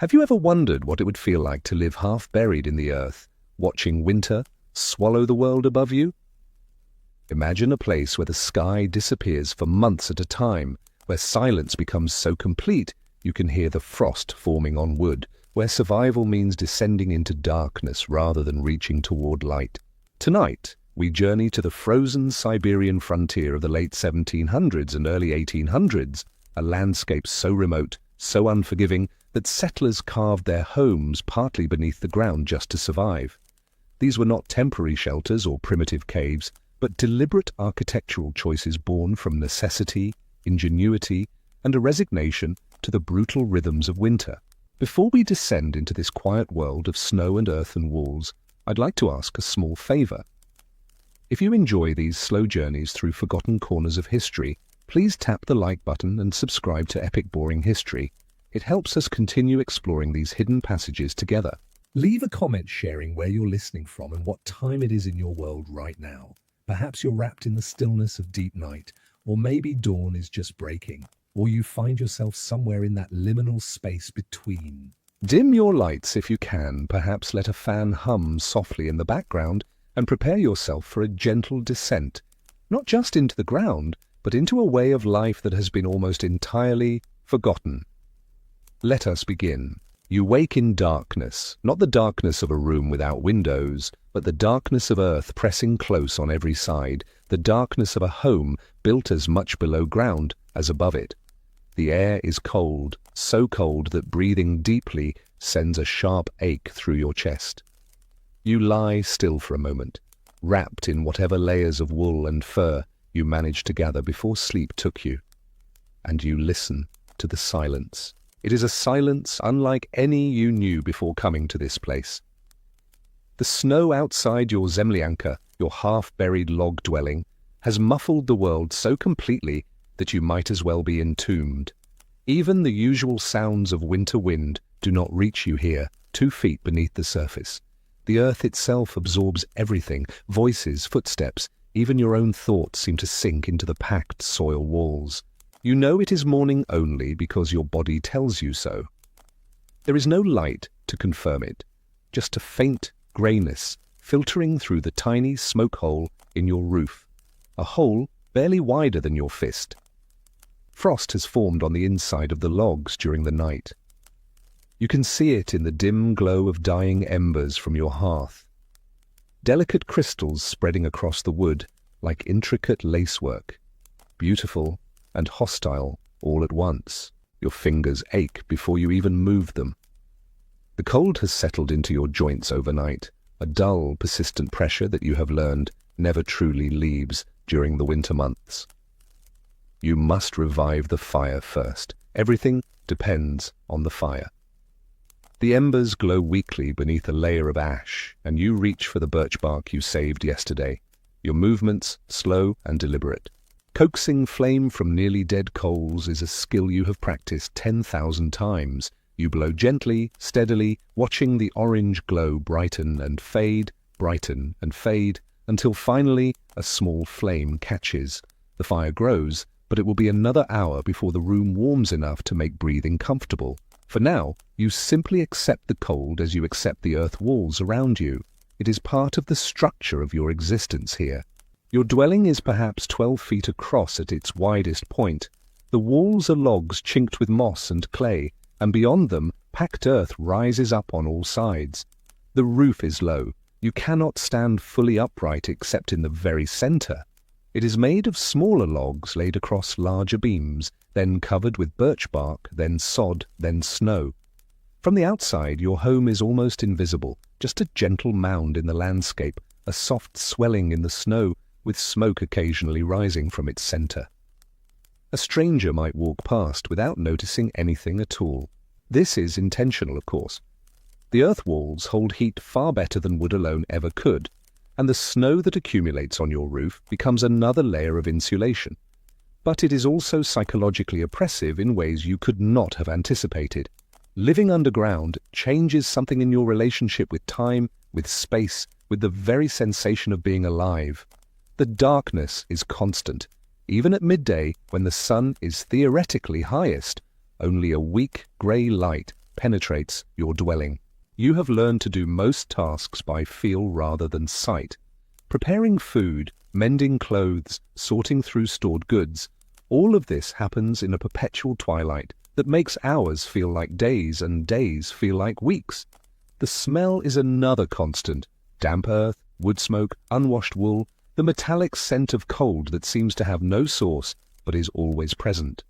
Have you ever wondered what it would feel like to live half buried in the earth, watching winter swallow the world above you? Imagine a place where the sky disappears for months at a time, where silence becomes so complete you can hear the frost forming on wood, where survival means descending into darkness rather than reaching toward light. Tonight, we journey to the frozen Siberian frontier of the late 1700s and early 1800s, a landscape so remote, so unforgiving, that settlers carved their homes partly beneath the ground just to survive. These were not temporary shelters or primitive caves, but deliberate architectural choices born from necessity, ingenuity, and a resignation to the brutal rhythms of winter. Before we descend into this quiet world of snow and earthen walls, I'd like to ask a small favor. If you enjoy these slow journeys through forgotten corners of history, please tap the like button and subscribe to Epic Boring History. It helps us continue exploring these hidden passages together. Leave a comment sharing where you're listening from and what time it is in your world right now. Perhaps you're wrapped in the stillness of deep night, or maybe dawn is just breaking, or you find yourself somewhere in that liminal space between. Dim your lights if you can, perhaps let a fan hum softly in the background, and prepare yourself for a gentle descent, not just into the ground, but into a way of life that has been almost entirely forgotten. Let us begin. You wake in darkness, not the darkness of a room without windows, but the darkness of earth pressing close on every side, the darkness of a home built as much below ground as above it. The air is cold, so cold that breathing deeply sends a sharp ache through your chest. You lie still for a moment, wrapped in whatever layers of wool and fur you managed to gather before sleep took you, and you listen to the silence. It is a silence unlike any you knew before coming to this place. The snow outside your zemlyanka, your half-buried log dwelling, has muffled the world so completely that you might as well be entombed. Even the usual sounds of winter wind do not reach you here, 2 feet beneath the surface. The earth itself absorbs everything, voices, footsteps, even your own thoughts seem to sink into the packed soil walls. You know it is morning only because your body tells you so. There is no light to confirm it, just a faint greyness filtering through the tiny smoke hole in your roof, a hole barely wider than your fist. Frost has formed on the inside of the logs during the night. You can see it in the dim glow of dying embers from your hearth. Delicate crystals spreading across the wood like intricate lacework, beautiful and hostile all at once. Your fingers ache before you even move them. The cold has settled into your joints overnight, a dull, persistent pressure that you have learned never truly leaves during the winter months. You must revive the fire first. Everything depends on the fire. The embers glow weakly beneath a layer of ash, and you reach for the birch bark you saved yesterday, your movements slow and deliberate. Coaxing flame from nearly dead coals is a skill you have practiced 10,000 times. You blow gently, steadily, watching the orange glow brighten and fade, until finally a small flame catches. The fire grows, but it will be another hour before the room warms enough to make breathing comfortable. For now, you simply accept the cold as you accept the earth walls around you. It is part of the structure of your existence here. Your dwelling is perhaps 12 feet across at its widest point. The walls are logs chinked with moss and clay, and beyond them, packed earth rises up on all sides. The roof is low. You cannot stand fully upright except in the very center. It is made of smaller logs laid across larger beams, then covered with birch bark, then sod, then snow. From the outside, your home is almost invisible, just a gentle mound in the landscape, a soft swelling in the snow, with smoke occasionally rising from its center. A stranger might walk past without noticing anything at all. This is intentional, of course. The earth walls hold heat far better than wood alone ever could, and the snow that accumulates on your roof becomes another layer of insulation. But it is also psychologically oppressive in ways you could not have anticipated. Living underground changes something in your relationship with time, with space, with the very sensation of being alive. The darkness is constant. Even at midday, when the sun is theoretically highest, only a weak grey light penetrates your dwelling. You have learned to do most tasks by feel rather than sight. Preparing food, mending clothes, sorting through stored goods, all of this happens in a perpetual twilight that makes hours feel like days and days feel like weeks. The smell is another constant. Damp earth, wood smoke, unwashed wool, the metallic scent of cold that seems to have no source but is always present.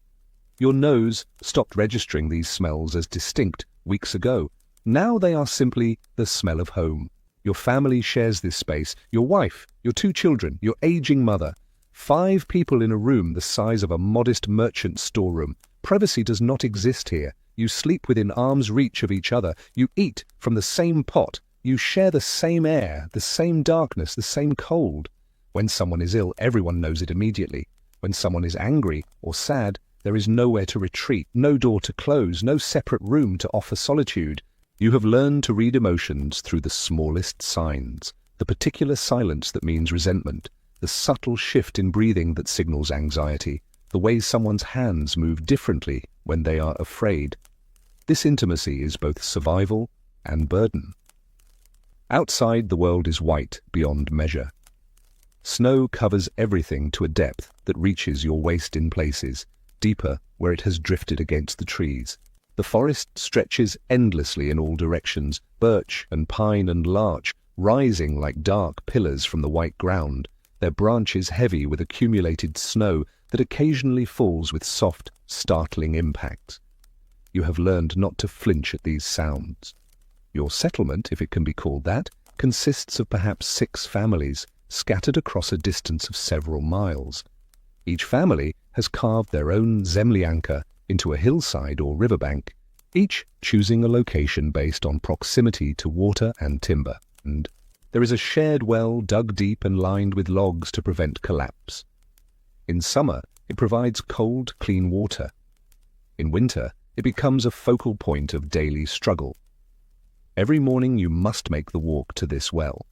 Your nose stopped registering these smells as distinct weeks ago. Now they are simply the smell of home. Your family shares this space, your wife, your 2 children, your aging mother. 5 people in a room the size of a modest merchant storeroom. Privacy does not exist here. You sleep within arm's reach of each other. You eat from the same pot. You share the same air, the same darkness, the same cold. When someone is ill, everyone knows it immediately. When someone is angry or sad, there is nowhere to retreat, no door to close, no separate room to offer solitude. You have learned to read emotions through the smallest signs, the particular silence that means resentment, the subtle shift in breathing that signals anxiety, the way someone's hands move differently when they are afraid. This intimacy is both survival and burden. Outside, the world is white beyond measure. Snow covers everything to a depth that reaches your waist in places, deeper where it has drifted against the trees. The forest stretches endlessly in all directions, birch and pine and larch rising like dark pillars from the white ground, their branches heavy with accumulated snow that occasionally falls with soft, startling impacts. You have learned not to flinch at these sounds. Your settlement, if it can be called that, consists of perhaps 6 families, scattered across a distance of several miles. Each family has carved their own zemlyanka into a hillside or riverbank, each choosing a location based on proximity to water and timber. And there is a shared well dug deep and lined with logs to prevent collapse. In summer, it provides cold, clean water. In winter, it becomes a focal point of daily struggle. Every morning you must make the walk to this well.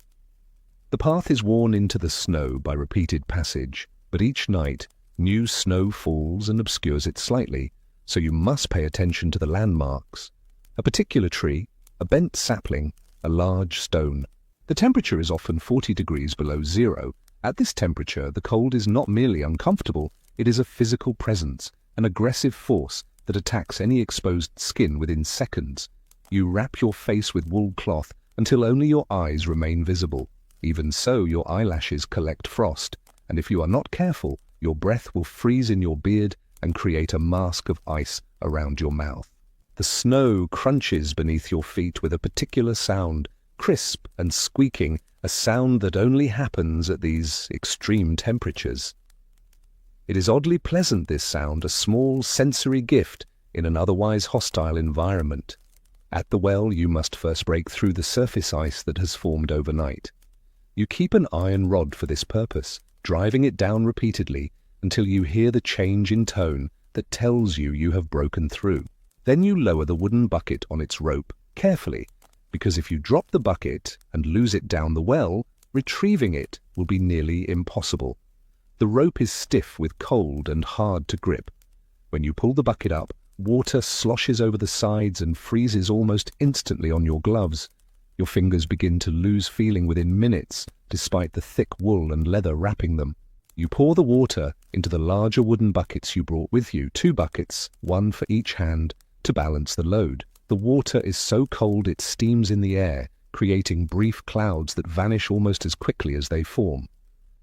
The path is worn into the snow by repeated passage, but each night new snow falls and obscures it slightly, so you must pay attention to the landmarks. A particular tree, a bent sapling, a large stone. The temperature is often 40 degrees below zero. At this temperature, the cold is not merely uncomfortable, it is a physical presence, an aggressive force that attacks any exposed skin within seconds. You wrap your face with wool cloth until only your eyes remain visible. Even so, your eyelashes collect frost, and if you are not careful, your breath will freeze in your beard and create a mask of ice around your mouth. The snow crunches beneath your feet with a particular sound, crisp and squeaking, a sound that only happens at these extreme temperatures. It is oddly pleasant, this sound, a small sensory gift in an otherwise hostile environment. At the well, you must first break through the surface ice that has formed overnight. You keep an iron rod for this purpose, driving it down repeatedly until you hear the change in tone that tells you have broken through. Then you lower the wooden bucket on its rope, carefully, because if you drop the bucket and lose it down the well, retrieving it will be nearly impossible. The rope is stiff with cold and hard to grip. When you pull the bucket up, water sloshes over the sides and freezes almost instantly on your gloves. Your fingers begin to lose feeling within minutes, despite the thick wool and leather wrapping them. You pour the water into the larger wooden buckets you brought with you, 2 buckets, 1 for each hand, to balance the load. The water is so cold it steams in the air, creating brief clouds that vanish almost as quickly as they form.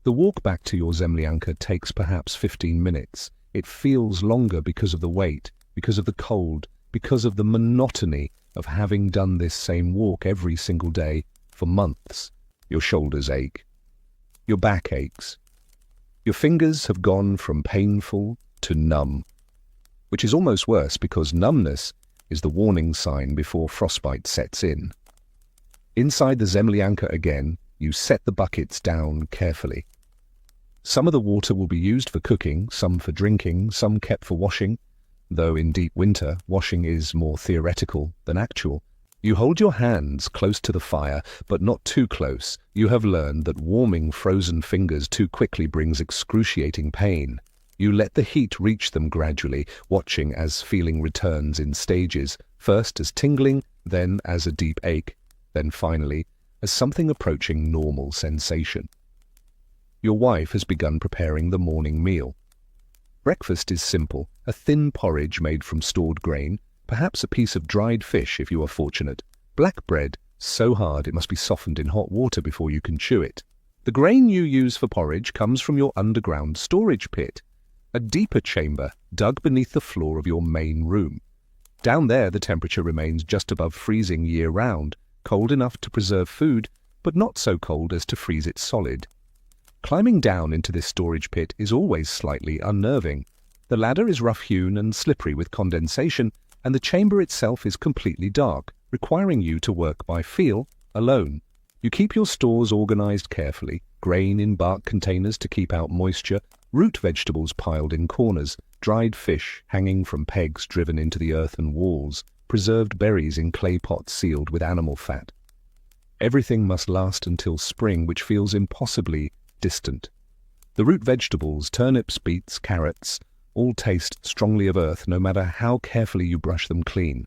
The walk back to your zemlyanka takes perhaps 15 minutes. It feels longer because of the weight, because of the cold, because of the monotony of having done this same walk every single day for months. Your shoulders ache. Your back aches. Your fingers have gone from painful to numb, which is almost worse because numbness is the warning sign before frostbite sets in. Inside the zemlyanka again, you set the buckets down carefully. Some of the water will be used for cooking, some for drinking, some kept for washing, though in deep winter, washing is more theoretical than actual. You hold your hands close to the fire, but not too close. You have learned that warming frozen fingers too quickly brings excruciating pain. You let the heat reach them gradually, watching as feeling returns in stages, first as tingling, then as a deep ache, then finally as something approaching normal sensation. Your wife has begun preparing the morning meal. Breakfast is simple, a thin porridge made from stored grain, perhaps a piece of dried fish if you are fortunate, black bread, so hard it must be softened in hot water before you can chew it. The grain you use for porridge comes from your underground storage pit, a deeper chamber dug beneath the floor of your main room. Down there the temperature remains just above freezing year-round, cold enough to preserve food, but not so cold as to freeze it solid. Climbing down into this storage pit is always slightly unnerving. The ladder is rough-hewn and slippery with condensation, and the chamber itself is completely dark, requiring you to work by feel, alone. You keep your stores organized carefully, grain in bark containers to keep out moisture, root vegetables piled in corners, dried fish hanging from pegs driven into the earthen walls, preserved berries in clay pots sealed with animal fat. Everything must last until spring, which feels impossibly distant. The root vegetables, turnips, beets, carrots, all taste strongly of earth no matter how carefully you brush them clean.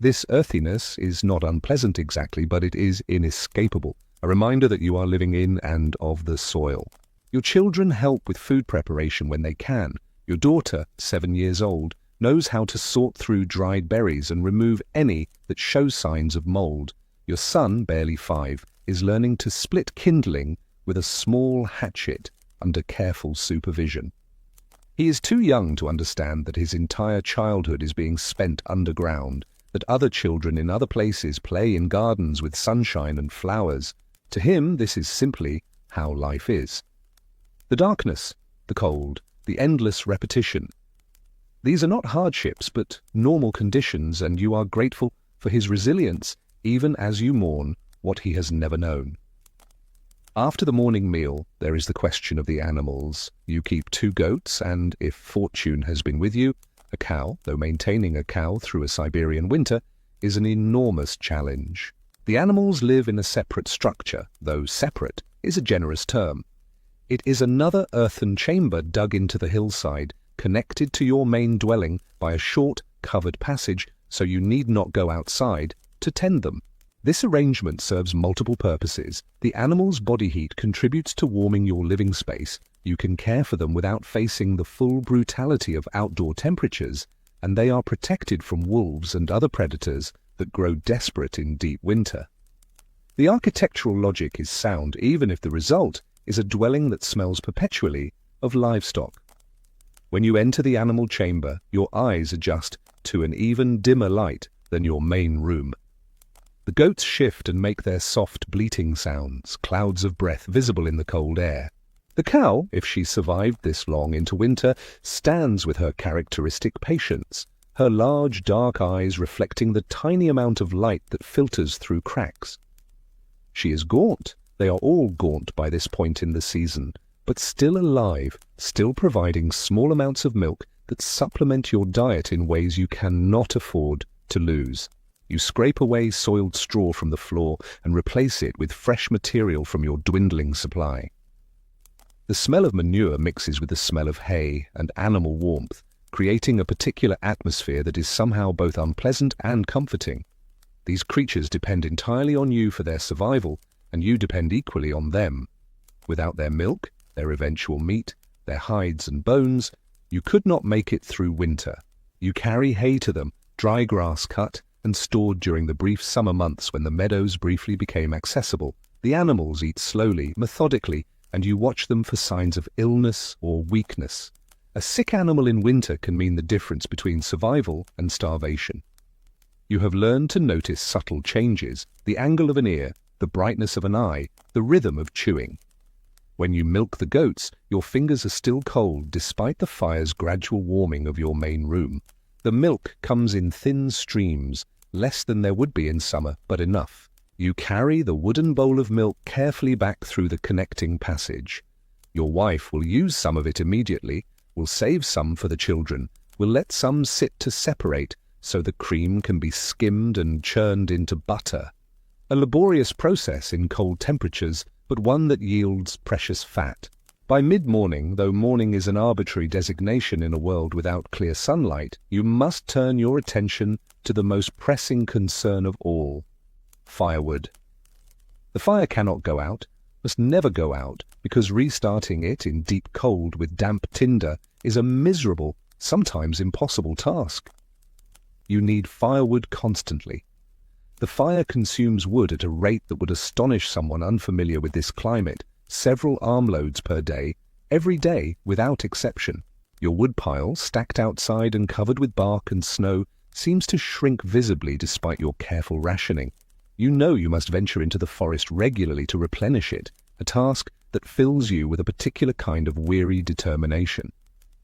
This earthiness is not unpleasant exactly, but it is inescapable, a reminder that you are living in and of the soil. Your children help with food preparation when they can. Your daughter, 7 years old, knows how to sort through dried berries and remove any that show signs of mold. Your son, barely 5, is learning to split kindling with a small hatchet under careful supervision. He is too young to understand that his entire childhood is being spent underground, that other children in other places play in gardens with sunshine and flowers. To him, this is simply how life is. The darkness, the cold, the endless repetition. These are not hardships, but normal conditions, and you are grateful for his resilience, even as you mourn what he has never known. After the morning meal, there is the question of the animals. You keep 2 goats, and, if fortune has been with you, a cow, though maintaining a cow through a Siberian winter is an enormous challenge. The animals live in a separate structure, though separate is a generous term. It is another earthen chamber dug into the hillside, connected to your main dwelling by a short, covered passage, so you need not go outside to tend them. This arrangement serves multiple purposes. The animals' body heat contributes to warming your living space. You can care for them without facing the full brutality of outdoor temperatures, and they are protected from wolves and other predators that grow desperate in deep winter. The architectural logic is sound, even if the result is a dwelling that smells perpetually of livestock. When you enter the animal chamber, your eyes adjust to an even dimmer light than your main room. The goats shift and make their soft bleating sounds, clouds of breath visible in the cold air. The cow, if she survived this long into winter, stands with her characteristic patience, her large dark eyes reflecting the tiny amount of light that filters through cracks. She is gaunt. They are all gaunt by this point in the season, but still alive, still providing small amounts of milk that supplement your diet in ways you cannot afford to lose. You scrape away soiled straw from the floor and replace it with fresh material from your dwindling supply. The smell of manure mixes with the smell of hay and animal warmth, creating a particular atmosphere that is somehow both unpleasant and comforting. These creatures depend entirely on you for their survival, and you depend equally on them. Without their milk, their eventual meat, their hides and bones, you could not make it through winter. You carry hay to them, dry grass cut and stored during the brief summer months when the meadows briefly became accessible. The animals eat slowly, methodically, and you watch them for signs of illness or weakness. A sick animal in winter can mean the difference between survival and starvation. You have learned to notice subtle changes, the angle of an ear, the brightness of an eye, the rhythm of chewing. When you milk the goats, your fingers are still cold despite the fire's gradual warming of your main room. The milk comes in thin streams, less than there would be in summer, but enough. You carry the wooden bowl of milk carefully back through the connecting passage. Your wife will use some of it immediately, will save some for the children, will let some sit to separate so the cream can be skimmed and churned into butter. A laborious process in cold temperatures, but one that yields precious fat. By mid-morning, though morning is an arbitrary designation in a world without clear sunlight, you must turn your attention to the most pressing concern of all: firewood. The fire cannot go out, must never go out, because restarting it in deep cold with damp tinder is a miserable, sometimes impossible task. You need firewood constantly. The fire consumes wood at a rate that would astonish someone unfamiliar with this climate, several armloads per day, every day without exception. Your woodpile, stacked outside and covered with bark and snow, seems to shrink visibly despite your careful rationing. You know you must venture into the forest regularly to replenish it, a task that fills you with a particular kind of weary determination.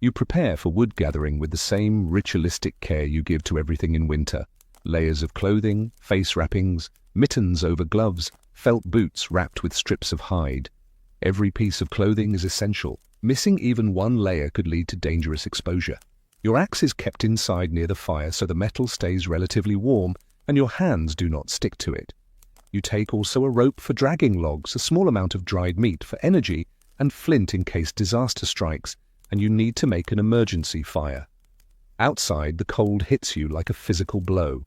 You prepare for wood gathering with the same ritualistic care you give to everything in winter: layers of clothing, face wrappings, mittens over gloves, felt boots wrapped with strips of hide. Every piece of clothing is essential. Missing even one layer could lead to dangerous exposure. Your axe is kept inside near the fire so the metal stays relatively warm and your hands do not stick to it. You take also a rope for dragging logs, a small amount of dried meat for energy, and flint in case disaster strikes and you need to make an emergency fire. Outside, the cold hits you like a physical blow.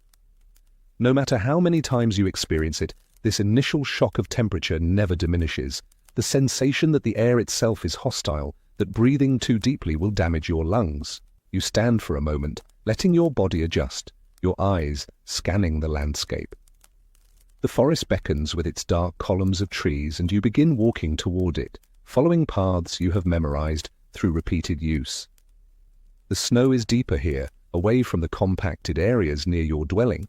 No matter how many times you experience it, this initial shock of temperature never diminishes. The sensation that the air itself is hostile, that breathing too deeply will damage your lungs. You stand for a moment, letting your body adjust, your eyes scanning the landscape. The forest beckons with its dark columns of trees and you begin walking toward it, following paths you have memorized through repeated use. The snow is deeper here, away from the compacted areas near your dwelling.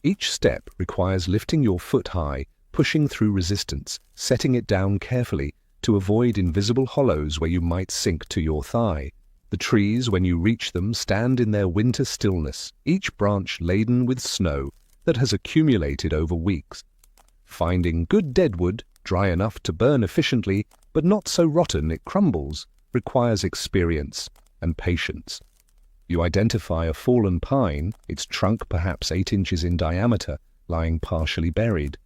Each step requires lifting your foot high, pushing through resistance, setting it down carefully to avoid invisible hollows where you might sink to your thigh. The trees, when you reach them, stand in their winter stillness, each branch laden with snow that has accumulated over weeks. Finding good deadwood, dry enough to burn efficiently, but not so rotten it crumbles, requires experience and patience. You identify a fallen pine, its trunk perhaps 8 inches in diameter, lying partially buried.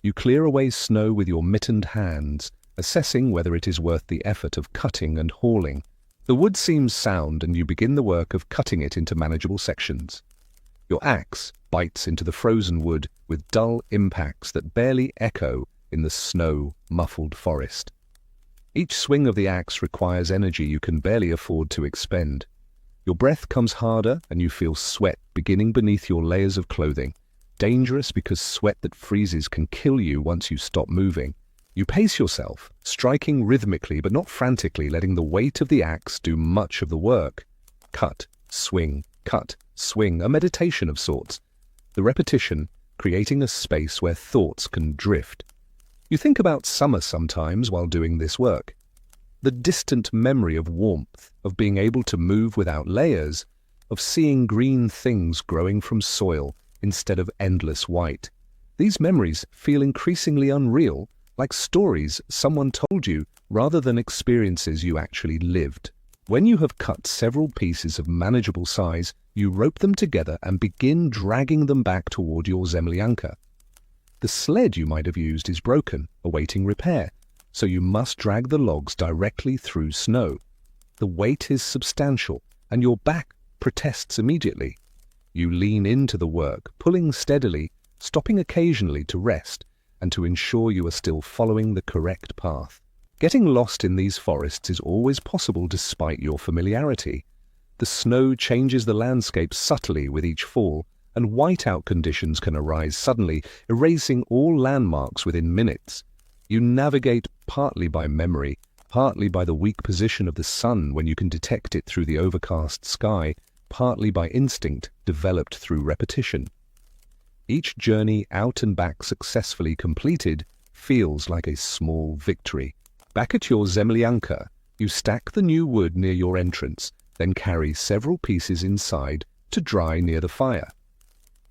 You clear away snow with your mittened hands, assessing whether it is worth the effort of cutting and hauling. The wood seems sound and you begin the work of cutting it into manageable sections. Your axe bites into the frozen wood with dull impacts that barely echo in the snow-muffled forest. Each swing of the axe requires energy you can barely afford to expend. Your breath comes harder and you feel sweat beginning beneath your layers of clothing. Dangerous because sweat that freezes can kill you once you stop moving. You pace yourself, striking rhythmically but not frantically, letting the weight of the axe do much of the work. Cut, swing, a meditation of sorts. The repetition, creating a space where thoughts can drift. You think about summer sometimes while doing this work. The distant memory of warmth, of being able to move without layers, of seeing green things growing from soil instead of endless white. These memories feel increasingly unreal, like stories someone told you rather than experiences you actually lived. When you have cut several pieces of manageable size, you rope them together and begin dragging them back toward your zemlyanka. The sled you might have used is broken, awaiting repair, so you must drag the logs directly through snow. The weight is substantial, and your back protests immediately. You lean into the work, pulling steadily, stopping occasionally to rest, and to ensure you are still following the correct path. Getting lost in these forests is always possible despite your familiarity. The snow changes the landscape subtly with each fall, and whiteout conditions can arise suddenly, erasing all landmarks within minutes. You navigate partly by memory, partly by the weak position of the sun when you can detect it through the overcast sky, partly by instinct developed through repetition. Each journey out and back successfully completed feels like a small victory. Back at your zemlyanka, you stack the new wood near your entrance, then carry several pieces inside to dry near the fire.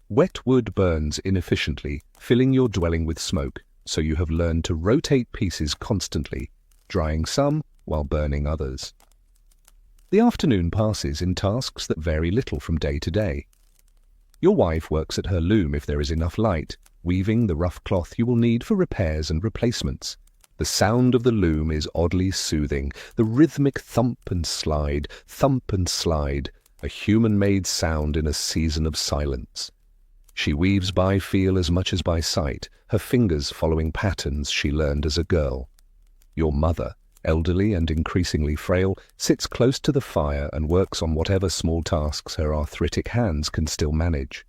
Wet wood burns inefficiently, filling your dwelling with smoke, so you have learned to rotate pieces constantly, drying some while burning others. The afternoon passes in tasks that vary little from day to day. Your wife works at her loom if there is enough light, weaving the rough cloth you will need for repairs and replacements. The sound of the loom is oddly soothing, the rhythmic thump and slide, a human-made sound in a season of silence. She weaves by feel as much as by sight, her fingers following patterns she learned as a girl. Your mother, elderly and increasingly frail, sits close to the fire and works on whatever small tasks her arthritic hands can still manage.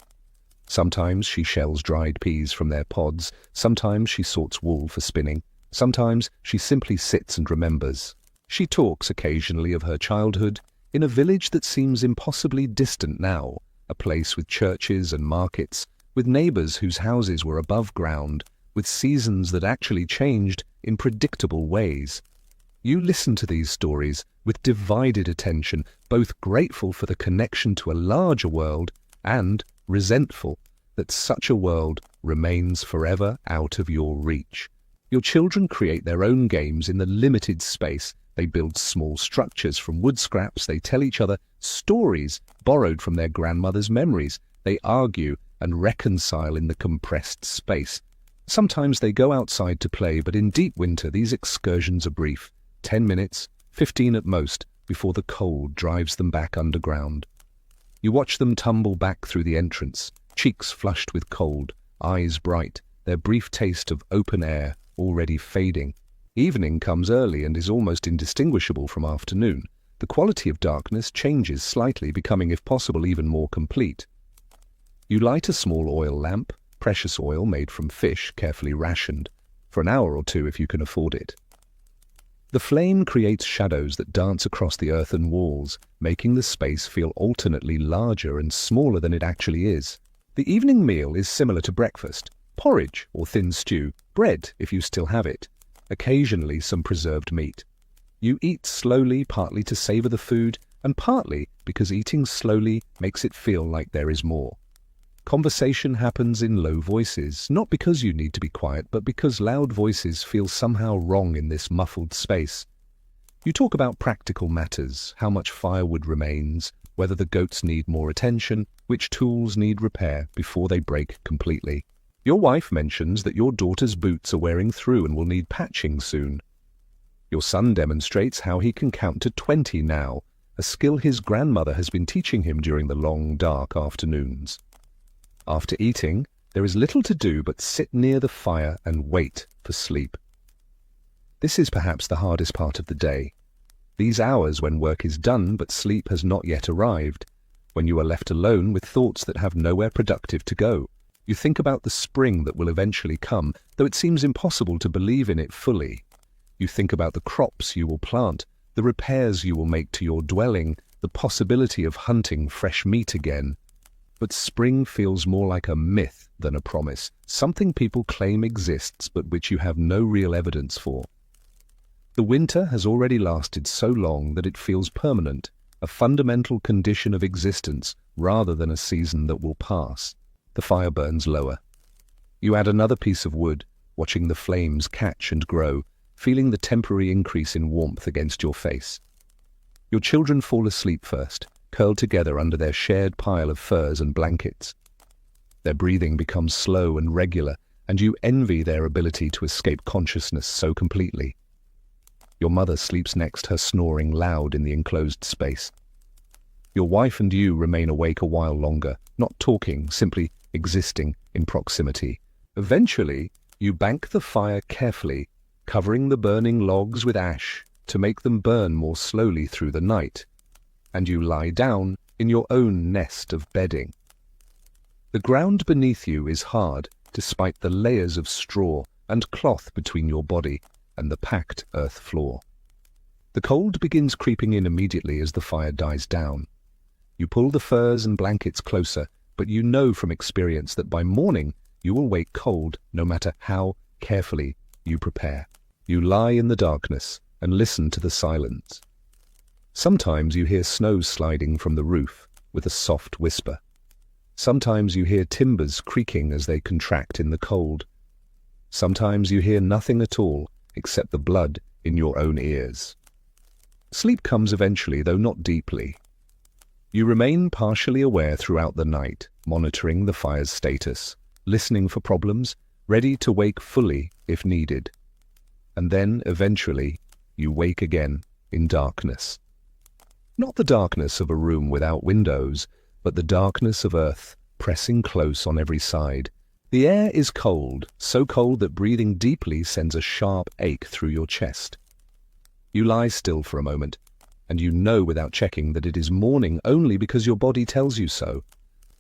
Sometimes she shells dried peas from their pods, sometimes she sorts wool for spinning, sometimes she simply sits and remembers. She talks occasionally of her childhood, in a village that seems impossibly distant now, a place with churches and markets, with neighbors whose houses were above ground, with seasons that actually changed in predictable ways. You listen to these stories with divided attention, both grateful for the connection to a larger world and resentful that such a world remains forever out of your reach. Your children create their own games in the limited space. They build small structures from wood scraps. They tell each other stories borrowed from their grandmother's memories. They argue and reconcile in the compressed space. Sometimes they go outside to play, but in deep winter these excursions are brief, 10 minutes, 15 at most, before the cold drives them back underground. You watch them tumble back through the entrance, cheeks flushed with cold, eyes bright, their brief taste of open air already fading. Evening comes early and is almost indistinguishable from afternoon. The quality of darkness changes slightly, becoming, if possible, even more complete. You light a small oil lamp, precious oil made from fish carefully rationed, for an hour or two if you can afford it. The flame creates shadows that dance across the earthen walls, making the space feel alternately larger and smaller than it actually is. The evening meal is similar to breakfast: porridge or thin stew, bread if you still have it, occasionally some preserved meat. You eat slowly, partly to savor the food, and partly because eating slowly makes it feel like there is more. Conversation happens in low voices, not because you need to be quiet, but because loud voices feel somehow wrong in this muffled space. You talk about practical matters, how much firewood remains, whether the goats need more attention, which tools need repair before they break completely. Your wife mentions that your daughter's boots are wearing through and will need patching soon. Your son demonstrates how he can count to 20 now, a skill his grandmother has been teaching him during the long, dark afternoons. After eating, there is little to do but sit near the fire and wait for sleep. This is perhaps the hardest part of the day. These hours when work is done but sleep has not yet arrived, when you are left alone with thoughts that have nowhere productive to go. You think about the spring that will eventually come, though it seems impossible to believe in it fully. You think about the crops you will plant, the repairs you will make to your dwelling, the possibility of hunting fresh meat again. But spring feels more like a myth than a promise, something people claim exists but which you have no real evidence for. The winter has already lasted so long that it feels permanent, a fundamental condition of existence rather than a season that will pass. The fire burns lower. You add another piece of wood, watching the flames catch and grow, feeling the temporary increase in warmth against your face. Your children fall asleep first, curled together under their shared pile of furs and blankets. Their breathing becomes slow and regular, and you envy their ability to escape consciousness so completely. Your mother sleeps next, her snoring loud in the enclosed space. Your wife and you remain awake a while longer, not talking, simply existing in proximity. Eventually, you bank the fire carefully, covering the burning logs with ash to make them burn more slowly through the night, and you lie down in your own nest of bedding. The ground beneath you is hard, despite the layers of straw and cloth between your body and the packed earth floor. The cold begins creeping in immediately as the fire dies down. You pull the furs and blankets closer, but you know from experience that by morning you will wake cold no matter how carefully you prepare. You lie in the darkness and listen to the silence. Sometimes you hear snow sliding from the roof with a soft whisper. Sometimes you hear timbers creaking as they contract in the cold. Sometimes you hear nothing at all except the blood in your own ears. Sleep comes eventually, though not deeply. You remain partially aware throughout the night, monitoring the fire's status, listening for problems, ready to wake fully if needed. And then, eventually, you wake again in darkness. Not the darkness of a room without windows, but the darkness of earth pressing close on every side. The air is cold, so cold that breathing deeply sends a sharp ache through your chest. You lie still for a moment, and you know without checking that it is morning only because your body tells you so.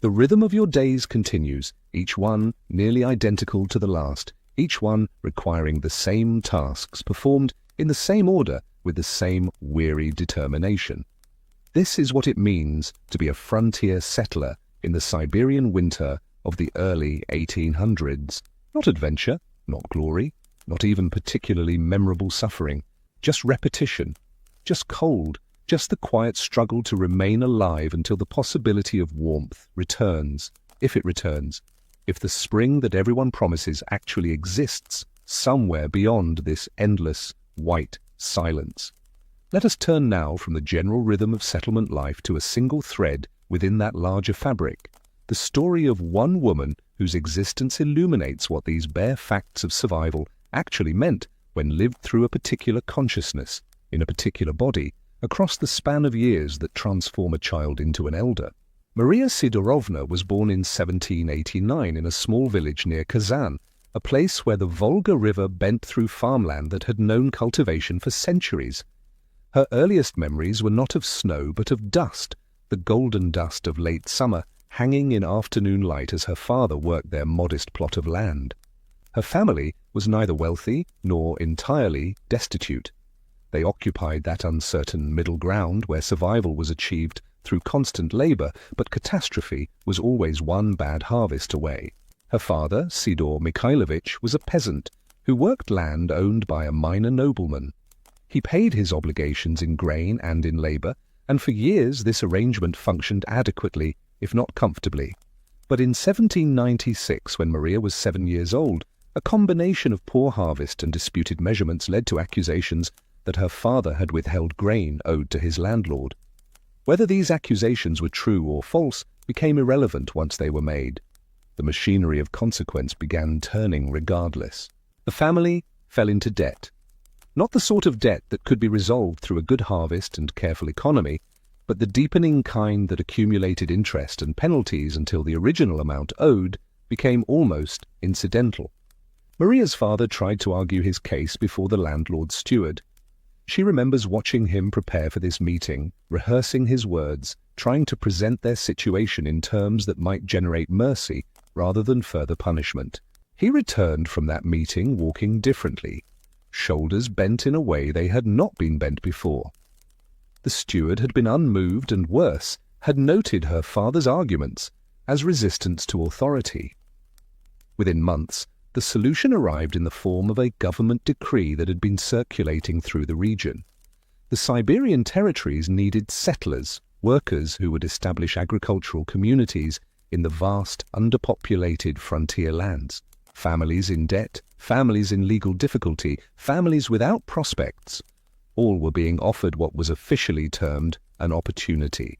The rhythm of your days continues, each one nearly identical to the last, each one requiring the same tasks performed in the same order with the same weary determination. This is what it means to be a frontier settler in the Siberian winter of the early 1800s. Not adventure, not glory, not even particularly memorable suffering, just repetition, just cold, just the quiet struggle to remain alive until the possibility of warmth returns, if it returns, if the spring that everyone promises actually exists somewhere beyond this endless, white silence. Let us turn now from the general rhythm of settlement life to a single thread within that larger fabric, the story of one woman whose existence illuminates what these bare facts of survival actually meant when lived through a particular consciousness, in a particular body, across the span of years that transform a child into an elder. Maria Sidorovna was born in 1789 in a small village near Kazan, a place where the Volga River bent through farmland that had known cultivation for centuries. Her earliest memories were not of snow but of dust, the golden dust of late summer, hanging in afternoon light as her father worked their modest plot of land. Her family was neither wealthy nor entirely destitute. They occupied that uncertain middle ground where survival was achieved through constant labor, but catastrophe was always one bad harvest away. Her father, Sidor Mikhailovich, was a peasant who worked land owned by a minor nobleman. He paid his obligations in grain and in labor, and for years this arrangement functioned adequately, if not comfortably. But in 1796, when Maria was 7 years old, a combination of poor harvest and disputed measurements led to accusations that her father had withheld grain owed to his landlord. Whether these accusations were true or false became irrelevant once they were made. The machinery of consequence began turning regardless. The family fell into debt. Not the sort of debt that could be resolved through a good harvest and careful economy, but the deepening kind that accumulated interest and penalties until the original amount owed became almost incidental. Maria's father tried to argue his case before the landlord's steward. She remembers watching him prepare for this meeting, rehearsing his words, trying to present their situation in terms that might generate mercy rather than further punishment. He returned from that meeting walking differently, shoulders bent in a way they had not been bent before. The steward had been unmoved and, worse, had noted her father's arguments as resistance to authority. Within months, the solution arrived in the form of a government decree that had been circulating through the region. The Siberian territories needed settlers, workers who would establish agricultural communities in the vast, underpopulated frontier lands. Families in debt, families in legal difficulty, families without prospects, all were being offered what was officially termed an opportunity.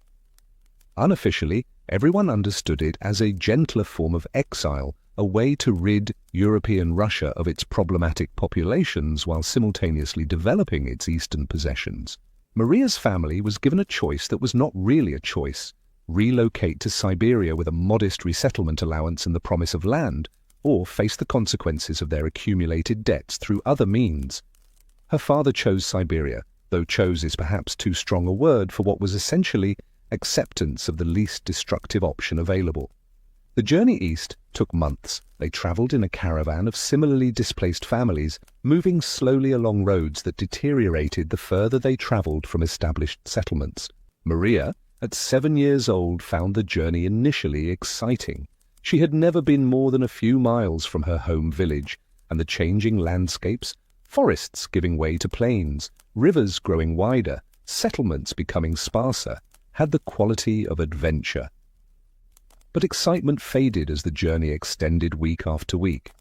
Unofficially, everyone understood it as a gentler form of exile, a way to rid European Russia of its problematic populations while simultaneously developing its eastern possessions. Maria's family was given a choice that was not really a choice: relocate to Siberia with a modest resettlement allowance and the promise of land, or face the consequences of their accumulated debts through other means. Her father chose Siberia, though chose is perhaps too strong a word for what was essentially acceptance of the least destructive option available. The journey east took months. They travelled in a caravan of similarly displaced families, moving slowly along roads that deteriorated the further they travelled from established settlements. Maria, at 7 years old, found the journey initially exciting. She had never been more than a few miles from her home village, and the changing landscapes, forests giving way to plains, rivers growing wider, settlements becoming sparser, had the quality of adventure. But excitement faded as the journey extended week after week.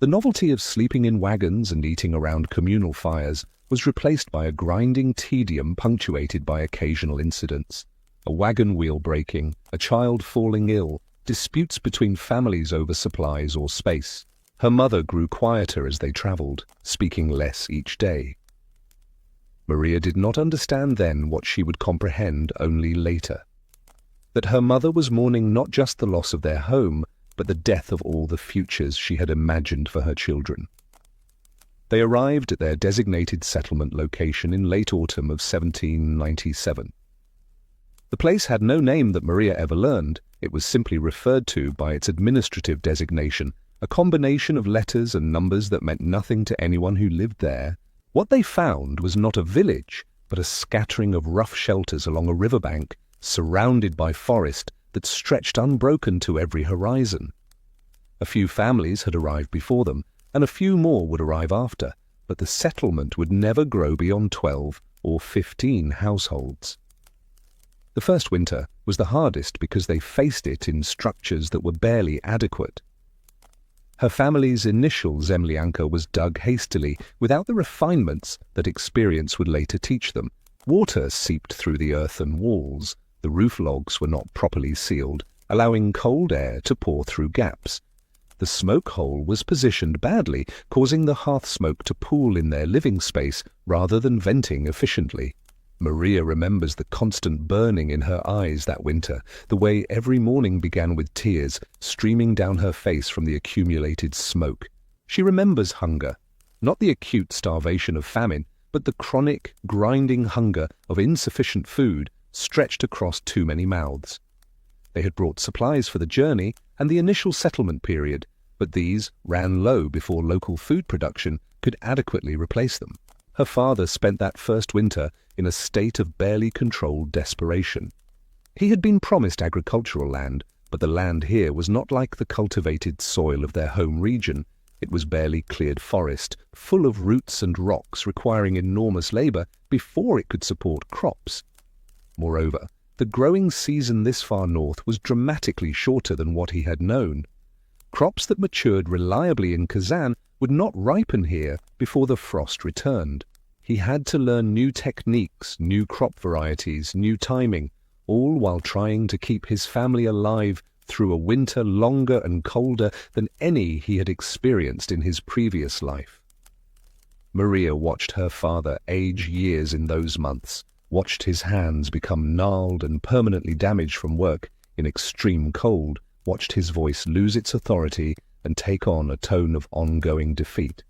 The novelty of sleeping in wagons and eating around communal fires was replaced by a grinding tedium punctuated by occasional incidents: a wagon wheel breaking, a child falling ill, disputes between families over supplies or space. Her mother grew quieter as they traveled, speaking less each day. Maria did not understand then what she would comprehend only later. That her mother was mourning not just the loss of their home, but the death of all the futures she had imagined for her children. They arrived at their designated settlement location in late autumn of 1797. The place had no name that Maria ever learned. It was simply referred to by its administrative designation, a combination of letters and numbers that meant nothing to anyone who lived there. What they found was not a village, but a scattering of rough shelters along a riverbank, surrounded by forest that stretched unbroken to every horizon. A few families had arrived before them, and a few more would arrive after, but the settlement would never grow beyond 12 or 15 households. The first winter was the hardest because they faced it in structures that were barely adequate. Her family's initial Zemlyanka was dug hastily, without the refinements that experience would later teach them. Water seeped through the earthen walls, the roof logs were not properly sealed, allowing cold air to pour through gaps. The smoke hole was positioned badly, causing the hearth smoke to pool in their living space rather than venting efficiently. Maria remembers the constant burning in her eyes that winter, the way every morning began with tears streaming down her face from the accumulated smoke. She remembers hunger, not the acute starvation of famine, but the chronic, grinding hunger of insufficient food stretched across too many mouths. They had brought supplies for the journey and the initial settlement period, but these ran low before local food production could adequately replace them. Her father spent that first winter in a state of barely controlled desperation. He had been promised agricultural land, but the land here was not like the cultivated soil of their home region. It was barely cleared forest, full of roots and rocks requiring enormous labor before it could support crops. Moreover, the growing season this far north was dramatically shorter than what he had known. Crops that matured reliably in Kazan would not ripen here before the frost returned. He had to learn new techniques, new crop varieties, new timing, all while trying to keep his family alive through a winter longer and colder than any he had experienced in his previous life. Maria watched her father age years in those months, watched his hands become gnarled and permanently damaged from work in extreme cold, watched his voice lose its authority and take on a tone of ongoing defeat.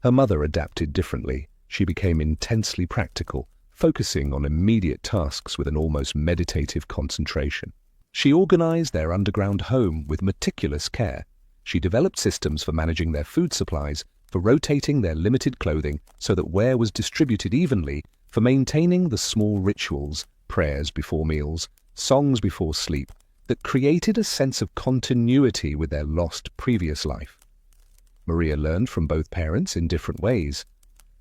Her mother adapted differently. She became intensely practical, focusing on immediate tasks with an almost meditative concentration. She organized their underground home with meticulous care. She developed systems for managing their food supplies, for rotating their limited clothing so that wear was distributed evenly, for maintaining the small rituals, prayers before meals, songs before sleep, that created a sense of continuity with their lost previous life. Maria learned from both parents in different ways.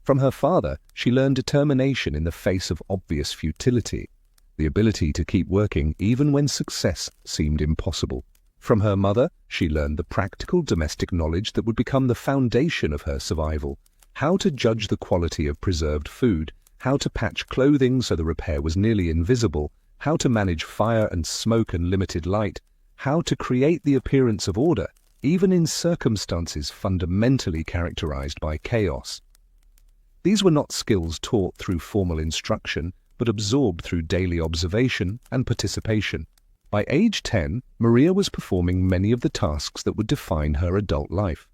From her father, she learned determination in the face of obvious futility, the ability to keep working even when success seemed impossible. From her mother, she learned the practical domestic knowledge that would become the foundation of her survival, how to judge the quality of preserved food, how to patch clothing so the repair was nearly invisible, how to manage fire and smoke and limited light, how to create the appearance of order, even in circumstances fundamentally characterized by chaos. These were not skills taught through formal instruction, but absorbed through daily observation and participation. By age 10, Maria was performing many of the tasks that would define her adult life.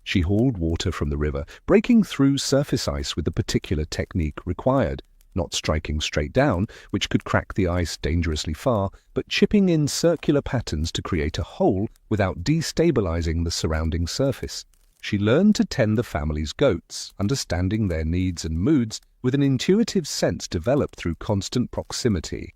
She hauled water from the river, breaking through surface ice with the particular technique required, not striking straight down, which could crack the ice dangerously far, but chipping in circular patterns to create a hole without destabilizing the surrounding surface. She learned to tend the family's goats, understanding their needs and moods with an intuitive sense developed through constant proximity.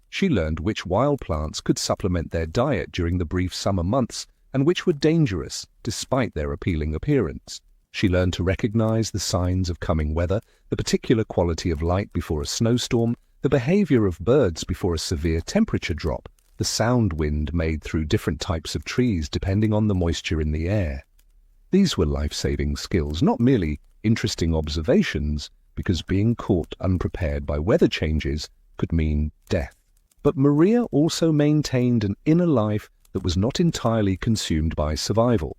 She learned which wild plants could supplement their diet during the brief summer months and which were dangerous despite their appealing appearance. She learned to recognize the signs of coming weather, the particular quality of light before a snowstorm, the behavior of birds before a severe temperature drop, the sound wind made through different types of trees depending on the moisture in the air. These were life-saving skills, not merely interesting observations, because being caught unprepared by weather changes could mean death. But Maria also maintained an inner life that was not entirely consumed by survival.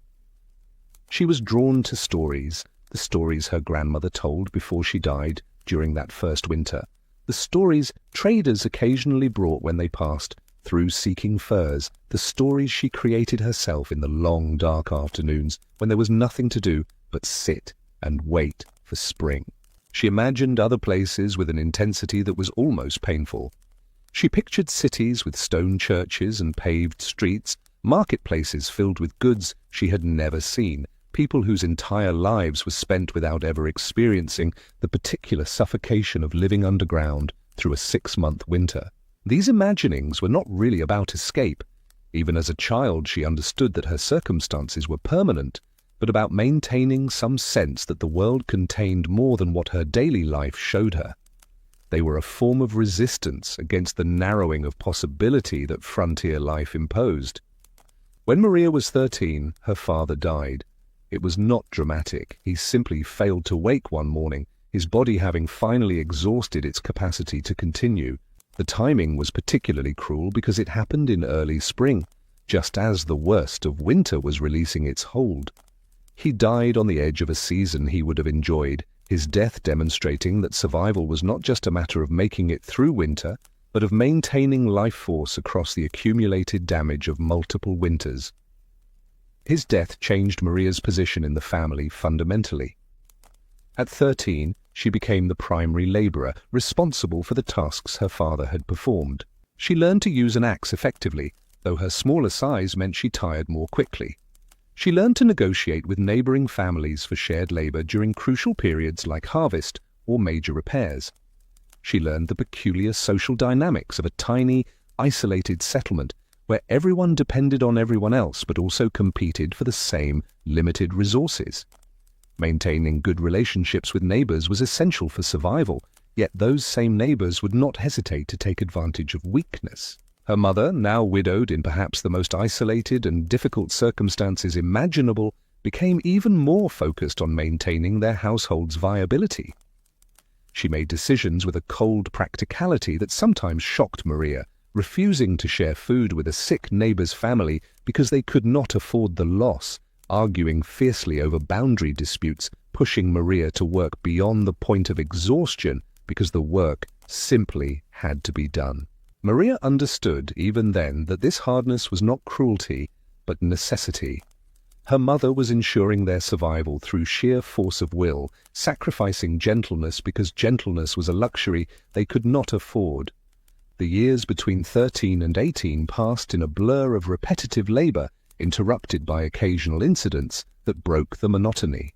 She was drawn to stories, the stories her grandmother told before she died during that first winter, the stories traders occasionally brought when they passed through seeking furs, the stories she created herself in the long, dark afternoons when there was nothing to do but sit and wait for spring. She imagined other places with an intensity that was almost painful. She pictured cities with stone churches and paved streets, marketplaces filled with goods she had never seen, people whose entire lives were spent without ever experiencing the particular suffocation of living underground through a 6-month winter. These imaginings were not really about escape. Even as a child, she understood that her circumstances were permanent, but about maintaining some sense that the world contained more than what her daily life showed her. They were a form of resistance against the narrowing of possibility that frontier life imposed. When Maria was 13, her father died. It was not dramatic. He simply failed to wake one morning, his body having finally exhausted its capacity to continue. The timing was particularly cruel because it happened in early spring, just as the worst of winter was releasing its hold. He died on the edge of a season he would have enjoyed, his death demonstrating that survival was not just a matter of making it through winter, but of maintaining life force across the accumulated damage of multiple winters. His death changed Maria's position in the family fundamentally. At 13, she became the primary laborer, responsible for the tasks her father had performed. She learned to use an axe effectively, though her smaller size meant she tired more quickly. She learned to negotiate with neighboring families for shared labor during crucial periods like harvest or major repairs. She learned the peculiar social dynamics of a tiny, isolated settlement where everyone depended on everyone else but also competed for the same limited resources. Maintaining good relationships with neighbors was essential for survival, yet those same neighbors would not hesitate to take advantage of weakness. Her mother, now widowed in perhaps the most isolated and difficult circumstances imaginable, became even more focused on maintaining their household's viability. She made decisions with a cold practicality that sometimes shocked Maria, refusing to share food with a sick neighbor's family because they could not afford the loss, arguing fiercely over boundary disputes, pushing Maria to work beyond the point of exhaustion because the work simply had to be done. Maria understood even then that this hardness was not cruelty, but necessity. Her mother was ensuring their survival through sheer force of will, sacrificing gentleness because gentleness was a luxury they could not afford. The years between 13 and 18 passed in a blur of repetitive labor, interrupted by occasional incidents that broke the monotony.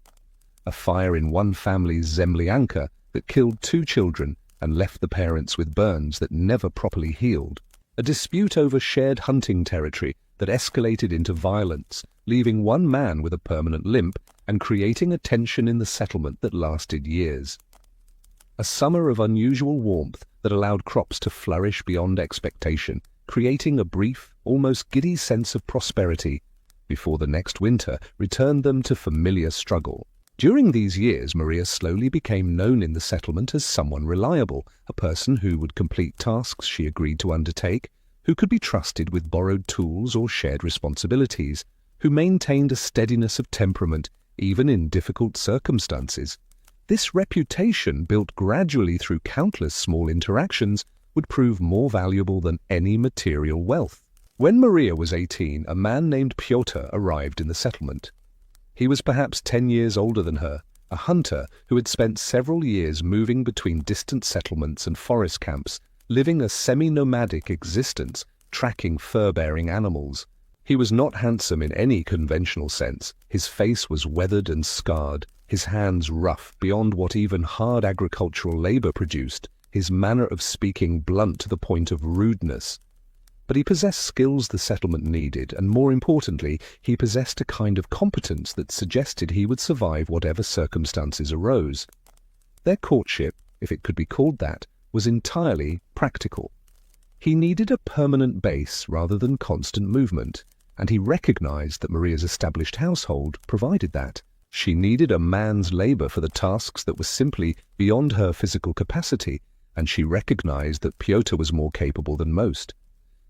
A fire in one family's Zemlyanka that killed 2 children and left the parents with burns that never properly healed. A dispute over shared hunting territory that escalated into violence, leaving one man with a permanent limp and creating a tension in the settlement that lasted years. A summer of unusual warmth that allowed crops to flourish beyond expectation, creating a brief, almost giddy sense of prosperity, before the next winter returned them to familiar struggle. During these years, Maria slowly became known in the settlement as someone reliable, a person who would complete tasks she agreed to undertake, who could be trusted with borrowed tools or shared responsibilities, who maintained a steadiness of temperament even in difficult circumstances. This reputation, built gradually through countless small interactions, would prove more valuable than any material wealth. When Maria was 18, a man named Pyotr arrived in the settlement. He was perhaps 10 years older than her, a hunter who had spent several years moving between distant settlements and forest camps, living a semi-nomadic existence, tracking fur-bearing animals. He was not handsome in any conventional sense. His face was weathered and scarred, his hands rough beyond what even hard agricultural labor produced, his manner of speaking blunt to the point of rudeness. But he possessed skills the settlement needed, and more importantly, he possessed a kind of competence that suggested he would survive whatever circumstances arose. Their courtship, if it could be called that, was entirely practical. He needed a permanent base rather than constant movement, and he recognized that Maria's established household provided that. She needed a man's labor for the tasks that were simply beyond her physical capacity, and she recognized that Pyotr was more capable than most.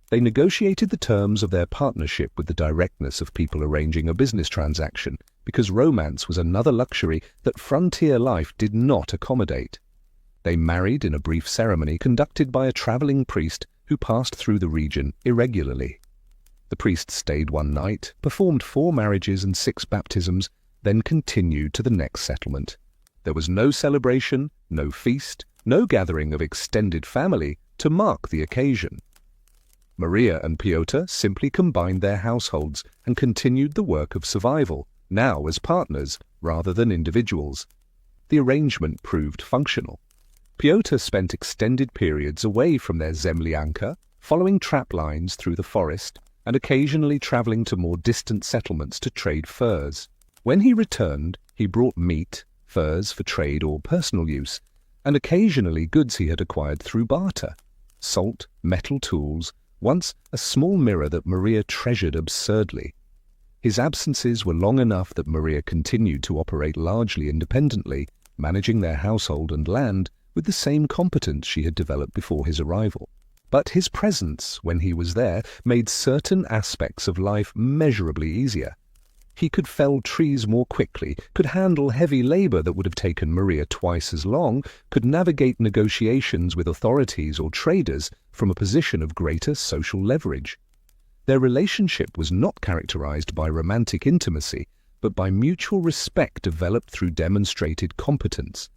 They negotiated the terms of their partnership with the directness of people arranging a business transaction, because romance was another luxury that frontier life did not accommodate. They married in a brief ceremony conducted by a traveling priest who passed through the region irregularly. The priest stayed one night, performed 4 marriages and 6 baptisms, then continued to the next settlement. There was no celebration, no feast, no gathering of extended family to mark the occasion. Maria and Piotr simply combined their households and continued the work of survival, now as partners rather than individuals. The arrangement proved functional. Piotr spent extended periods away from their zemlyanka, following trap lines through the forest and occasionally traveling to more distant settlements to trade furs. When he returned, he brought meat, furs for trade or personal use, and occasionally goods he had acquired through barter: salt, metal tools, once a small mirror that Maria treasured absurdly. His absences were long enough that Maria continued to operate largely independently, managing their household and land with the same competence she had developed before his arrival. But his presence, when he was there, made certain aspects of life measurably easier. He could fell trees more quickly, could handle heavy labor that would have taken Maria twice as long, could navigate negotiations with authorities or traders from a position of greater social leverage. Their relationship was not characterized by romantic intimacy, but by mutual respect developed through demonstrated competence.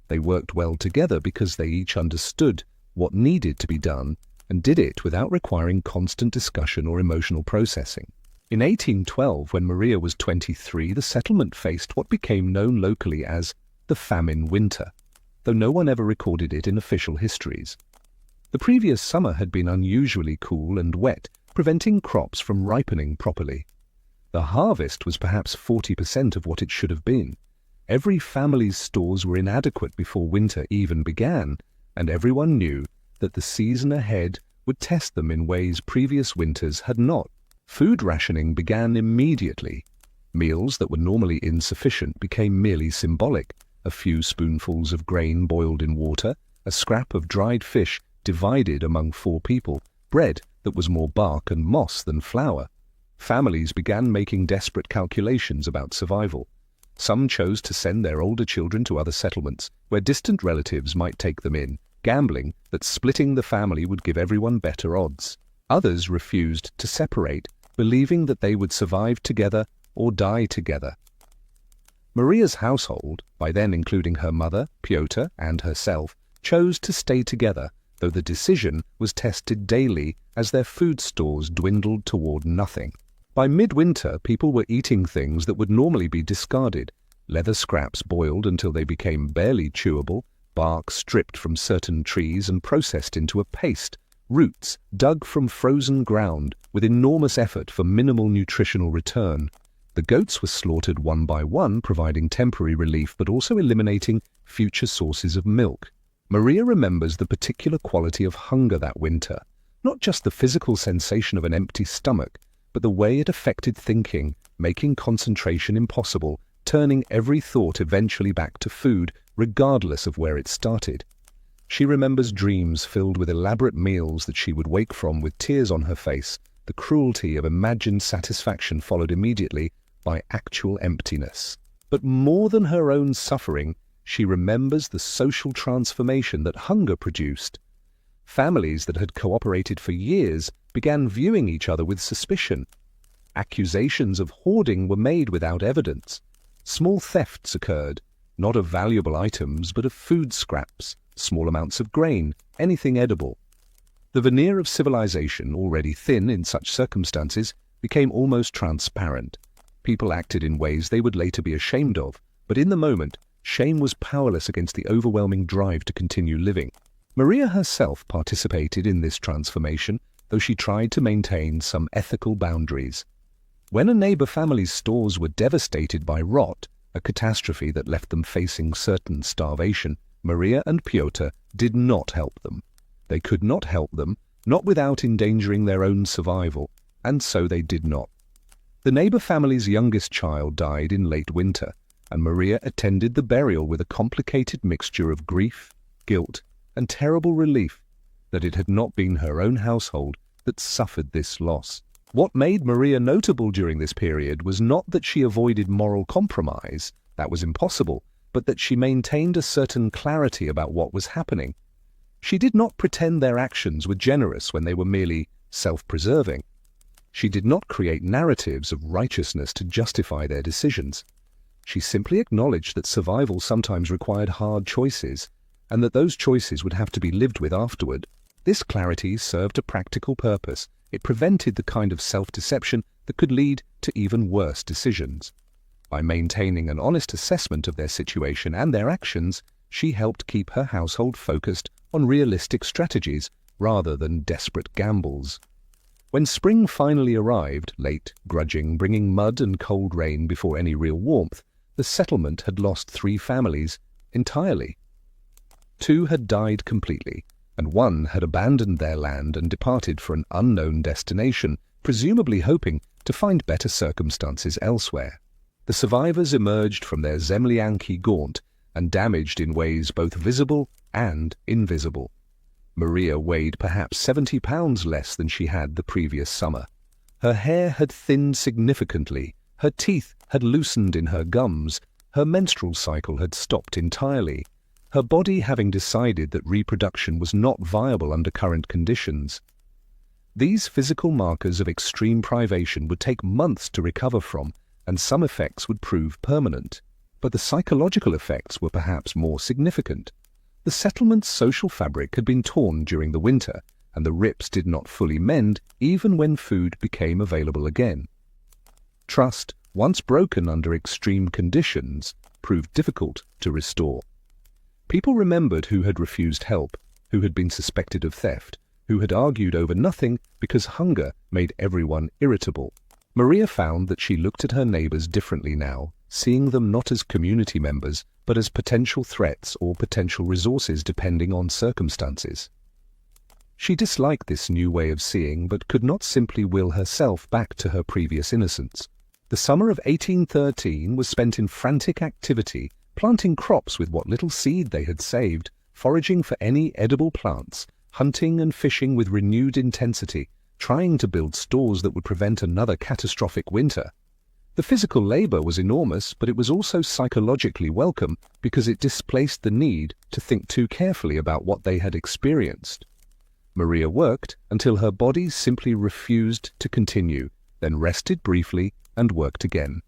They worked well together because they each understood what needed to be done and did it without requiring constant discussion or emotional processing. In 1812, when Maria was 23, the settlement faced what became known locally as the famine winter, though no one ever recorded it in official histories. The previous summer had been unusually cool and wet, preventing crops from ripening properly. The harvest was perhaps 40% of what it should have been. Every family's stores were inadequate before winter even began, and everyone knew that the season ahead would test them in ways previous winters had not. Food rationing began immediately. Meals that were normally insufficient became merely symbolic: a few spoonfuls of grain boiled in water, a scrap of dried fish divided among 4 people, bread that was more bark and moss than flour. Families began making desperate calculations about survival. Some chose to send their older children to other settlements, where distant relatives might take them in, gambling that splitting the family would give everyone better odds. Others refused to separate, believing that they would survive together or die together. Maria's household, by then including her mother, Piotr, and herself, chose to stay together, though the decision was tested daily as their food stores dwindled toward nothing. By midwinter, people were eating things that would normally be discarded: leather scraps boiled until they became barely chewable, bark stripped from certain trees and processed into a paste, roots dug from frozen ground with enormous effort for minimal nutritional return. The goats were slaughtered one by one, providing temporary relief but also eliminating future sources of milk. Maria remembers the particular quality of hunger that winter, not just the physical sensation of an empty stomach, but the way it affected thinking, making concentration impossible, turning every thought eventually back to food, regardless of where it started. She remembers dreams filled with elaborate meals that she would wake from with tears on her face. The cruelty of imagined satisfaction followed immediately by actual emptiness. But more than her own suffering, she remembers the social transformation that hunger produced. Families that had cooperated for years began viewing each other with suspicion. Accusations of hoarding were made without evidence. Small thefts occurred, not of valuable items but of food scraps, small amounts of grain, anything edible. The veneer of civilization, already thin in such circumstances, became almost transparent. People acted in ways they would later be ashamed of, but in the moment, shame was powerless against the overwhelming drive to continue living. Maria herself participated in this transformation, though she tried to maintain some ethical boundaries. When a neighbor family's stores were devastated by rot, a catastrophe that left them facing certain starvation, Maria and Piotr did not help them. They could not help them, not without endangering their own survival, and so they did not. The neighbor family's youngest child died in late winter, and Maria attended the burial with a complicated mixture of grief, guilt, and terrible relief that it had not been her own household that suffered this loss. What made Maria notable during this period was not that she avoided moral compromise, that was impossible, but that she maintained a certain clarity about what was happening. She did not pretend their actions were generous when they were merely self-preserving. She did not create narratives of righteousness to justify their decisions. She simply acknowledged that survival sometimes required hard choices, and that those choices would have to be lived with afterward. This clarity served a practical purpose. It prevented the kind of self-deception that could lead to even worse decisions. By maintaining an honest assessment of their situation and their actions, she helped keep her household focused on realistic strategies rather than desperate gambles. When spring finally arrived, late, grudging, bringing mud and cold rain before any real warmth, the settlement had lost 3 families entirely. 2 had died completely, and 1 had abandoned their land and departed for an unknown destination, presumably hoping to find better circumstances elsewhere. The survivors emerged from their zemlyanki gaunt and damaged in ways both visible and invisible. Maria weighed perhaps 70 pounds less than she had the previous summer. Her hair had thinned significantly, her teeth had loosened in her gums, her menstrual cycle had stopped entirely, her body having decided that reproduction was not viable under current conditions. These physical markers of extreme privation would take months to recover from, and some effects would prove permanent. But the psychological effects were perhaps more significant. The settlement's social fabric had been torn during the winter, and the rips did not fully mend even when food became available again. Trust, once broken under extreme conditions, proved difficult to restore. People remembered who had refused help, who had been suspected of theft, who had argued over nothing because hunger made everyone irritable. Maria found that she looked at her neighbors differently now, seeing them not as community members, but as potential threats or potential resources depending on circumstances. She disliked this new way of seeing, but could not simply will herself back to her previous innocence. The summer of 1813 was spent in frantic activity, planting crops with what little seed they had saved, foraging for any edible plants, hunting and fishing with renewed intensity, trying to build stores that would prevent another catastrophic winter. The physical labor was enormous, but it was also psychologically welcome because it displaced the need to think too carefully about what they had experienced. Maria worked until her body simply refused to continue, then rested briefly and worked again.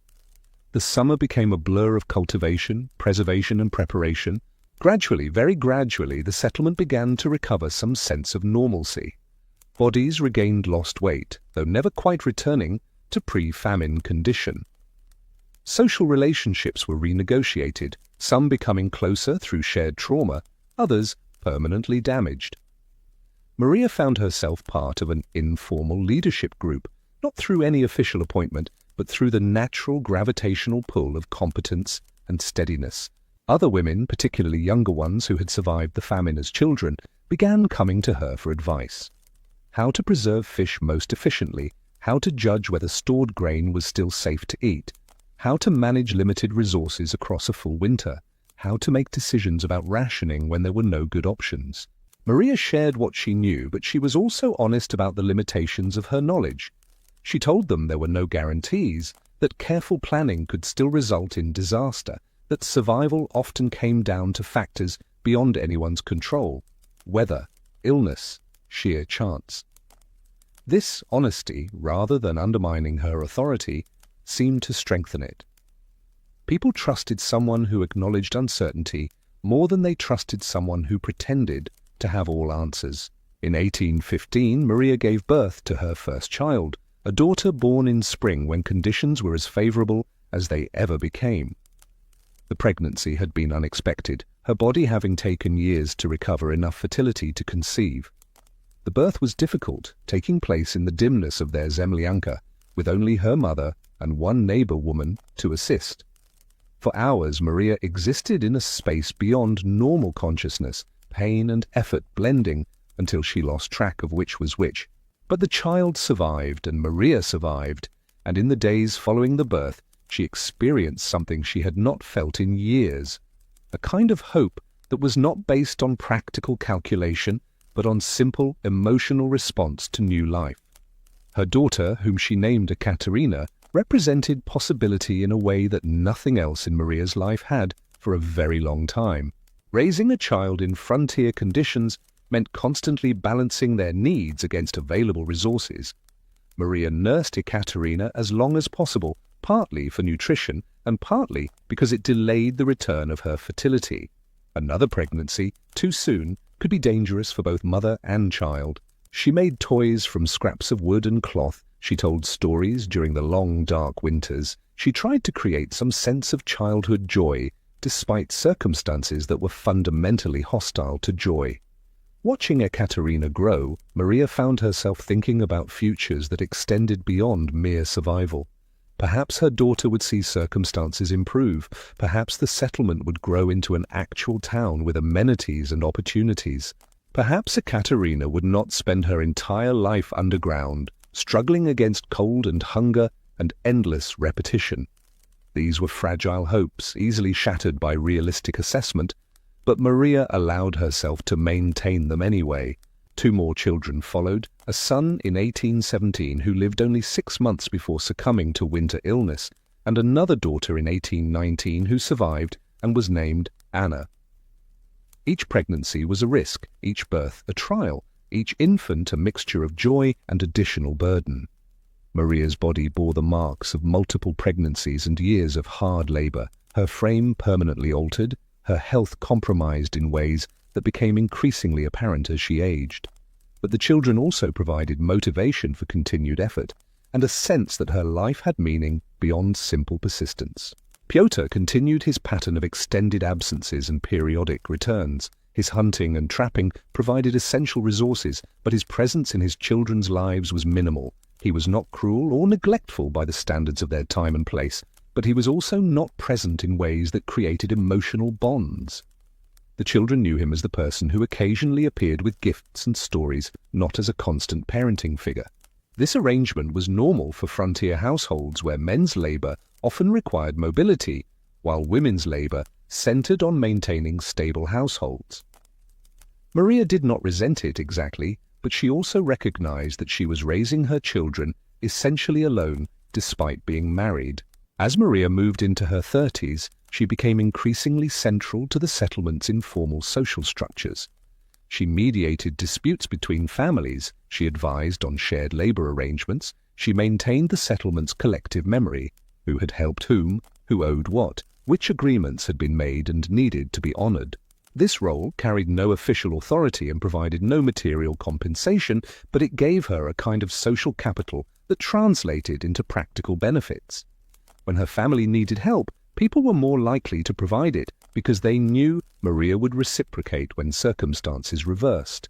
The summer became a blur of cultivation, preservation and preparation. Gradually, very gradually, the settlement began to recover some sense of normalcy. Bodies regained lost weight, though never quite returning to pre-famine condition. Social relationships were renegotiated, some becoming closer through shared trauma, others permanently damaged. Maria found herself part of an informal leadership group, not through any official appointment, but through the natural gravitational pull of competence and steadiness. Other women, particularly younger ones who had survived the famine as children, began coming to her for advice. How to preserve fish most efficiently, how to judge whether stored grain was still safe to eat, how to manage limited resources across a full winter, how to make decisions about rationing when there were no good options. Maria shared what she knew, but she was also honest about the limitations of her knowledge. She told them there were no guarantees, that careful planning could still result in disaster, that survival often came down to factors beyond anyone's control: weather, illness, sheer chance. This honesty, rather than undermining her authority, seemed to strengthen it. People trusted someone who acknowledged uncertainty more than they trusted someone who pretended to have all answers. In 1815, Maria gave birth to her first child, a daughter born in spring when conditions were as favorable as they ever became. The pregnancy had been unexpected, her body having taken years to recover enough fertility to conceive. The birth was difficult, taking place in the dimness of their zemlyanka, with only her mother and one neighbor woman to assist. For hours Maria existed in a space beyond normal consciousness, pain and effort blending until she lost track of which was which. But the child survived, and Maria survived, and in the days following the birth she experienced something she had not felt in years, a kind of hope that was not based on practical calculation, but on simple emotional response to new life. Her daughter, whom she named Ekaterina, represented possibility in a way that nothing else in Maria's life had for a very long time. Raising a child in frontier conditions meant constantly balancing their needs against available resources. Maria nursed Ekaterina as long as possible, partly for nutrition and partly because it delayed the return of her fertility. Another pregnancy, too soon, could be dangerous for both mother and child. She made toys from scraps of wood and cloth. She told stories during the long, dark winters. She tried to create some sense of childhood joy, despite circumstances that were fundamentally hostile to joy. Watching Ekaterina grow, Maria found herself thinking about futures that extended beyond mere survival. Perhaps her daughter would see circumstances improve. Perhaps the settlement would grow into an actual town with amenities and opportunities. Perhaps Ekaterina would not spend her entire life underground, struggling against cold and hunger and endless repetition. These were fragile hopes, easily shattered by realistic assessment, but Maria allowed herself to maintain them anyway. 2 more children followed, a son in 1817 who lived only 6 months before succumbing to winter illness, and another daughter in 1819 who survived and was named Anna. Each pregnancy was a risk, each birth a trial, each infant a mixture of joy and additional burden. Maria's body bore the marks of multiple pregnancies and years of hard labor, her frame permanently altered, her health compromised in ways that became increasingly apparent as she aged. But the children also provided motivation for continued effort, and a sense that her life had meaning beyond simple persistence. Pyotr continued his pattern of extended absences and periodic returns. His hunting and trapping provided essential resources, but his presence in his children's lives was minimal. He was not cruel or neglectful by the standards of their time and place, but he was also not present in ways that created emotional bonds. The children knew him as the person who occasionally appeared with gifts and stories, not as a constant parenting figure. This arrangement was normal for frontier households where men's labor often required mobility, while women's labor centered on maintaining stable households. Maria did not resent it exactly, but she also recognized that she was raising her children essentially alone despite being married. As Maria moved into her 30s, she became increasingly central to the settlement's informal social structures. She mediated disputes between families, she advised on shared labor arrangements, she maintained the settlement's collective memory, who had helped whom, who owed what, which agreements had been made and needed to be honored. This role carried no official authority and provided no material compensation, but it gave her a kind of social capital that translated into practical benefits. When her family needed help, people were more likely to provide it because they knew Maria would reciprocate when circumstances reversed.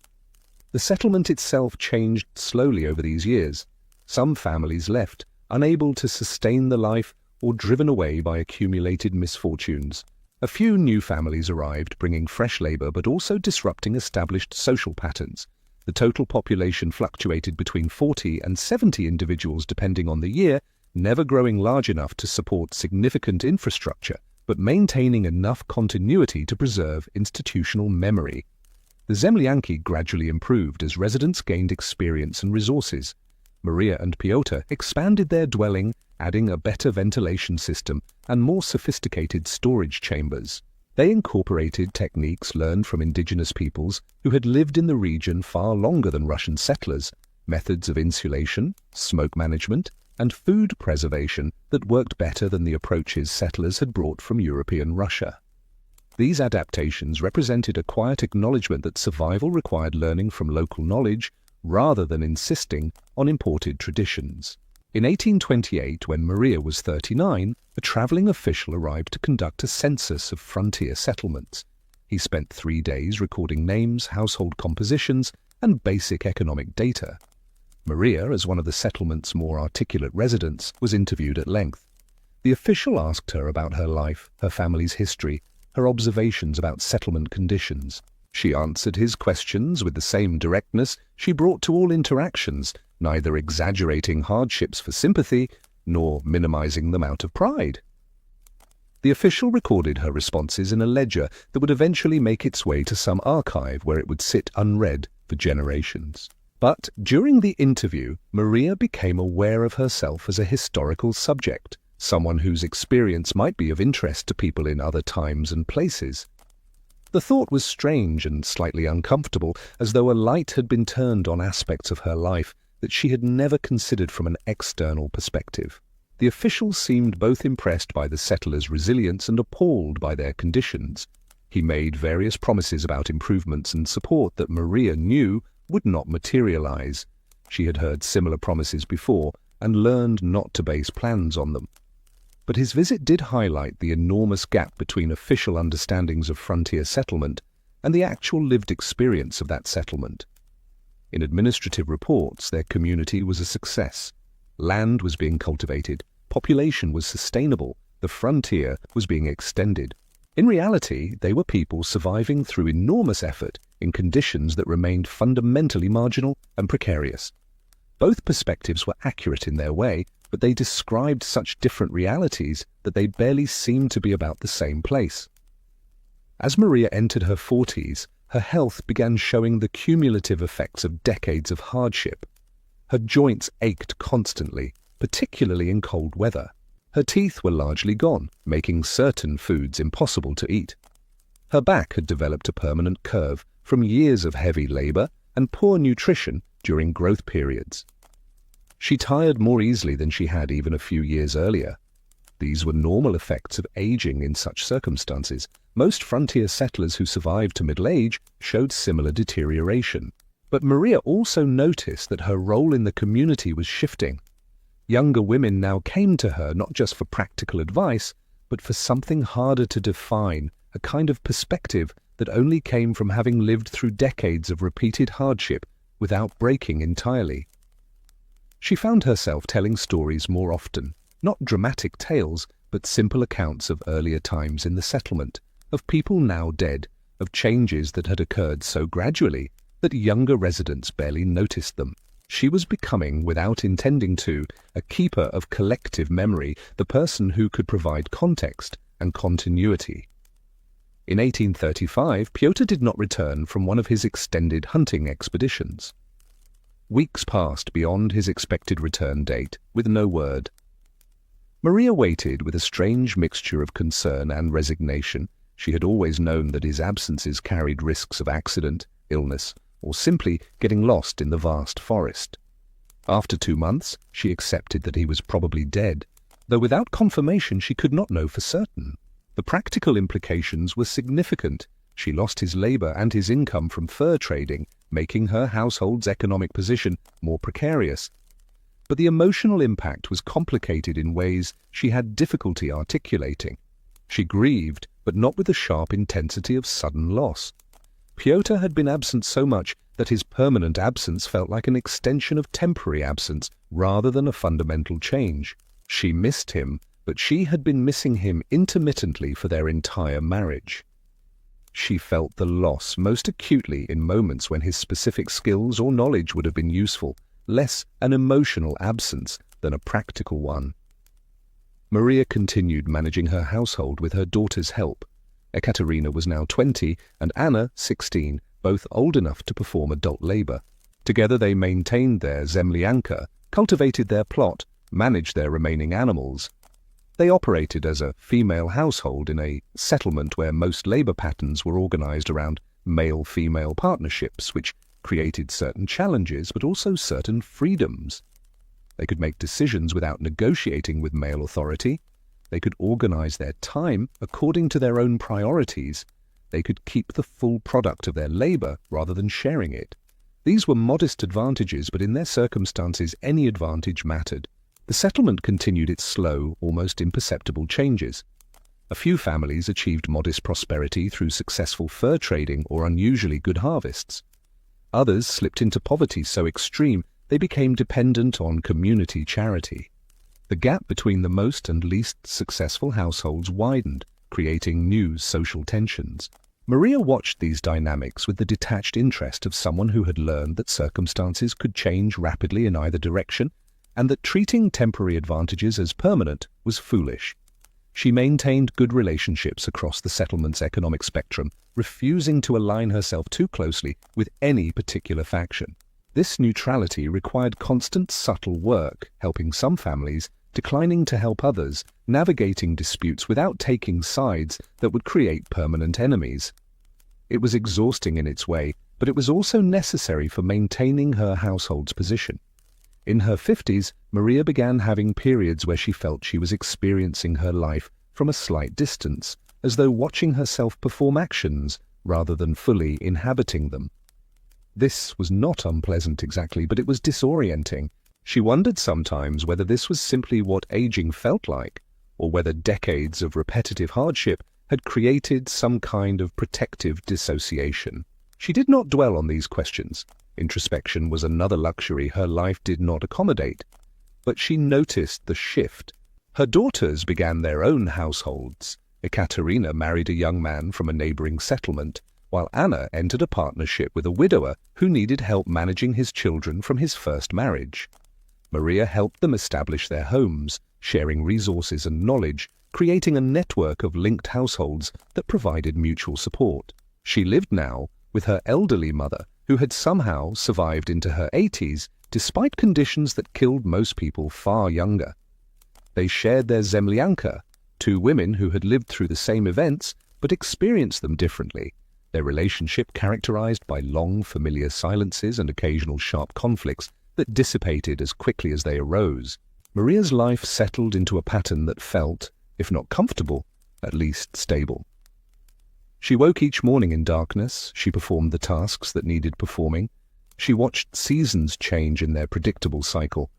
The settlement itself changed slowly over these years. Some families left, unable to sustain the life or driven away by accumulated misfortunes. A few new families arrived, bringing fresh labor but also disrupting established social patterns. The total population fluctuated between 40 and 70 individuals depending on the year, never growing large enough to support significant infrastructure, but maintaining enough continuity to preserve institutional memory. The Zemlyanki gradually improved as residents gained experience and resources. Maria and Pyotr expanded their dwelling, adding a better ventilation system and more sophisticated storage chambers. They incorporated techniques learned from indigenous peoples who had lived in the region far longer than Russian settlers, methods of insulation, smoke management, and food preservation that worked better than the approaches settlers had brought from European Russia. These adaptations represented a quiet acknowledgement that survival required learning from local knowledge rather than insisting on imported traditions. In 1828, when Maria was 39, a traveling official arrived to conduct a census of frontier settlements. He spent 3 days recording names, household compositions, and basic economic data. Maria, as one of the settlement's more articulate residents, was interviewed at length. The official asked her about her life, her family's history, her observations about settlement conditions. She answered his questions with the same directness she brought to all interactions, neither exaggerating hardships for sympathy nor minimizing them out of pride. The official recorded her responses in a ledger that would eventually make its way to some archive where it would sit unread for generations. But during the interview, Maria became aware of herself as a historical subject, someone whose experience might be of interest to people in other times and places. The thought was strange and slightly uncomfortable, as though a light had been turned on aspects of her life that she had never considered from an external perspective. The official seemed both impressed by the settlers' resilience and appalled by their conditions. He made various promises about improvements and support that Maria knew would not materialize. She had heard similar promises before and learned not to base plans on them. But his visit did highlight the enormous gap between official understandings of frontier settlement and the actual lived experience of that settlement. In administrative reports, their community was a success. Land was being cultivated, population was sustainable, the frontier was being extended. In reality, they were people surviving through enormous effort in conditions that remained fundamentally marginal and precarious. Both perspectives were accurate in their way, but they described such different realities that they barely seemed to be about the same place. As Maria entered her 40s, her health began showing the cumulative effects of decades of hardship. Her joints ached constantly, particularly in cold weather. Her teeth were largely gone, making certain foods impossible to eat. Her back had developed a permanent curve from years of heavy labor and poor nutrition during growth periods. She tired more easily than she had even a few years earlier. These were normal effects of aging in such circumstances. Most frontier settlers who survived to middle age showed similar deterioration. But Maria also noticed that her role in the community was shifting. Younger women now came to her not just for practical advice, but for something harder to define, a kind of perspective that only came from having lived through decades of repeated hardship without breaking entirely. She found herself telling stories more often, not dramatic tales, but simple accounts of earlier times in the settlement, of people now dead, of changes that had occurred so gradually that younger residents barely noticed them. She was becoming, without intending to, a keeper of collective memory, the person who could provide context and continuity. In 1835, Pyotr did not return from one of his extended hunting expeditions. Weeks passed beyond his expected return date, with no word. Maria waited with a strange mixture of concern and resignation. She had always known that his absences carried risks of accident, illness, or simply getting lost in the vast forest. After 2 months, she accepted that he was probably dead, though without confirmation she could not know for certain. The practical implications were significant. She lost his labor and his income from fur trading, making her household's economic position more precarious. But the emotional impact was complicated in ways she had difficulty articulating. She grieved, but not with the sharp intensity of sudden loss. Pyotr had been absent so much that his permanent absence felt like an extension of temporary absence rather than a fundamental change. She missed him, but she had been missing him intermittently for their entire marriage. She felt the loss most acutely in moments when his specific skills or knowledge would have been useful, less an emotional absence than a practical one. Maria continued managing her household with her daughter's help. Ekaterina was now 20 and Anna 16, both old enough to perform adult labor. Together they maintained their zemlyanka, cultivated their plot, managed their remaining animals. They operated as a female household in a settlement where most labor patterns were organized around male-female partnerships, which created certain challenges but also certain freedoms. They could make decisions without negotiating with male authority. They could organize their time according to their own priorities. They could keep the full product of their labor rather than sharing it. These were modest advantages, but in their circumstances any advantage mattered. The settlement continued its slow, almost imperceptible changes. A few families achieved modest prosperity through successful fur trading or unusually good harvests. Others slipped into poverty so extreme they became dependent on community charity. The gap between the most and least successful households widened, creating new social tensions. Maria watched these dynamics with the detached interest of someone who had learned that circumstances could change rapidly in either direction, and that treating temporary advantages as permanent was foolish. She maintained good relationships across the settlement's economic spectrum, refusing to align herself too closely with any particular faction. This neutrality required constant subtle work, helping some families, declining to help others, navigating disputes without taking sides that would create permanent enemies. It was exhausting in its way, but it was also necessary for maintaining her household's position. In her 50s, Maria began having periods where she felt she was experiencing her life from a slight distance, as though watching herself perform actions rather than fully inhabiting them. This was not unpleasant exactly, but it was disorienting. She wondered sometimes whether this was simply what aging felt like, or whether decades of repetitive hardship had created some kind of protective dissociation. She did not dwell on these questions. Introspection was another luxury her life did not accommodate. But she noticed the shift. Her daughters began their own households. Ekaterina married a young man from a neighboring settlement, while Anna entered a partnership with a widower who needed help managing his children from his first marriage. Maria helped them establish their homes, sharing resources and knowledge, creating a network of linked households that provided mutual support. She lived now with her elderly mother, who had somehow survived into her 80s despite conditions that killed most people far younger. They shared their zemlyanka, two women who had lived through the same events but experienced them differently, their relationship characterized by long familiar silences and occasional sharp conflicts that dissipated as quickly as they arose. Maria's life settled into a pattern that felt, if not comfortable, at least stable. She woke each morning in darkness, she performed the tasks that needed performing, she watched seasons change in their predictable cycle,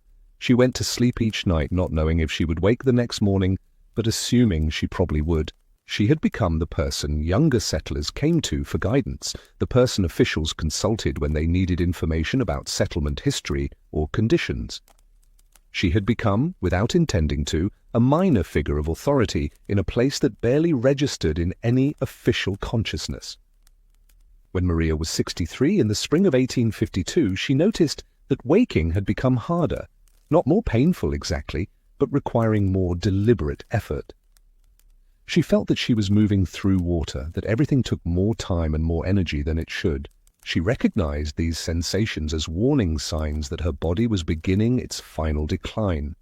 she went to sleep each night not knowing if she would wake the next morning, but assuming she probably would. She had become the person younger settlers came to for guidance, the person officials consulted when they needed information about settlement history or conditions. She had become, without intending to, a minor figure of authority in a place that barely registered in any official consciousness. When Maria was 63 in the spring of 1852, she noticed that waking had become harder, not more painful exactly, but requiring more deliberate effort. She felt that she was moving through water, that everything took more time and more energy than it should. She recognized these sensations as warning signs that her body was beginning its final decline.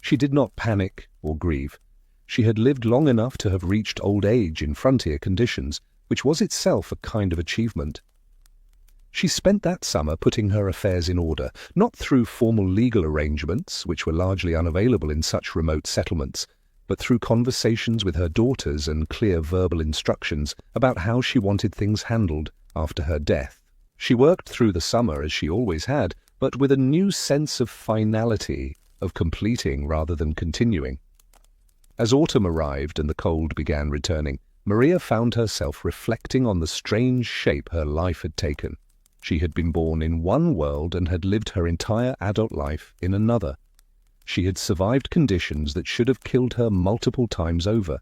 She did not panic or grieve. She had lived long enough to have reached old age in frontier conditions, which was itself a kind of achievement. She spent that summer putting her affairs in order, not through formal legal arrangements, which were largely unavailable in such remote settlements, but through conversations with her daughters and clear verbal instructions about how she wanted things handled after her death. She worked through the summer as she always had, but with a new sense of finality, of completing rather than continuing. As autumn arrived and the cold began returning, Maria found herself reflecting on the strange shape her life had taken. She had been born in one world and had lived her entire adult life in another. She had survived conditions that should have killed her multiple times over.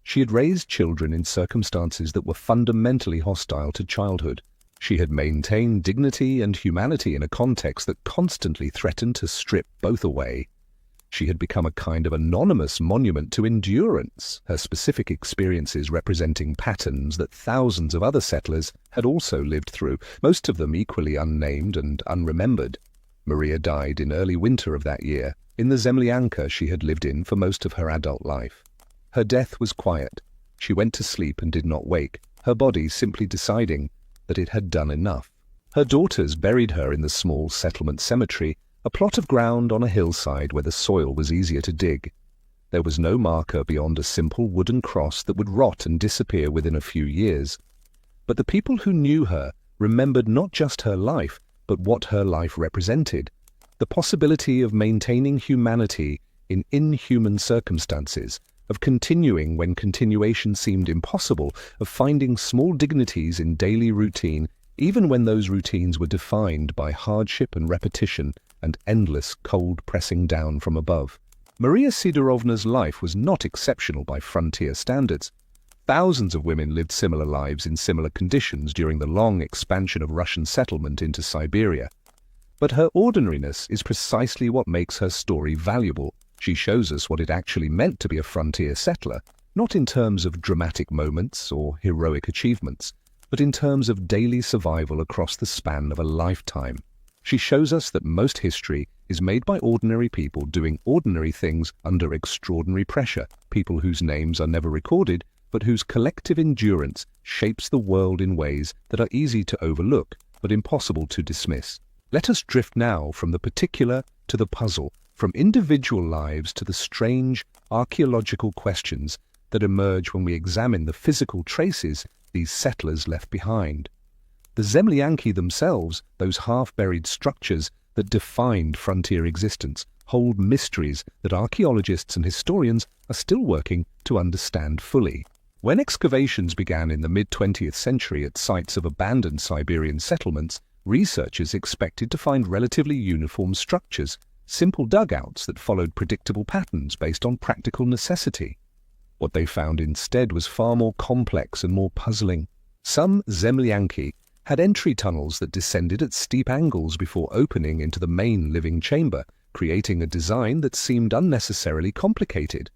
She had raised children in circumstances that were fundamentally hostile to childhood. She had maintained dignity and humanity in a context that constantly threatened to strip both away. She had become a kind of anonymous monument to endurance, her specific experiences representing patterns that thousands of other settlers had also lived through, most of them equally unnamed and unremembered. Maria died in early winter of that year, in the zemlyanka she had lived in for most of her adult life. Her death was quiet. She went to sleep and did not wake, her body simply deciding that it had done enough. Her daughters buried her in the small settlement cemetery, a plot of ground on a hillside where the soil was easier to dig. There was no marker beyond a simple wooden cross that would rot and disappear within a few years. But the people who knew her remembered not just her life, but what her life represented. The possibility of maintaining humanity in inhuman circumstances, of continuing when continuation seemed impossible, of finding small dignities in daily routine, even when those routines were defined by hardship and repetition and endless cold pressing down from above. Maria Sidorovna's life was not exceptional by frontier standards. Thousands of women lived similar lives in similar conditions during the long expansion of Russian settlement into Siberia. But her ordinariness is precisely what makes her story valuable. She shows us what it actually meant to be a frontier settler, not in terms of dramatic moments or heroic achievements, but in terms of daily survival across the span of a lifetime. She shows us that most history is made by ordinary people doing ordinary things under extraordinary pressure, people whose names are never recorded, but whose collective endurance shapes the world in ways that are easy to overlook, but impossible to dismiss. Let us drift now from the particular to the puzzle, from individual lives to the strange archaeological questions that emerge when we examine the physical traces these settlers left behind. The Zemlyanki themselves, those half-buried structures that defined frontier existence, hold mysteries that archaeologists and historians are still working to understand fully. When excavations began in the mid-20th century at sites of abandoned Siberian settlements, researchers expected to find relatively uniform structures, simple dugouts that followed predictable patterns based on practical necessity. What they found instead was far more complex and more puzzling. Some Zemlyanki had entry tunnels that descended at steep angles before opening into the main living chamber, creating a design that seemed unnecessarily complicated.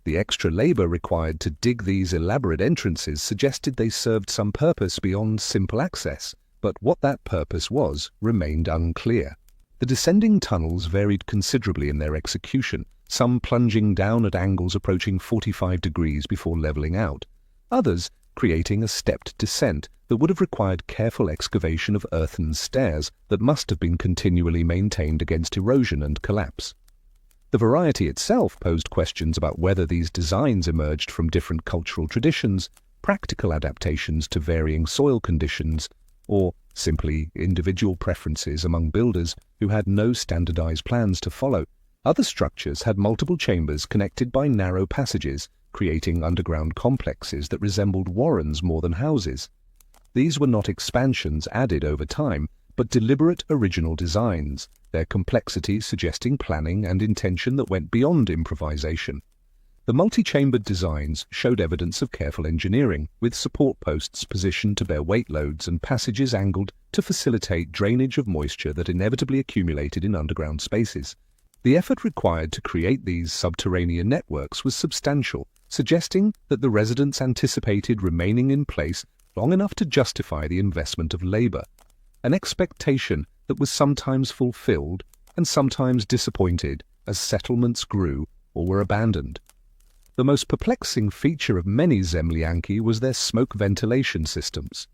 The extra labor required to dig these elaborate entrances suggested they served some purpose beyond simple access, but what that purpose was remained unclear. The descending tunnels varied considerably in their execution, some plunging down at angles approaching 45 degrees before leveling out, others creating a stepped descent that would have required careful excavation of earthen stairs that must have been continually maintained against erosion and collapse. The variety itself posed questions about whether these designs emerged from different cultural traditions, practical adaptations to varying soil conditions, or simply individual preferences among builders who had no standardized plans to follow. Other structures had multiple chambers connected by narrow passages, creating underground complexes that resembled warrens more than houses. These were not expansions added over time, but deliberate original designs, their complexity suggesting planning and intention that went beyond improvisation. The multi-chambered designs showed evidence of careful engineering, with support posts positioned to bear weight loads and passages angled to facilitate drainage of moisture that inevitably accumulated in underground spaces. The effort required to create these subterranean networks was substantial, suggesting that the residents anticipated remaining in place long enough to justify the investment of labor, an expectation that was sometimes fulfilled and sometimes disappointed as settlements grew or were abandoned. The most perplexing feature of many Zemlyanki was their smoke ventilation systems.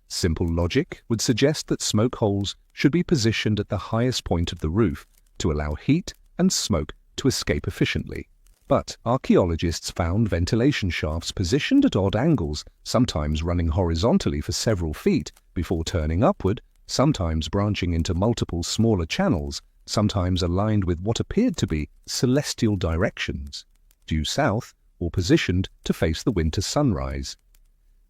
Simple logic would suggest that smoke holes should be positioned at the highest point of the roof to allow heat and smoke to escape efficiently. But archaeologists found ventilation shafts positioned at odd angles, sometimes running horizontally for several feet before turning upward, sometimes branching into multiple smaller channels, sometimes aligned with what appeared to be celestial directions, due south or positioned to face the winter sunrise.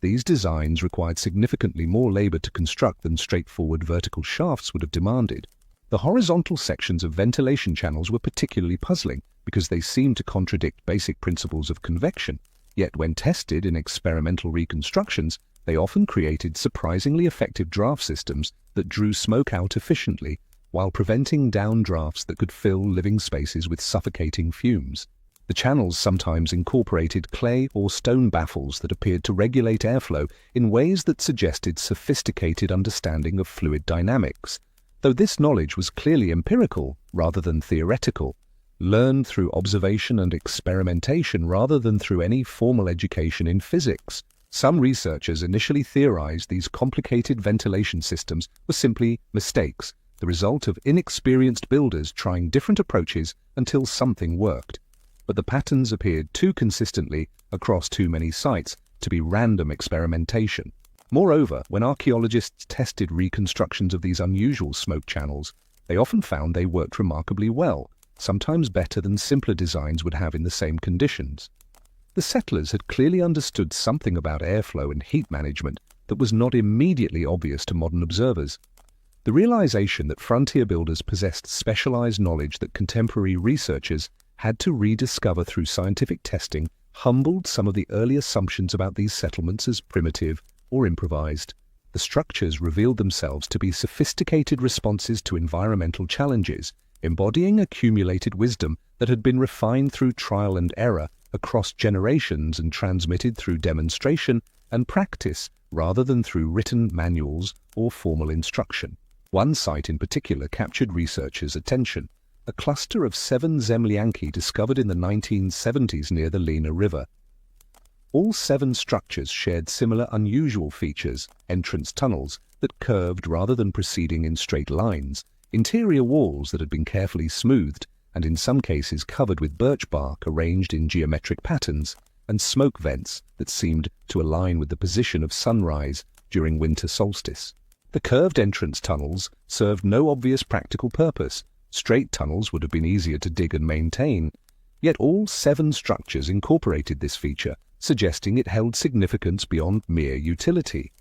These designs required significantly more labor to construct than straightforward vertical shafts would have demanded. The horizontal sections of ventilation channels were particularly puzzling because they seemed to contradict basic principles of convection, yet when tested in experimental reconstructions, they often created surprisingly effective draft systems that drew smoke out efficiently while preventing downdrafts that could fill living spaces with suffocating fumes. The channels sometimes incorporated clay or stone baffles that appeared to regulate airflow in ways that suggested sophisticated understanding of fluid dynamics, though this knowledge was clearly empirical rather than theoretical, learned through observation and experimentation rather than through any formal education in physics. Some researchers initially theorized these complicated ventilation systems were simply mistakes, the result of inexperienced builders trying different approaches until something worked. But the patterns appeared too consistently across too many sites to be random experimentation. Moreover, when archaeologists tested reconstructions of these unusual smoke channels, they often found they worked remarkably well, sometimes better than simpler designs would have in the same conditions. The settlers had clearly understood something about airflow and heat management that was not immediately obvious to modern observers. The realization that frontier builders possessed specialized knowledge that contemporary researchers had to rediscover through scientific testing humbled some of the early assumptions about these settlements as primitive or improvised. The structures revealed themselves to be sophisticated responses to environmental challenges, embodying accumulated wisdom that had been refined through trial and error across generations and transmitted through demonstration and practice rather than through written manuals or formal instruction. One site in particular captured researchers' attention, a cluster of 7 zemlyanki discovered in the 1970s near the Lena River. All 7 structures shared similar unusual features: entrance tunnels that curved rather than proceeding in straight lines, interior walls that had been carefully smoothed and in some cases covered with birch bark arranged in geometric patterns, and smoke vents that seemed to align with the position of sunrise during winter solstice. The curved entrance tunnels served no obvious practical purpose. Straight tunnels would have been easier to dig and maintain, yet all 7 structures incorporated this feature, suggesting it held significance beyond mere utility.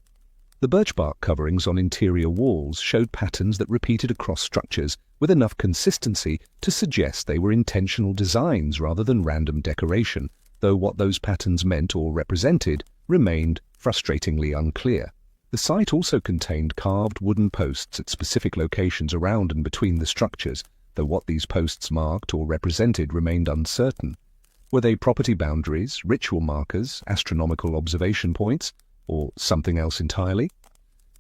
The birch bark coverings on interior walls showed patterns that repeated across structures with enough consistency to suggest they were intentional designs rather than random decoration, though what those patterns meant or represented remained frustratingly unclear. The site also contained carved wooden posts at specific locations around and between the structures, though what these posts marked or represented remained uncertain. Were they property boundaries, ritual markers, astronomical observation points, or something else entirely?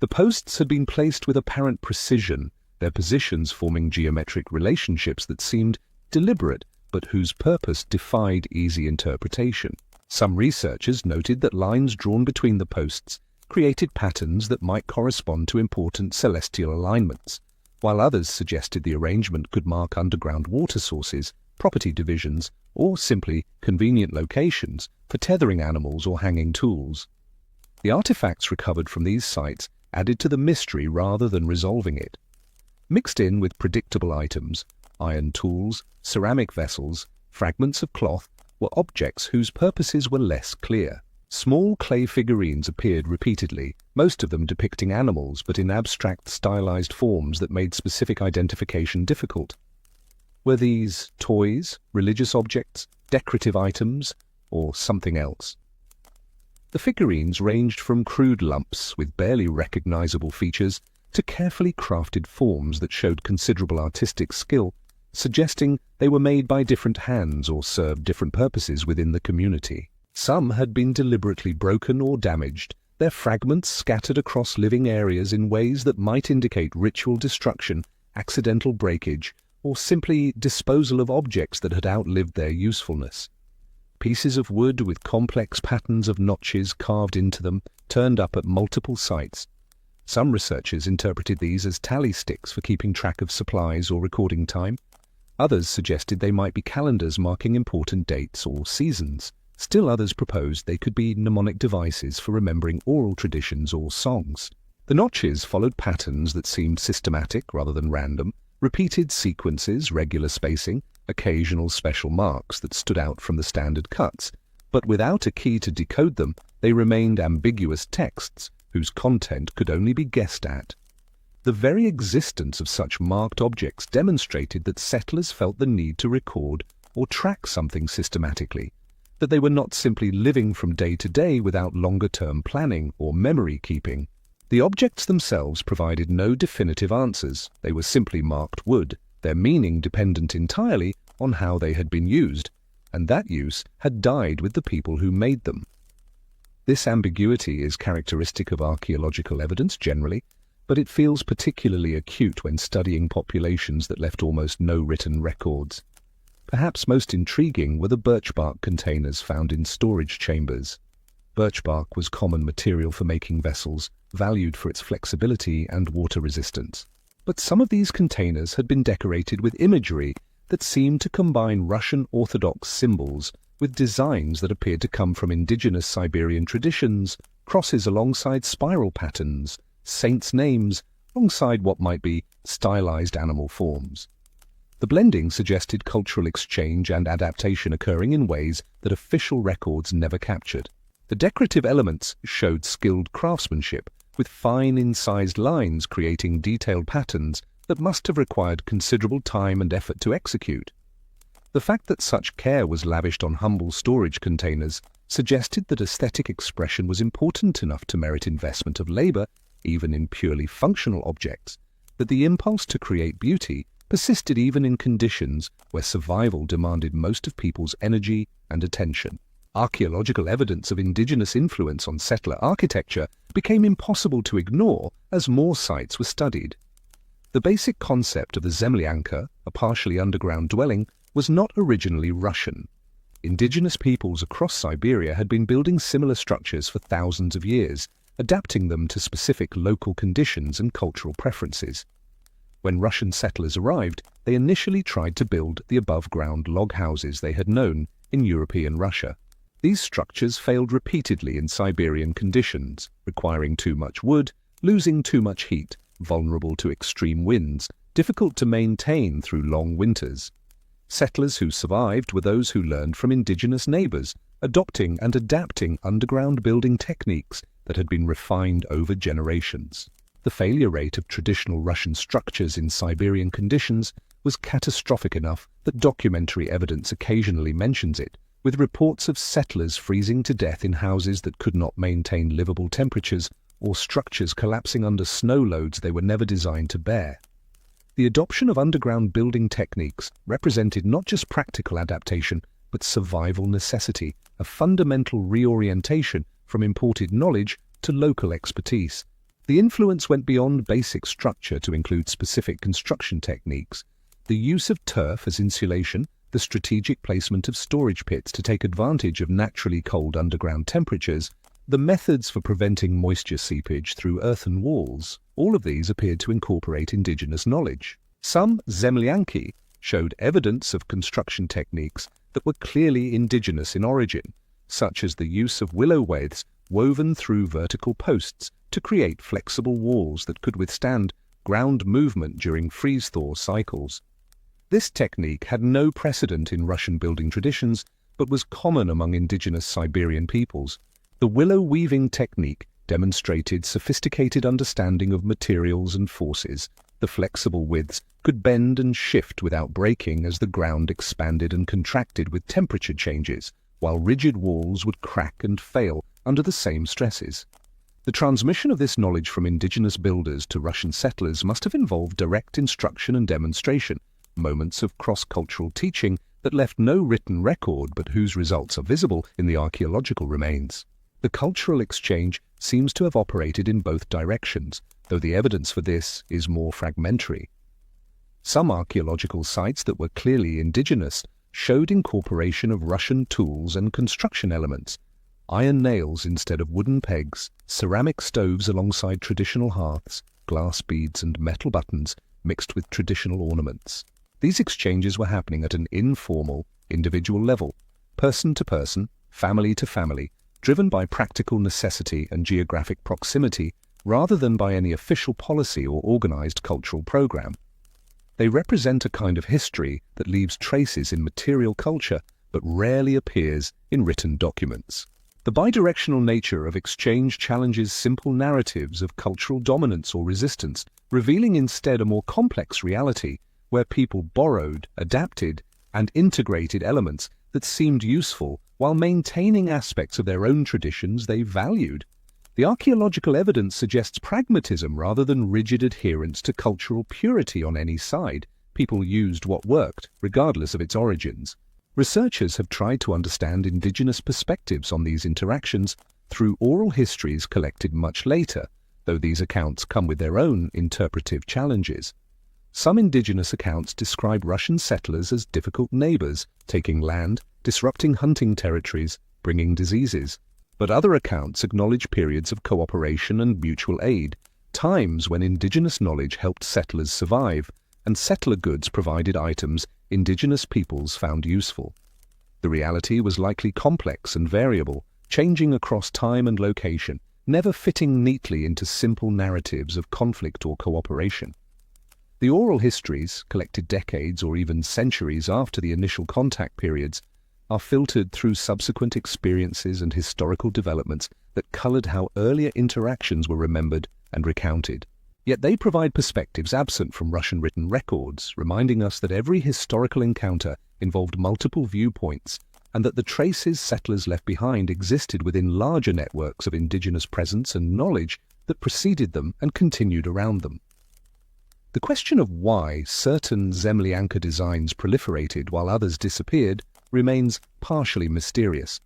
The posts had been placed with apparent precision, their positions forming geometric relationships that seemed deliberate, but whose purpose defied easy interpretation. Some researchers noted that lines drawn between the posts created patterns that might correspond to important celestial alignments, while others suggested the arrangement could mark underground water sources, property divisions, or simply convenient locations for tethering animals or hanging tools. The artifacts recovered from these sites added to the mystery rather than resolving it. Mixed in with predictable items, iron tools, ceramic vessels, fragments of cloth, were objects whose purposes were less clear. Small clay figurines appeared repeatedly, most of them depicting animals but in abstract stylized forms that made specific identification difficult. Were these toys, religious objects, decorative items, or something else? The figurines ranged from crude lumps with barely recognizable features to carefully crafted forms that showed considerable artistic skill, suggesting they were made by different hands or served different purposes within the community. Some had been deliberately broken or damaged, their fragments scattered across living areas in ways that might indicate ritual destruction, accidental breakage, or simply disposal of objects that had outlived their usefulness. Pieces of wood with complex patterns of notches carved into them turned up at multiple sites. Some researchers interpreted these as tally sticks for keeping track of supplies or recording time. Others suggested they might be calendars marking important dates or seasons. Still others proposed they could be mnemonic devices for remembering oral traditions or songs. The notches followed patterns that seemed systematic rather than random, repeated sequences, regular spacing, occasional special marks that stood out from the standard cuts, but without a key to decode them, they remained ambiguous texts whose content could only be guessed at. The very existence of such marked objects demonstrated that settlers felt the need to record or track something systematically, that they were not simply living from day to day without longer-term planning or memory keeping. The objects themselves provided no definitive answers. They were simply marked wood, their meaning dependent entirely on how they had been used, and that use had died with the people who made them. This ambiguity is characteristic of archaeological evidence generally, but it feels particularly acute when studying populations that left almost no written records. Perhaps most intriguing were the birch bark containers found in storage chambers. Birch bark was common material for making vessels, valued for its flexibility and water resistance. But some of these containers had been decorated with imagery that seemed to combine Russian Orthodox symbols with designs that appeared to come from indigenous Siberian traditions, crosses alongside spiral patterns, saints' names alongside what might be stylized animal forms. The blending suggested cultural exchange and adaptation occurring in ways that official records never captured. The decorative elements showed skilled craftsmanship, with fine incised lines creating detailed patterns that must have required considerable time and effort to execute. The fact that such care was lavished on humble storage containers suggested that aesthetic expression was important enough to merit investment of labor, even in purely functional objects, that the impulse to create beauty persisted even in conditions where survival demanded most of people's energy and attention. Archaeological evidence of indigenous influence on settler architecture became impossible to ignore as more sites were studied. The basic concept of the zemlyanka, a partially underground dwelling, was not originally Russian. Indigenous peoples across Siberia had been building similar structures for thousands of years, adapting them to specific local conditions and cultural preferences. When Russian settlers arrived, they initially tried to build the above-ground log houses they had known in European Russia. These structures failed repeatedly in Siberian conditions, requiring too much wood, losing too much heat, vulnerable to extreme winds, difficult to maintain through long winters. Settlers who survived were those who learned from indigenous neighbors, adopting and adapting underground building techniques that had been refined over generations. The failure rate of traditional Russian structures in Siberian conditions was catastrophic enough that documentary evidence occasionally mentions it, with reports of settlers freezing to death in houses that could not maintain livable temperatures or structures collapsing under snow loads they were never designed to bear. The adoption of underground building techniques represented not just practical adaptation, but survival necessity, a fundamental reorientation from imported knowledge to local expertise. The influence went beyond basic structure to include specific construction techniques. The use of turf as insulation, the strategic placement of storage pits to take advantage of naturally cold underground temperatures, the methods for preventing moisture seepage through earthen walls, all of these appeared to incorporate indigenous knowledge. Some zemlyanki showed evidence of construction techniques that were clearly indigenous in origin, such as the use of willow withes woven through vertical posts to create flexible walls that could withstand ground movement during freeze-thaw cycles. This technique had no precedent in Russian building traditions, but was common among indigenous Siberian peoples. The willow weaving technique demonstrated sophisticated understanding of materials and forces. The flexible withes could bend and shift without breaking as the ground expanded and contracted with temperature changes, while rigid walls would crack and fail under the same stresses. The transmission of this knowledge from indigenous builders to Russian settlers must have involved direct instruction and demonstration, moments of cross-cultural teaching that left no written record but whose results are visible in the archaeological remains. The cultural exchange seems to have operated in both directions, though the evidence for this is more fragmentary. Some archaeological sites that were clearly indigenous showed incorporation of Russian tools and construction elements, iron nails instead of wooden pegs, ceramic stoves alongside traditional hearths, glass beads and metal buttons mixed with traditional ornaments. These exchanges were happening at an informal, individual level, person to person, family to family, driven by practical necessity and geographic proximity rather than by any official policy or organized cultural program. They represent a kind of history that leaves traces in material culture but rarely appears in written documents. The bidirectional nature of exchange challenges simple narratives of cultural dominance or resistance, revealing instead a more complex reality where people borrowed, adapted, and integrated elements that seemed useful while maintaining aspects of their own traditions they valued. The archaeological evidence suggests pragmatism rather than rigid adherence to cultural purity on any side. People used what worked, regardless of its origins. Researchers have tried to understand indigenous perspectives on these interactions through oral histories collected much later, though these accounts come with their own interpretive challenges. Some indigenous accounts describe Russian settlers as difficult neighbors, taking land, disrupting hunting territories, bringing diseases. But other accounts acknowledge periods of cooperation and mutual aid, times when indigenous knowledge helped settlers survive, and settler goods provided items indigenous peoples found useful. The reality was likely complex and variable, changing across time and location, never fitting neatly into simple narratives of conflict or cooperation. The oral histories, collected decades or even centuries after the initial contact periods, are filtered through subsequent experiences and historical developments that colored how earlier interactions were remembered and recounted. Yet they provide perspectives absent from Russian written records, reminding us that every historical encounter involved multiple viewpoints and that the traces settlers left behind existed within larger networks of indigenous presence and knowledge that preceded them and continued around them. The question of why certain zemlyanka designs proliferated while others disappeared remains partially mysterious.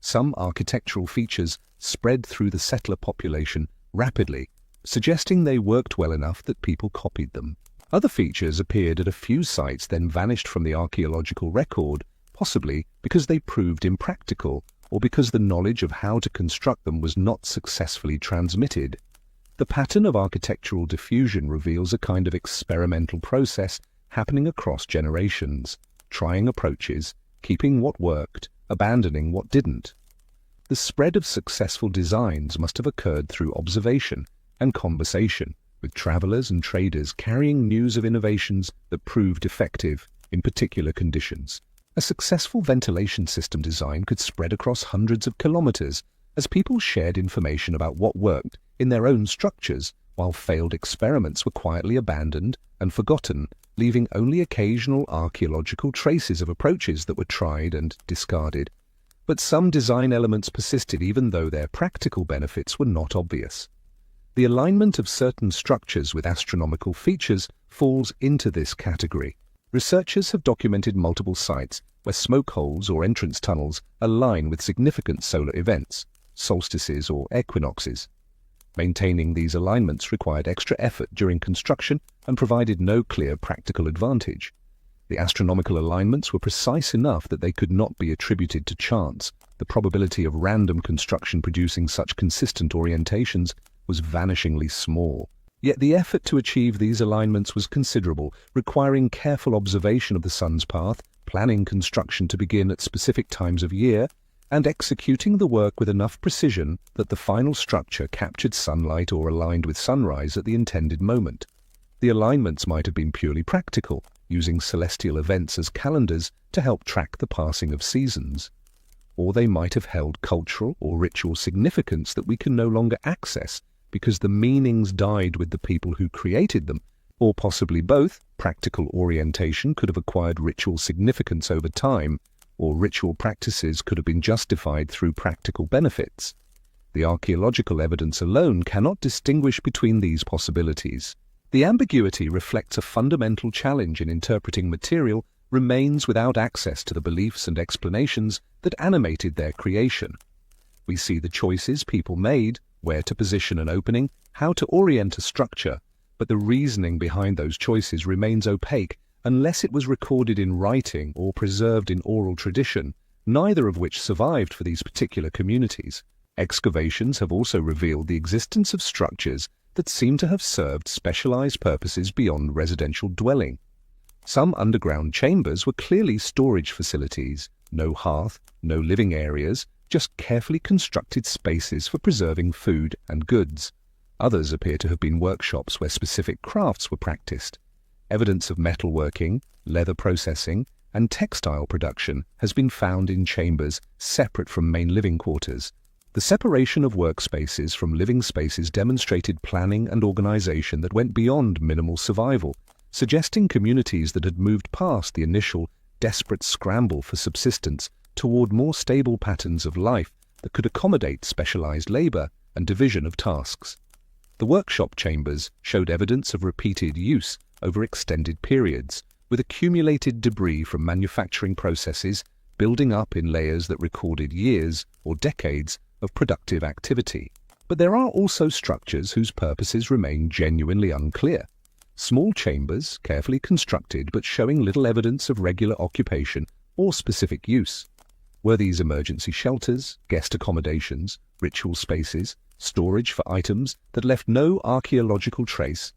Some architectural features spread through the settler population rapidly, suggesting they worked well enough that people copied them. Other features appeared at a few sites, then vanished from the archaeological record, possibly because they proved impractical or because the knowledge of how to construct them was not successfully transmitted. The pattern of architectural diffusion reveals a kind of experimental process happening across generations, trying approaches, keeping what worked, abandoning what didn't. The spread of successful designs must have occurred through observation and conversation, with travelers and traders carrying news of innovations that proved effective in particular conditions. A successful ventilation system design could spread across hundreds of kilometers as people shared information about what worked in their own structures, while failed experiments were quietly abandoned and forgotten, leaving only occasional archaeological traces of approaches that were tried and discarded. But some design elements persisted even though their practical benefits were not obvious. The alignment of certain structures with astronomical features falls into this category. Researchers have documented multiple sites where smoke holes or entrance tunnels align with significant solar events, solstices or equinoxes. Maintaining these alignments required extra effort during construction and provided no clear practical advantage. The astronomical alignments were precise enough that they could not be attributed to chance. The probability of random construction producing such consistent orientations was vanishingly small. Yet the effort to achieve these alignments was considerable, requiring careful observation of the sun's path, planning construction to begin at specific times of year, and executing the work with enough precision that the final structure captured sunlight or aligned with sunrise at the intended moment. The alignments might have been purely practical, using celestial events as calendars to help track the passing of seasons. Or they might have held cultural or ritual significance that we can no longer access because the meanings died with the people who created them, or possibly both. Practical orientation could have acquired ritual significance over time, or ritual practices could have been justified through practical benefits. The archaeological evidence alone cannot distinguish between these possibilities. The ambiguity reflects a fundamental challenge in interpreting material remains without access to the beliefs and explanations that animated their creation. We see the choices people made, where to position an opening, how to orient a structure, but the reasoning behind those choices remains opaque unless it was recorded in writing or preserved in oral tradition, neither of which survived for these particular communities. Excavations have also revealed the existence of structures that seem to have served specialized purposes beyond residential dwelling. Some underground chambers were clearly storage facilities, no hearth, no living areas, just carefully constructed spaces for preserving food and goods. Others appear to have been workshops where specific crafts were practiced. Evidence of metalworking, leather processing, and textile production has been found in chambers separate from main living quarters. The separation of workspaces from living spaces demonstrated planning and organization that went beyond minimal survival, suggesting communities that had moved past the initial, desperate scramble for subsistence toward more stable patterns of life that could accommodate specialized labor and division of tasks. The workshop chambers showed evidence of repeated use over extended periods, with accumulated debris from manufacturing processes building up in layers that recorded years or decades of productive activity. But there are also structures whose purposes remain genuinely unclear. Small chambers, carefully constructed but showing little evidence of regular occupation or specific use. Were these emergency shelters, guest accommodations, ritual spaces, storage for items that left no archaeological trace?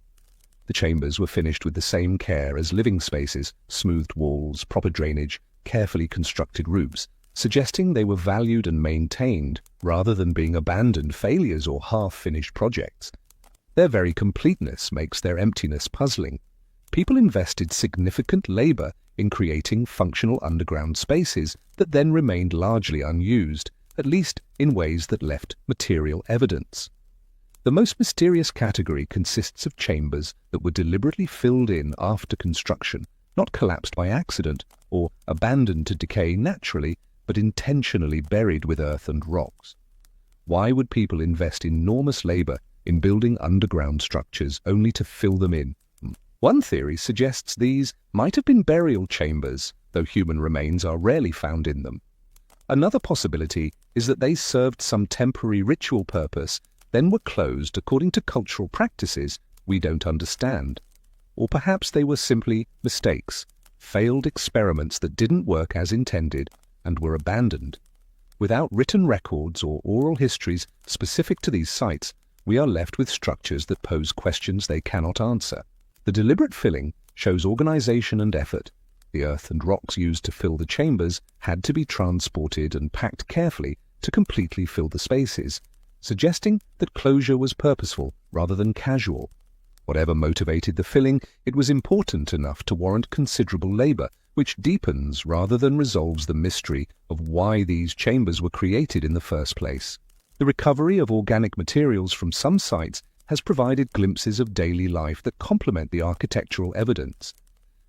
The chambers were finished with the same care as living spaces, smoothed walls, proper drainage, carefully constructed roofs, suggesting they were valued and maintained rather than being abandoned failures or half-finished projects. Their very completeness makes their emptiness puzzling. People invested significant labor in creating functional underground spaces that then remained largely unused, at least in ways that left material evidence. The most mysterious category consists of chambers that were deliberately filled in after construction, not collapsed by accident or abandoned to decay naturally, but intentionally buried with earth and rocks. Why would people invest enormous labor in building underground structures only to fill them in? One theory suggests these might have been burial chambers, though human remains are rarely found in them. Another possibility is that they served some temporary ritual purpose, then were closed according to cultural practices we don't understand. Or perhaps they were simply mistakes, failed experiments that didn't work as intended and were abandoned. Without written records or oral histories specific to these sites, we are left with structures that pose questions they cannot answer. The deliberate filling shows organization and effort. The earth and rocks used to fill the chambers had to be transported and packed carefully to completely fill the spaces, suggesting that closure was purposeful rather than casual. Whatever motivated the filling, it was important enough to warrant considerable labor, which deepens rather than resolves the mystery of why these chambers were created in the first place. The recovery of organic materials from some sites has provided glimpses of daily life that complement the architectural evidence.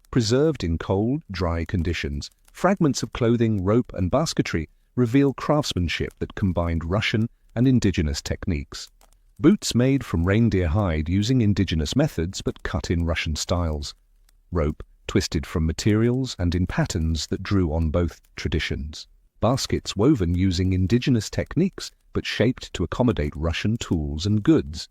Preserved in cold, dry conditions, fragments of clothing, rope, and basketry reveal craftsmanship that combined Russian and indigenous techniques. Boots made from reindeer hide using indigenous methods but cut in Russian styles. Rope twisted from materials and in patterns that drew on both traditions. Baskets woven using indigenous techniques but shaped to accommodate Russian tools and goods.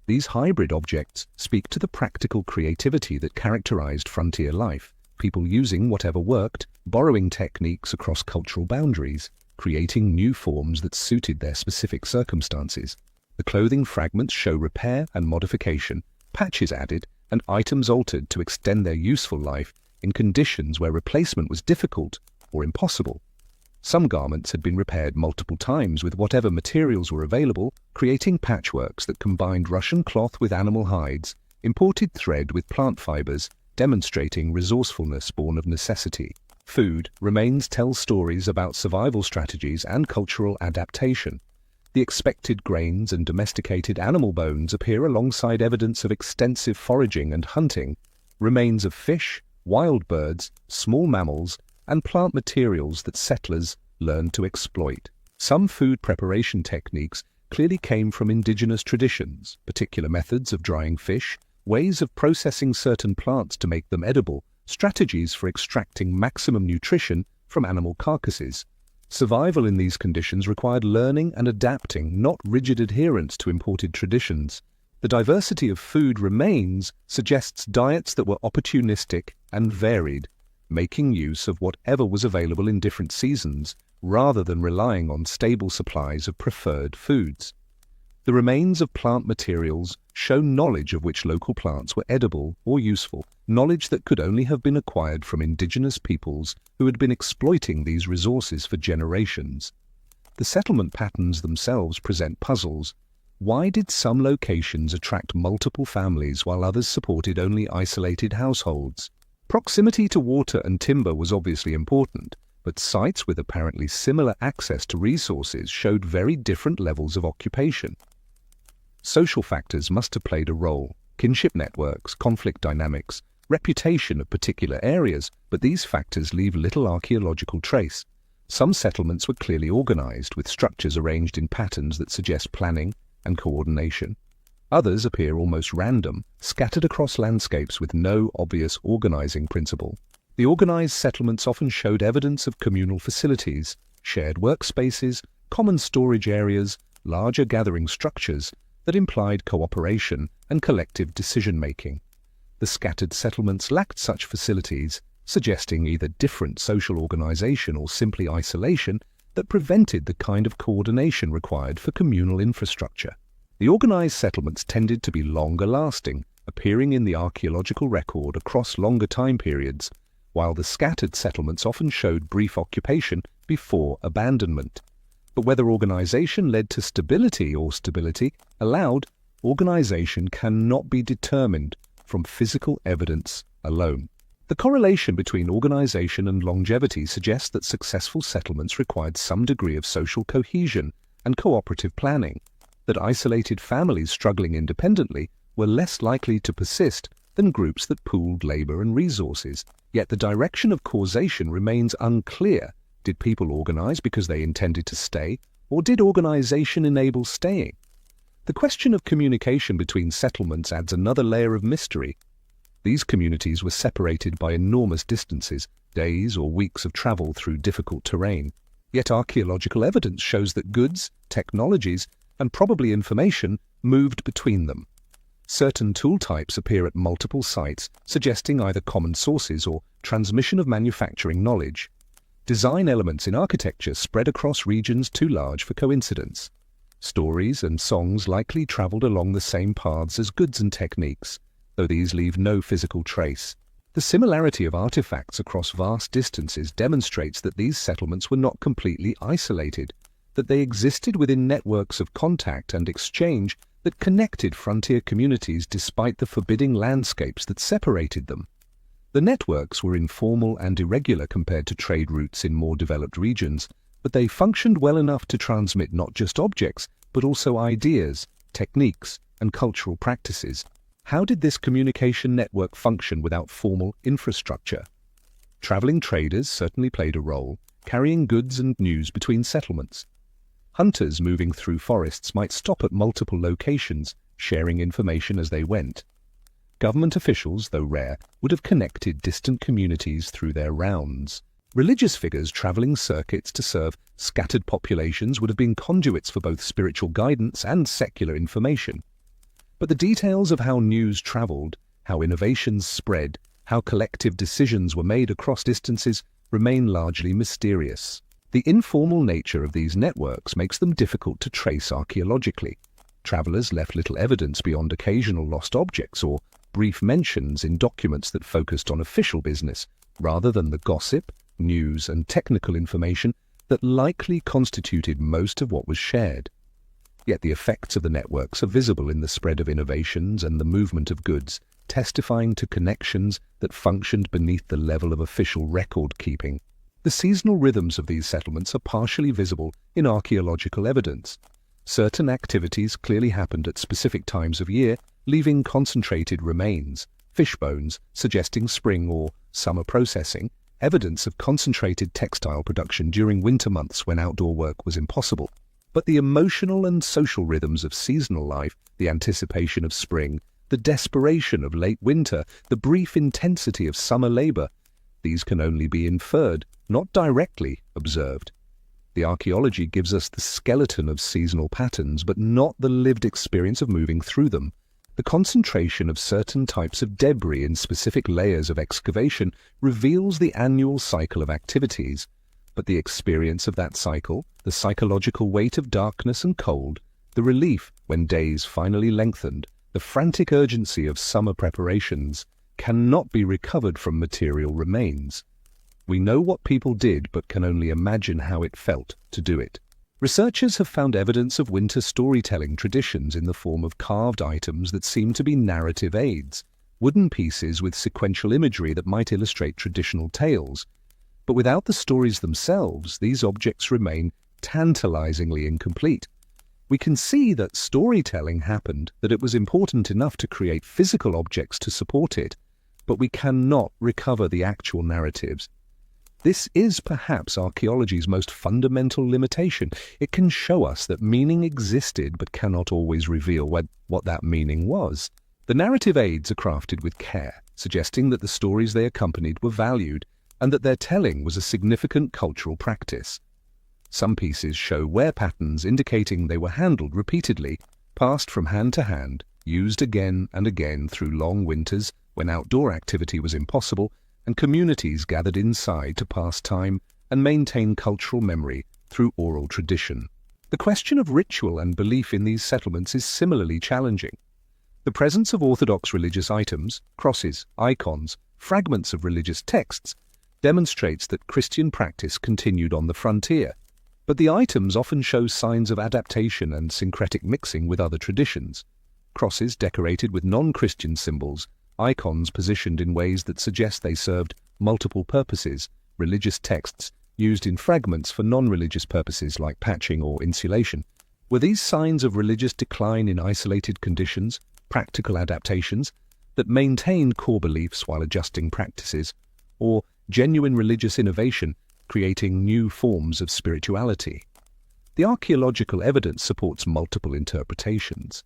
These hybrid objects speak to the practical creativity that characterized frontier life, people using whatever worked, borrowing techniques across cultural boundaries, creating new forms that suited their specific circumstances. The clothing fragments show repair and modification, patches added, and items altered to extend their useful life in conditions where replacement was difficult or impossible. Some garments had been repaired multiple times with whatever materials were available, creating patchworks that combined Russian cloth with animal hides, imported thread with plant fibers, demonstrating resourcefulness born of necessity. Food remains tell stories about survival strategies and cultural adaptation. The expected grains and domesticated animal bones appear alongside evidence of extensive foraging and hunting, remains of fish, wild birds, small mammals, and plant materials that settlers learned to exploit. Some food preparation techniques clearly came from indigenous traditions, particular methods of drying fish, ways of processing certain plants to make them edible, strategies for extracting maximum nutrition from animal carcasses. Survival in these conditions required learning and adapting, not rigid adherence to imported traditions. The diversity of food remains suggests diets that were opportunistic and varied, making use of whatever was available in different seasons, rather than relying on stable supplies of preferred foods. The remains of plant materials show knowledge of which local plants were edible or useful, knowledge that could only have been acquired from indigenous peoples who had been exploiting these resources for generations. The settlement patterns themselves present puzzles. Why did some locations attract multiple families while others supported only isolated households? Proximity to water and timber was obviously important, but sites with apparently similar access to resources showed very different levels of occupation. Social factors must have played a role: kinship networks, conflict dynamics, reputation of particular areas, but these factors leave little archaeological trace. Some settlements were clearly organized, with structures arranged in patterns that suggest planning and coordination. Others appear almost random, scattered across landscapes with no obvious organizing principle. The organized settlements often showed evidence of communal facilities, shared workspaces, common storage areas, larger gathering structures that implied cooperation and collective decision-making. The scattered settlements lacked such facilities, suggesting either different social organization or simply isolation that prevented the kind of coordination required for communal infrastructure. The organized settlements tended to be longer-lasting, appearing in the archaeological record across longer time periods, while the scattered settlements often showed brief occupation before abandonment. But whether organization led to stability or stability allowed, organization cannot be determined from physical evidence alone. The correlation between organization and longevity suggests that successful settlements required some degree of social cohesion and cooperative planning, that isolated families struggling independently were less likely to persist than groups that pooled labor and resources. Yet the direction of causation remains unclear. Did people organize because they intended to stay, or did organization enable staying? The question of communication between settlements adds another layer of mystery. These communities were separated by enormous distances, days or weeks of travel through difficult terrain. Yet archaeological evidence shows that goods, technologies, and probably information moved between them. Certain tool types appear at multiple sites, suggesting either common sources or transmission of manufacturing knowledge. Design elements in architecture spread across regions too large for coincidence. Stories and songs likely traveled along the same paths as goods and techniques, though these leave no physical trace. The similarity of artifacts across vast distances demonstrates that these settlements were not completely isolated, that they existed within networks of contact and exchange that connected frontier communities despite the forbidding landscapes that separated them. The networks were informal and irregular compared to trade routes in more developed regions, but they functioned well enough to transmit not just objects, but also ideas, techniques, and cultural practices. How did this communication network function without formal infrastructure? Traveling traders certainly played a role, carrying goods and news between settlements. Hunters moving through forests might stop at multiple locations, sharing information as they went. Government officials, though rare, would have connected distant communities through their rounds. Religious figures traveling circuits to serve scattered populations would have been conduits for both spiritual guidance and secular information. But the details of how news traveled, how innovations spread, how collective decisions were made across distances remain largely mysterious. The informal nature of these networks makes them difficult to trace archaeologically. Travelers left little evidence beyond occasional lost objects or brief mentions in documents that focused on official business, rather than the gossip, news, and technical information that likely constituted most of what was shared. Yet the effects of the networks are visible in the spread of innovations and the movement of goods, testifying to connections that functioned beneath the level of official record-keeping. The seasonal rhythms of these settlements are partially visible in archaeological evidence. Certain activities clearly happened at specific times of year, leaving concentrated remains, fish bones suggesting spring or summer processing, evidence of concentrated textile production during winter months when outdoor work was impossible. But the emotional and social rhythms of seasonal life, the anticipation of spring, the desperation of late winter, the brief intensity of summer labor, these can only be inferred, not directly observed. The archaeology gives us the skeleton of seasonal patterns, but not the lived experience of moving through them. The concentration of certain types of debris in specific layers of excavation reveals the annual cycle of activities, but the experience of that cycle, the psychological weight of darkness and cold, the relief when days finally lengthened, the frantic urgency of summer preparations, cannot be recovered from material remains. We know what people did, but can only imagine how it felt to do it. Researchers have found evidence of winter storytelling traditions in the form of carved items that seem to be narrative aids, wooden pieces with sequential imagery that might illustrate traditional tales. But without the stories themselves, these objects remain tantalizingly incomplete. We can see that storytelling happened, that it was important enough to create physical objects to support it, but we cannot recover the actual narratives. This is perhaps archaeology's most fundamental limitation. It can show us that meaning existed but cannot always reveal what that meaning was. The narrative aids are crafted with care, suggesting that the stories they accompanied were valued and that their telling was a significant cultural practice. Some pieces show wear patterns indicating they were handled repeatedly, passed from hand to hand, used again and again through long winters when outdoor activity was impossible, and communities gathered inside to pass time and maintain cultural memory through oral tradition. The question of ritual and belief in these settlements is similarly challenging. The presence of orthodox religious items, crosses, icons, fragments of religious texts, demonstrates that Christian practice continued on the frontier, but the items often show signs of adaptation and syncretic mixing with other traditions. Crosses decorated with non-Christian symbols, icons positioned in ways that suggest they served multiple purposes, religious texts used in fragments for non-religious purposes like patching or insulation. Were these signs of religious decline in isolated conditions, practical adaptations that maintained core beliefs while adjusting practices, or genuine religious innovation creating new forms of spirituality? The archaeological evidence supports multiple interpretations.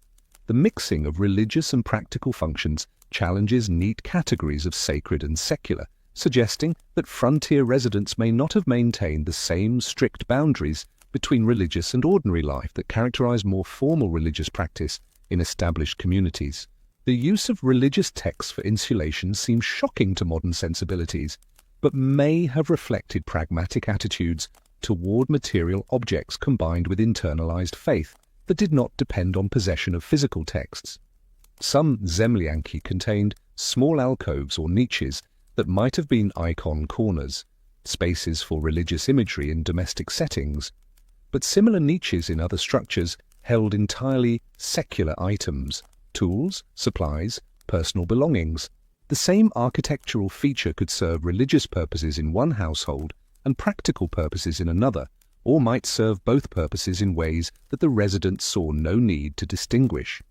The mixing of religious and practical functions challenges neat categories of sacred and secular, suggesting that frontier residents may not have maintained the same strict boundaries between religious and ordinary life that characterize more formal religious practice in established communities. The use of religious texts for insulation seems shocking to modern sensibilities, but may have reflected pragmatic attitudes toward material objects combined with internalized faith that did not depend on possession of physical texts. Some zemlyanki contained small alcoves or niches that might have been icon corners, spaces for religious imagery in domestic settings, but similar niches in other structures held entirely secular items, tools, supplies, personal belongings. The same architectural feature could serve religious purposes in one household and practical purposes in another, or might serve both purposes in ways that the residents saw no need to distinguish.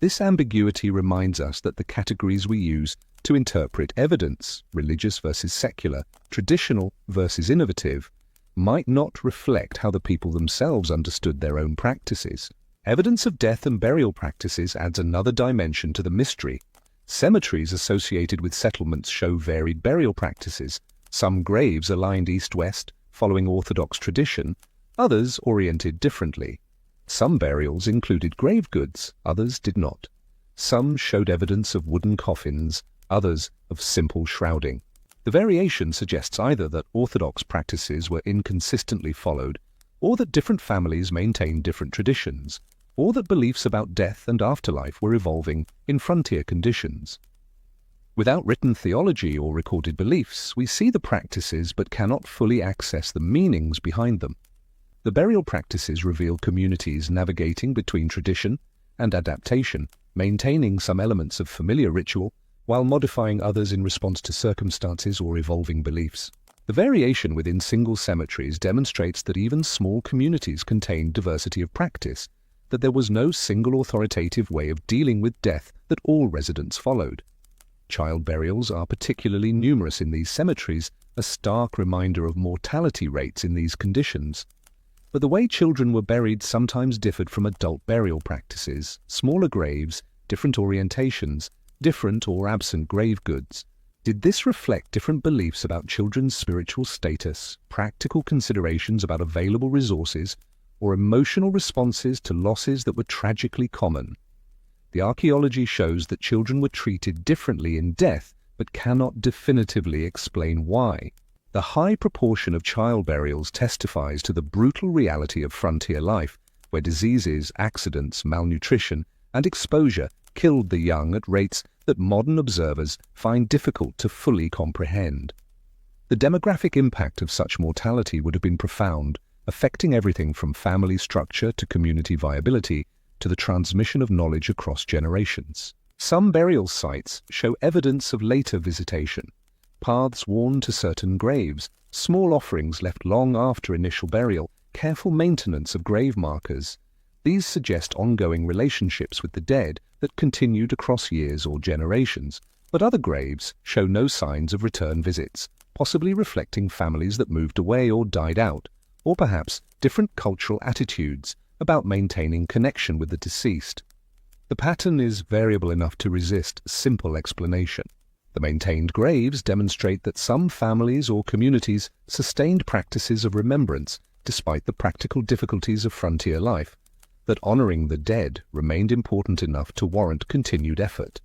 This ambiguity reminds us that the categories we use to interpret evidence, religious versus secular, traditional versus innovative, might not reflect how the people themselves understood their own practices. Evidence of death and burial practices adds another dimension to the mystery. Cemeteries associated with settlements show varied burial practices. Some graves aligned east-west, following Orthodox tradition, others oriented differently. Some burials included grave goods, others did not. Some showed evidence of wooden coffins, others of simple shrouding. The variation suggests either that Orthodox practices were inconsistently followed, or that different families maintained different traditions, or that beliefs about death and afterlife were evolving in frontier conditions. Without written theology or recorded beliefs, we see the practices but cannot fully access the meanings behind them. The burial practices reveal communities navigating between tradition and adaptation, maintaining some elements of familiar ritual while modifying others in response to circumstances or evolving beliefs. The variation within single cemeteries demonstrates that even small communities contained diversity of practice, that there was no single authoritative way of dealing with death that all residents followed. Child burials are particularly numerous in these cemeteries, a stark reminder of mortality rates in these conditions. But the way children were buried sometimes differed from adult burial practices: smaller graves, different orientations, different or absent grave goods. Did this reflect different beliefs about children's spiritual status, practical considerations about available resources, or emotional responses to losses that were tragically common? The archaeology shows that children were treated differently in death, but cannot definitively explain why. The high proportion of child burials testifies to the brutal reality of frontier life, where diseases, accidents, malnutrition, and exposure killed the young at rates that modern observers find difficult to fully comprehend. The demographic impact of such mortality would have been profound, affecting everything from family structure to community viability to the transmission of knowledge across generations. Some burial sites show evidence of later visitation: paths worn to certain graves, small offerings left long after initial burial, careful maintenance of grave markers. These suggest ongoing relationships with the dead that continued across years or generations, but other graves show no signs of return visits, possibly reflecting families that moved away or died out, or perhaps different cultural attitudes about maintaining connection with the deceased. The pattern is variable enough to resist simple explanation. The maintained graves demonstrate that some families or communities sustained practices of remembrance despite the practical difficulties of frontier life, that honoring the dead remained important enough to warrant continued effort.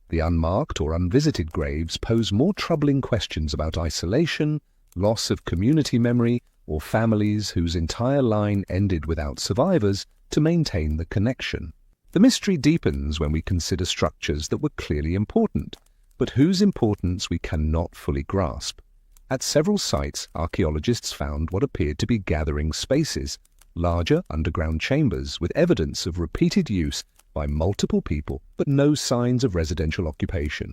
The unmarked or unvisited graves pose more troubling questions about isolation, loss of community memory, or families whose entire line ended without survivors to maintain the connection. The mystery deepens when we consider structures that were clearly important, but whose importance we cannot fully grasp. At several sites, archaeologists found what appeared to be gathering spaces, larger underground chambers with evidence of repeated use by multiple people, but no signs of residential occupation.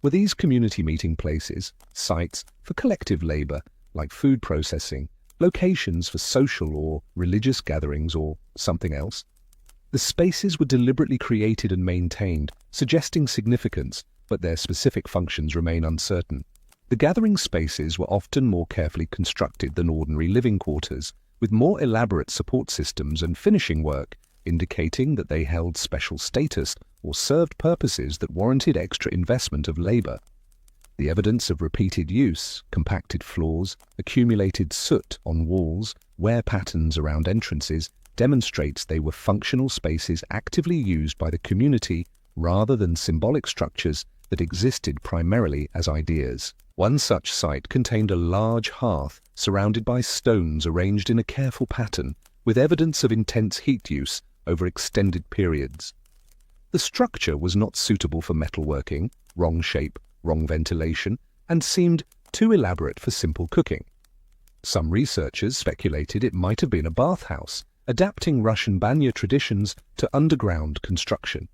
Were these community meeting places, sites for collective labor, like food processing, locations for social or religious gatherings, or something else? The spaces were deliberately created and maintained, suggesting significance, but their specific functions remain uncertain. The gathering spaces were often more carefully constructed than ordinary living quarters, with more elaborate support systems and finishing work, indicating that they held special status or served purposes that warranted extra investment of labor. The evidence of repeated use, compacted floors, accumulated soot on walls, wear patterns around entrances, demonstrates they were functional spaces actively used by the community rather than symbolic structures that existed primarily as ideas. One such site contained a large hearth surrounded by stones arranged in a careful pattern, with evidence of intense heat use over extended periods. The structure was not suitable for metalworking, wrong shape, wrong ventilation, and seemed too elaborate for simple cooking. Some researchers speculated it might have been a bathhouse, adapting Russian banya traditions to underground construction.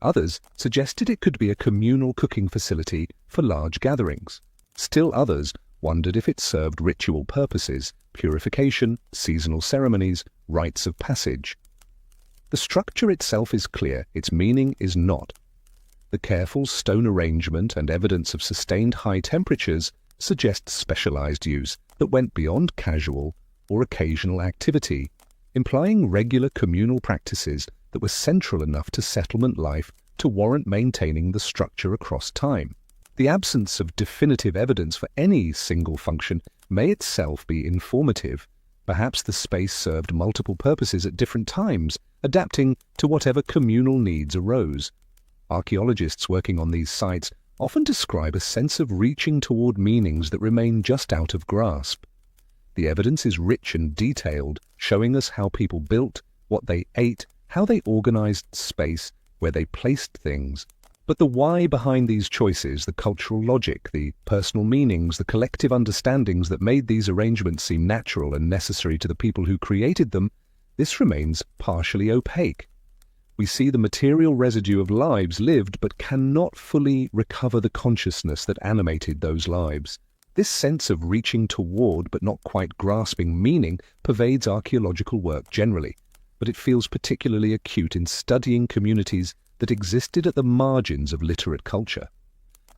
Others suggested it could be a communal cooking facility for large gatherings. Still others wondered if it served ritual purposes, purification, seasonal ceremonies, rites of passage. The structure itself is clear, its meaning is not. The careful stone arrangement and evidence of sustained high temperatures suggest specialized use that went beyond casual or occasional activity, implying regular communal practices that were central enough to settlement life to warrant maintaining the structure across time. The absence of definitive evidence for any single function may itself be informative. Perhaps the space served multiple purposes at different times, adapting to whatever communal needs arose. Archaeologists working on these sites often describe a sense of reaching toward meanings that remain just out of grasp. The evidence is rich and detailed, showing us how people built, what they ate, how they organized space, where they placed things. But the why behind these choices, the cultural logic, the personal meanings, the collective understandings that made these arrangements seem natural and necessary to the people who created them, this remains partially opaque. We see the material residue of lives lived but cannot fully recover the consciousness that animated those lives. This sense of reaching toward but not quite grasping meaning pervades archaeological work generally, but it feels particularly acute in studying communities that existed at the margins of literate culture.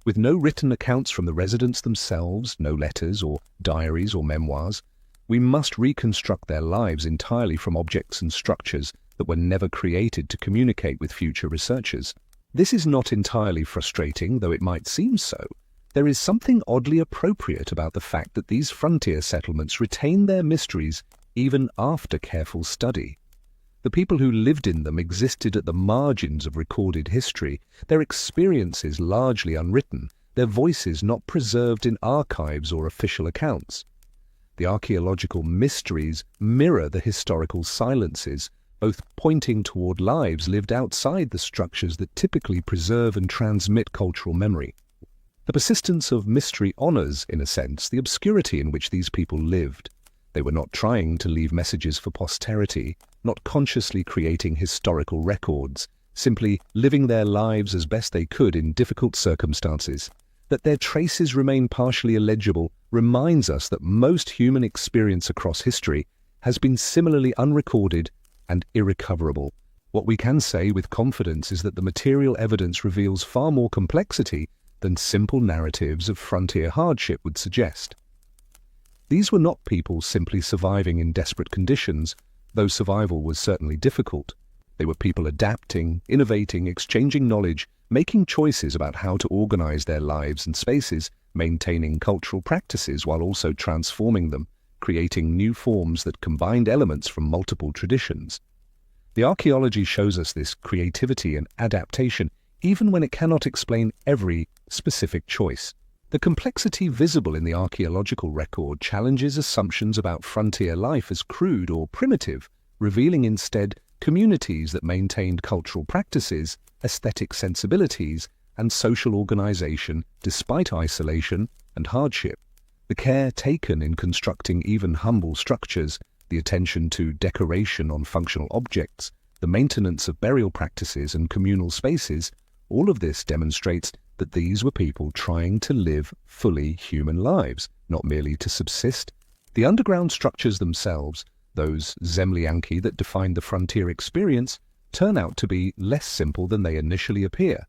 With no written accounts from the residents themselves, no letters or diaries or memoirs, we must reconstruct their lives entirely from objects and structures that were never created to communicate with future researchers. This is not entirely frustrating, though it might seem so. There is something oddly appropriate about the fact that these frontier settlements retain their mysteries even after careful study. The people who lived in them existed at the margins of recorded history, their experiences largely unwritten, their voices not preserved in archives or official accounts. The archaeological mysteries mirror the historical silences, both pointing toward lives lived outside the structures that typically preserve and transmit cultural memory. The persistence of mystery honors, in a sense, the obscurity in which these people lived. They were not trying to leave messages for posterity, not consciously creating historical records, simply living their lives as best they could in difficult circumstances. That their traces remain partially illegible reminds us that most human experience across history has been similarly unrecorded and irrecoverable. What we can say with confidence is that the material evidence reveals far more complexity than simple narratives of frontier hardship would suggest. These were not people simply surviving in desperate conditions, though survival was certainly difficult. They were people adapting, innovating, exchanging knowledge, making choices about how to organize their lives and spaces, maintaining cultural practices while also transforming them, creating new forms that combined elements from multiple traditions. The archaeology shows us this creativity and adaptation even when it cannot explain every specific choice. The complexity visible in the archaeological record challenges assumptions about frontier life as crude or primitive, revealing instead communities that maintained cultural practices, aesthetic sensibilities, and social organization despite isolation and hardship. The care taken in constructing even humble structures, the attention to decoration on functional objects, the maintenance of burial practices and communal spaces, all of this demonstrates that these were people trying to live fully human lives, not merely to subsist. The underground structures themselves, those zemlyanki that define the frontier experience, turn out to be less simple than they initially appear.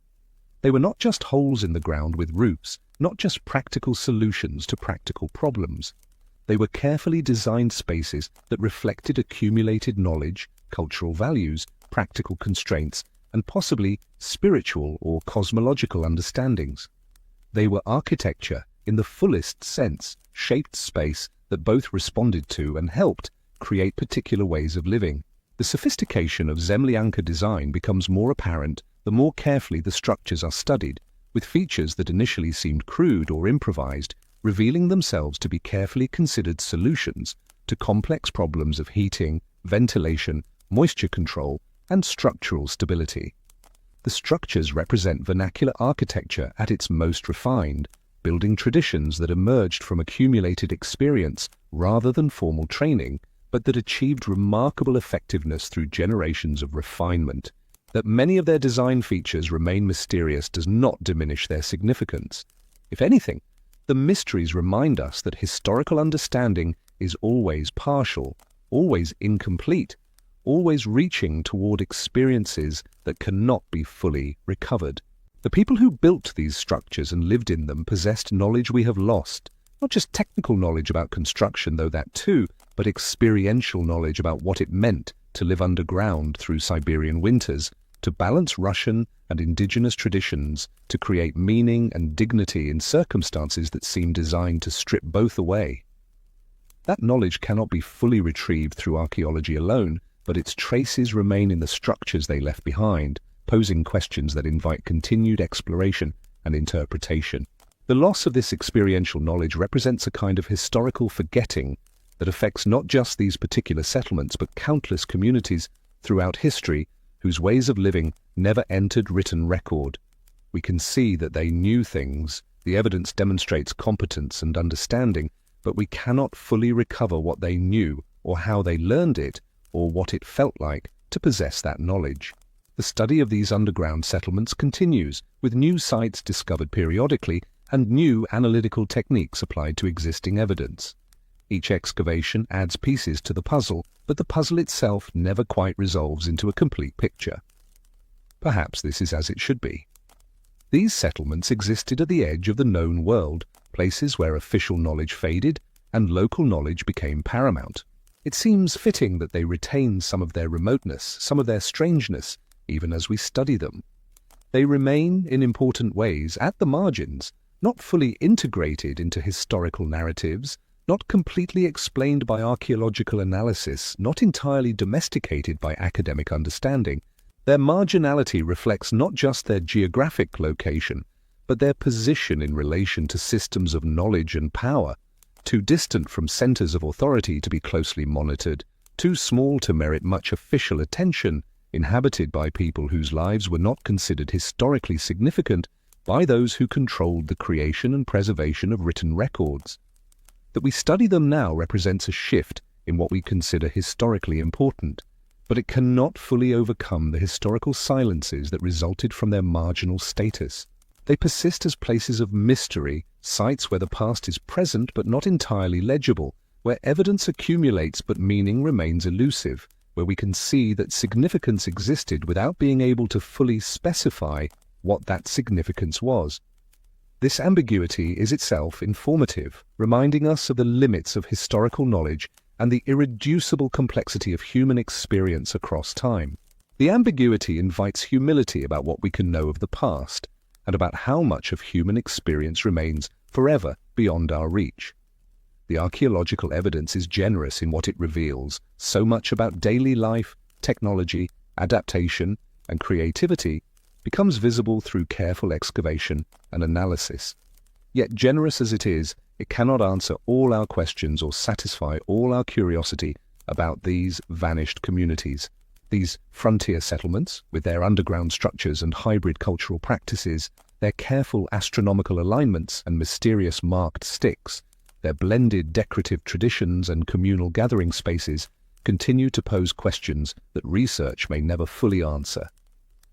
They were not just holes in the ground with roofs, not just practical solutions to practical problems. They were carefully designed spaces that reflected accumulated knowledge, cultural values, practical constraints, and possibly spiritual or cosmological understandings. They were architecture in the fullest sense, shaped space that both responded to and helped create particular ways of living. The sophistication of Zemlyanka design becomes more apparent the more carefully the structures are studied, with features that initially seemed crude or improvised, revealing themselves to be carefully considered solutions to complex problems of heating, ventilation, moisture control, and structural stability. The structures represent vernacular architecture at its most refined, building traditions that emerged from accumulated experience rather than formal training, but that achieved remarkable effectiveness through generations of refinement. That many of their design features remain mysterious does not diminish their significance. If anything, the mysteries remind us that historical understanding is always partial, always incomplete, always reaching toward experiences that cannot be fully recovered. The people who built these structures and lived in them possessed knowledge we have lost, not just technical knowledge about construction, though that too, but experiential knowledge about what it meant to live underground through Siberian winters, to balance Russian and indigenous traditions, to create meaning and dignity in circumstances that seem designed to strip both away. That knowledge cannot be fully retrieved through archaeology alone, but its traces remain in the structures they left behind, posing questions that invite continued exploration and interpretation. The loss of this experiential knowledge represents a kind of historical forgetting that affects not just these particular settlements but countless communities throughout history whose ways of living never entered written record. We can see that they knew things, the evidence demonstrates competence and understanding, but we cannot fully recover what they knew or how they learned it or what it felt like to possess that knowledge. The study of these underground settlements continues, with new sites discovered periodically and new analytical techniques applied to existing evidence. Each excavation adds pieces to the puzzle, but the puzzle itself never quite resolves into a complete picture. Perhaps this is as it should be. These settlements existed at the edge of the known world, places where official knowledge faded and local knowledge became paramount. It seems fitting that they retain some of their remoteness, some of their strangeness, even as we study them. They remain, in important ways, at the margins, not fully integrated into historical narratives, not completely explained by archaeological analysis, not entirely domesticated by academic understanding. Their marginality reflects not just their geographic location, but their position in relation to systems of knowledge and power, too distant from centers of authority to be closely monitored, too small to merit much official attention, inhabited by people whose lives were not considered historically significant by those who controlled the creation and preservation of written records. That we study them now represents a shift in what we consider historically important, but it cannot fully overcome the historical silences that resulted from their marginal status. They persist as places of mystery, sites where the past is present but not entirely legible, where evidence accumulates but meaning remains elusive, where we can see that significance existed without being able to fully specify what that significance was. This ambiguity is itself informative, reminding us of the limits of historical knowledge and the irreducible complexity of human experience across time. The ambiguity invites humility about what we can know of the past, and about how much of human experience remains forever beyond our reach. The archaeological evidence is generous in what it reveals, so much about daily life, technology, adaptation, and creativity becomes visible through careful excavation and analysis. Yet generous as it is, it cannot answer all our questions or satisfy all our curiosity about these vanished communities. These frontier settlements, with their underground structures and hybrid cultural practices, their careful astronomical alignments and mysterious marked sticks, their blended decorative traditions and communal gathering spaces, continue to pose questions that research may never fully answer.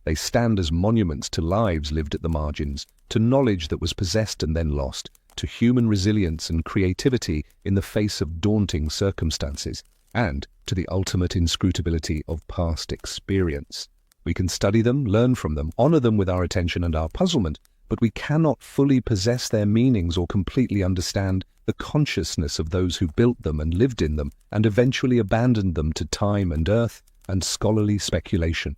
They stand as monuments to lives lived at the margins, to knowledge that was possessed and then lost, to human resilience and creativity in the face of daunting circumstances, and to the ultimate inscrutability of past experience. We can study them, learn from them, honor them with our attention and our puzzlement, but we cannot fully possess their meanings or completely understand the consciousness of those who built them and lived in them and eventually abandoned them to time and earth and scholarly speculation.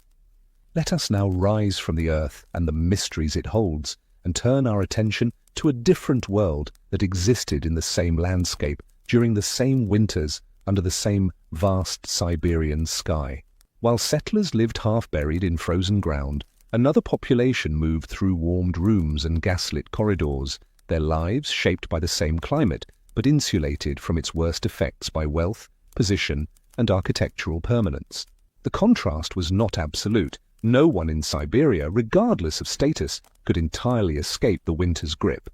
Let us now rise from the earth and the mysteries it holds and turn our attention to a different world that existed in the same landscape during the same winters under the same vast Siberian sky. While settlers lived half-buried in frozen ground, another population moved through warmed rooms and gaslit corridors, their lives shaped by the same climate, but insulated from its worst effects by wealth, position, and architectural permanence. The contrast was not absolute. No one in Siberia, regardless of status, could entirely escape the winter's grip.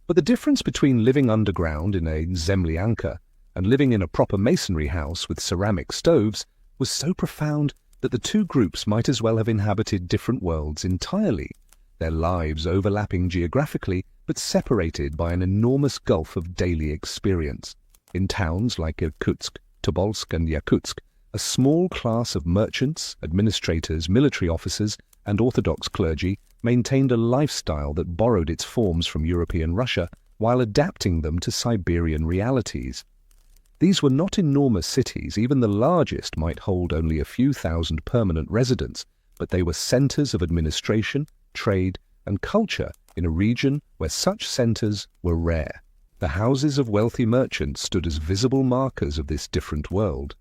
But the difference between living underground in a zemlyanka and living in a proper masonry house with ceramic stoves was so profound that the two groups might as well have inhabited different worlds entirely, their lives overlapping geographically but separated by an enormous gulf of daily experience. In towns like Irkutsk, Tobolsk, and Yakutsk, a small class of merchants, administrators, military officers, and Orthodox clergy maintained a lifestyle that borrowed its forms from European Russia while adapting them to Siberian realities. These were not enormous cities. Even the largest might hold only a few thousand permanent residents, but they were centers of administration, trade, and culture in a region where such centers were rare. The houses of wealthy merchants stood as visible markers of this different world.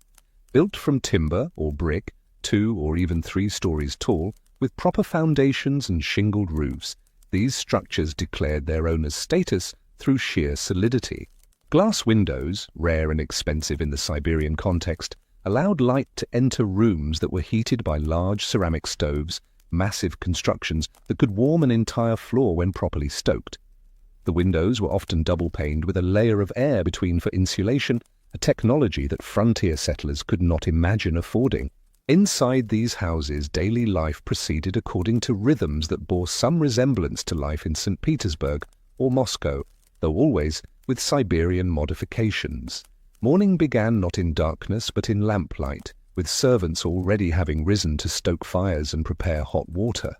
Built from timber or brick, 2 or even 3 stories tall, with proper foundations and shingled roofs, these structures declared their owner's status through sheer solidity. Glass windows, rare and expensive in the Siberian context, allowed light to enter rooms that were heated by large ceramic stoves, massive constructions that could warm an entire floor when properly stoked. The windows were often double-paned with a layer of air between for insulation, a technology that frontier settlers could not imagine affording. Inside these houses, daily life proceeded according to rhythms that bore some resemblance to life in St. Petersburg or Moscow, though always with Siberian modifications. Morning began not in darkness but in lamplight, with servants already having risen to stoke fires and prepare hot water.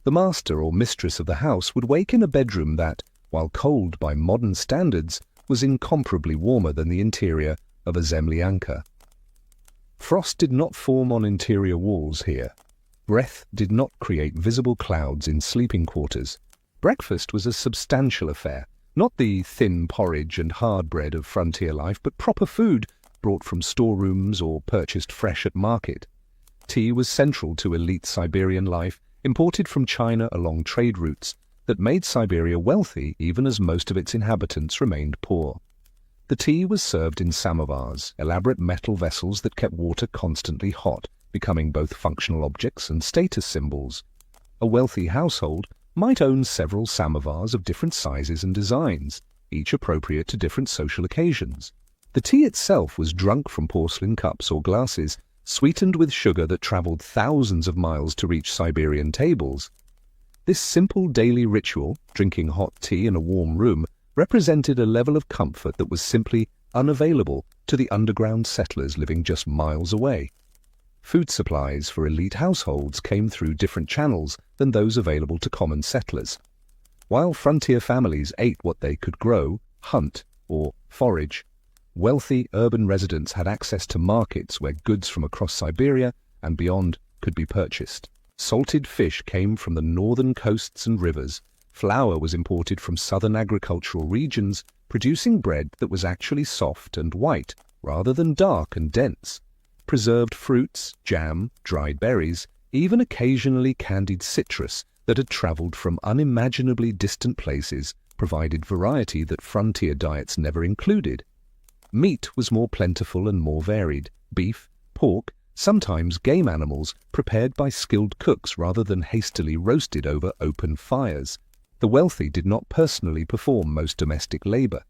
The master or mistress of the house would wake in a bedroom that, while cold by modern standards, was incomparably warmer than the interior of a zemlyanka. Frost did not form on interior walls here. Breath did not create visible clouds in sleeping quarters. Breakfast was a substantial affair, not the thin porridge and hard bread of frontier life, but proper food brought from storerooms or purchased fresh at market. Tea was central to elite Siberian life, imported from China along trade routes that made Siberia wealthy even as most of its inhabitants remained poor. The tea was served in samovars, elaborate metal vessels that kept water constantly hot, becoming both functional objects and status symbols. A wealthy household might own several samovars of different sizes and designs, each appropriate to different social occasions. The tea itself was drunk from porcelain cups or glasses, sweetened with sugar that traveled thousands of miles to reach Siberian tables. This simple daily ritual, drinking hot tea in a warm room, represented a level of comfort that was simply unavailable to the underground settlers living just miles away. Food supplies for elite households came through different channels than those available to common settlers. While frontier families ate what they could grow, hunt, or forage, wealthy urban residents had access to markets where goods from across Siberia and beyond could be purchased. Salted fish came from the northern coasts and rivers. Flour was imported from southern agricultural regions, producing bread that was actually soft and white rather than dark and dense. Preserved fruits, jam, dried berries, even occasionally candied citrus that had traveled from unimaginably distant places provided variety that frontier diets never included. Meat was more plentiful and more varied. Beef, pork, sometimes game animals prepared by skilled cooks rather than hastily roasted over open fires. The wealthy did not personally perform most domestic labor.